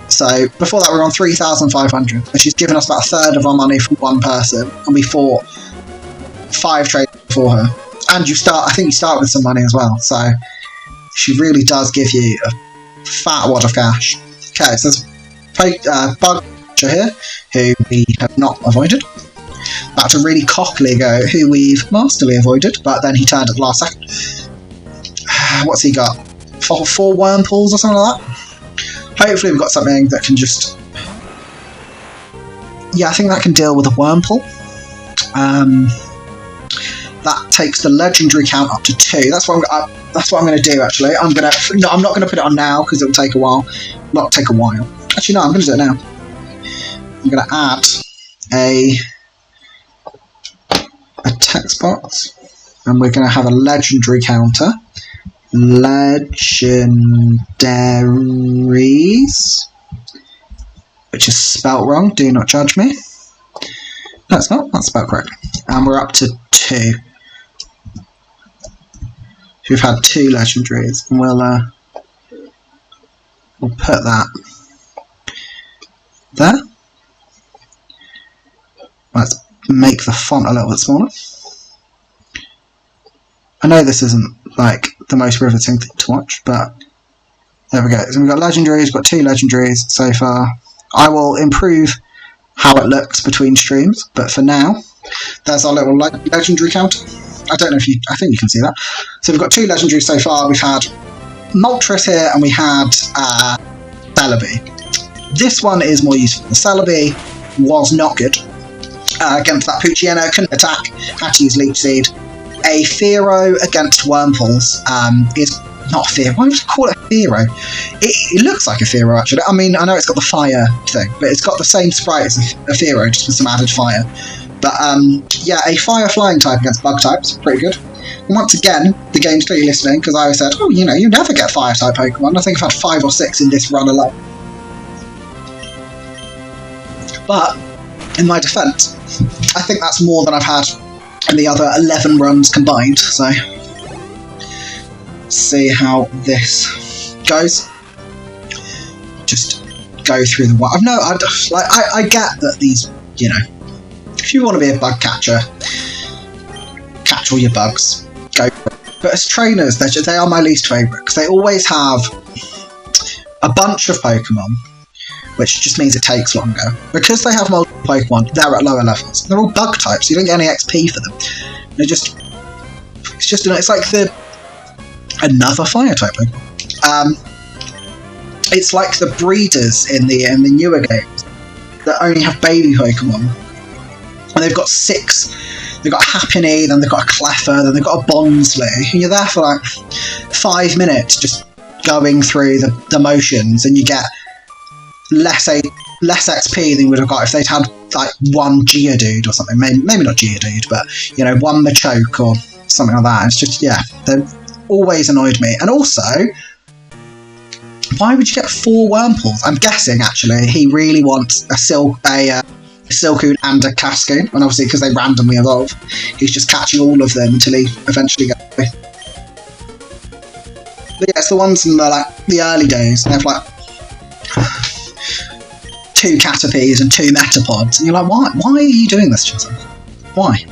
So before that we were on 3,500, and she's given us about a third of our money from one person, and we fought 5 trainers before her. And I think you start with some money as well, so she really does give you a fat wad of cash. Okay, so there's Bug here, who we have not avoided. That's a really cockily go, who we've masterly avoided, but then he turned at the last second. What's he got? 4 Wurmples or something like that? Hopefully we've got something that can just... Yeah, I think that can deal with a Wurmple. That takes the legendary count up to 2. That's what I'm going to do. Actually, I'm not going to put it on now because it will take a while. Not take a while. Actually, no, I'm going to do it now. I'm going to add a text box, and we're going to have a legendary counter. Legendaries, which is spelt wrong. Do not judge me. No, it's not. That's spelled correct. And we're up to 2. We've had 2 legendaries, and we'll put that there. Let's make the font a little bit smaller. I know this isn't like the most riveting thing to watch, but there we go. So we've got legendaries, we've got 2 legendaries so far. I will improve how it looks between streams, but for now, there's our little legendary count. I don't know if I think you can see that. So we've got 2 legendaries so far. We've had Moltres here, and we had Celebi. This one is more useful. The Celebi was not good. Against that Poochyena, couldn't attack, had to use Leech Seed. A Fearow against Wurmples is not a Fearow. Why would you call it a Fearow? It looks like a Fearow, actually. I mean, I know it's got the fire thing, but it's got the same sprite as a Fearow, just with some added fire. But yeah, a fire flying type against bug types, pretty good. And once again, the game's clearly listening, because I always said, oh, you know, you never get fire type Pokemon. I think I've had 5 or 6 in this run alone. But, in my defence, I think that's more than I've had in the other 11 runs combined, so... Let's see how this goes. Just go through the... I get that these, you know... If you want to be a bug catcher, catch all your bugs, go for it. But as trainers, they are my least favourite, because they always have a bunch of Pokemon, which just means it takes longer. Because they have multiple Pokemon, they're at lower levels. They're all bug types, so you don't get any XP for them. It's like another fire type Pokemon. It's like the breeders in the newer games that only have baby Pokemon. And they've got 6. They've got a Happiny, then they've got a Cleffa, then they've got a Bonsly. And you're there for like 5 minutes just going through the motions, and you get less XP than you would have got if they'd had like one Geodude or something. Maybe not Geodude, but one Machoke or something like that. It's just, yeah, they've always annoyed me. And also, why would you get 4 Wurmples? I'm guessing actually he really wants a Silcoon and a Cascoon, and obviously because they randomly evolve, he's just catching all of them until he eventually gets away. But yeah, it's the ones in the early days. They have like 2 Caterpies and 2 Metapods, and you're like, why are you doing this, Chisholm? Why?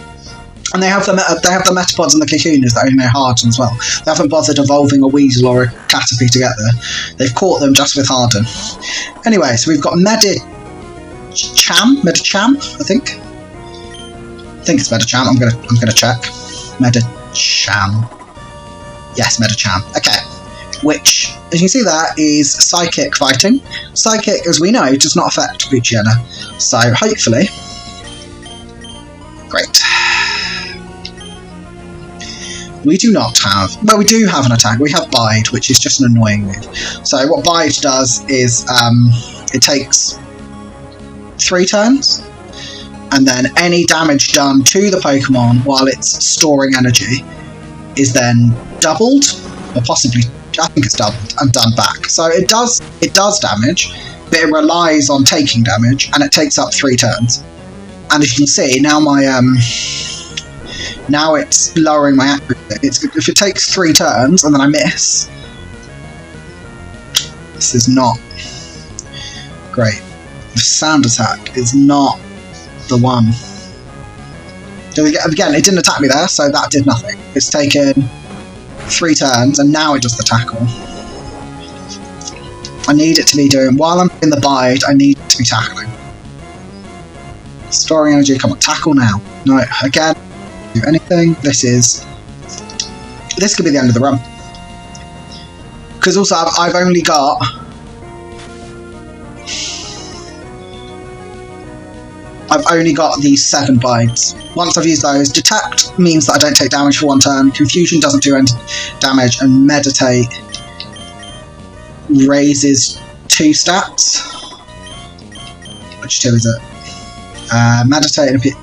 And they have the Metapods and the Kakoonas that only know Harden as well. They haven't bothered evolving a Weasel or a Caterpie to get there. They've caught them just with Harden. Anyway, so we've got Medicham, I think. I think it's Medicham. I'm gonna check. Medicham. Yes, Medicham. Okay. Which, as you can see there, is Psychic fighting. Psychic, as we know, does not affect Poochyena. So, hopefully... Great. We do not have... Well, we do have an attack. We have Bide, which is just an annoying move. So, what Bide does is it takes 3 turns, and then any damage done to the Pokemon while it's storing energy is then doubled, or possibly... I think it's doubled and done back. So it does damage, but it relies on taking damage, and it takes up 3 turns. And as you can see, now now it's lowering my accuracy. If it takes 3 turns and then I miss, this is not great. The Sand Attack is not the one. Again, it didn't attack me there, so that did nothing. It's taken 3 turns, and now it does the tackle. I need it to be doing, while I'm in the Bide, I need it to be tackling. Storing energy, come on, tackle now. No, again, do anything. This could be the end of the run. Because also, I've only got... these 7 Bides. Once I've used those, Detect means that I don't take damage for 1 turn, Confusion doesn't do any damage, and Meditate raises 2 stats. Which 2 is it? Meditate and it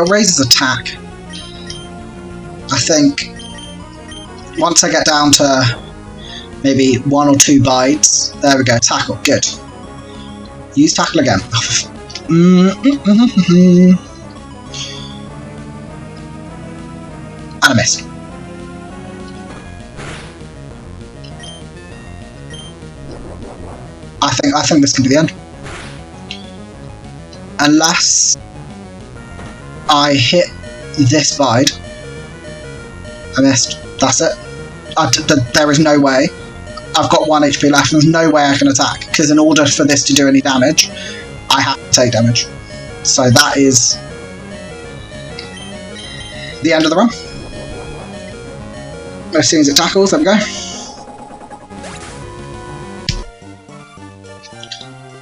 raises attack. I think once I get down to maybe 1 or 2 Bides, there we go, tackle, good. Use tackle again. And I missed. I think this could be the end. Unless I hit this Bide. I missed. That's it. There is no way. I've got 1 HP left, and there's no way I can attack, because in order for this to do any damage, I have to take damage. So that is the end of the run. As soon as it tackles, there we go.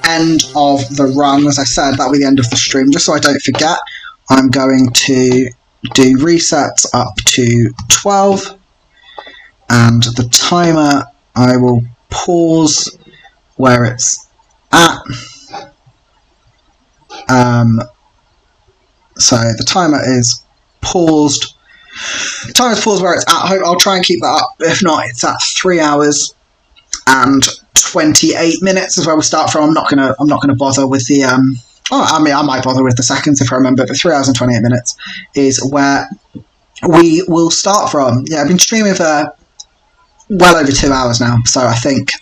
End of the run. As I said, that'll be the end of the stream. Just so I don't forget, I'm going to do resets up to 12, and the timer I will pause where it's at. So the timer is paused. The timer's paused where it's at. I'll try and keep that up. If not, it's at 3 hours and 28 minutes is where we'll start from. I'm not gonna bother with the I might bother with the seconds if I remember, but 3 hours and 28 minutes is where we will start from. Yeah, I've been streaming for well over 2 hours now, so I think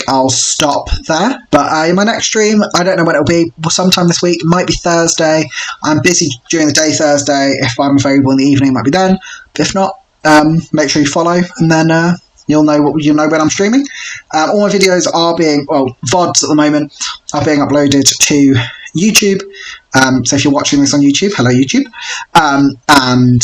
I'll stop there. But in my next stream, I don't know when it'll be. Sometime this week, it might be Thursday. I'm busy during the day Thursday. If I'm available in the evening, it might be then. But if not, make sure you follow, and then you'll know when I'm streaming. All my videos are being, VODs at the moment, are being uploaded to YouTube. So if you're watching this on YouTube, hello YouTube. And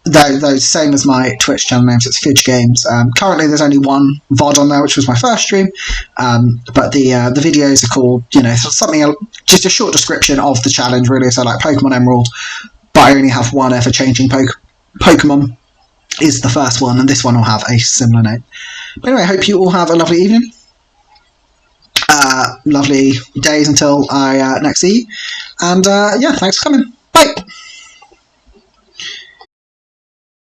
those same as my Twitch channel names, it's Fidge Games. Currently there's only one VOD on there, which was my first stream, but the videos are called, something, just a short description of the challenge really. So like Pokemon Emerald, but I only have one ever-changing Pokemon is the first one, and this one will have a similar name. But anyway, I hope you all have a lovely evening, lovely days until I next see you, and yeah, thanks for coming. Bye!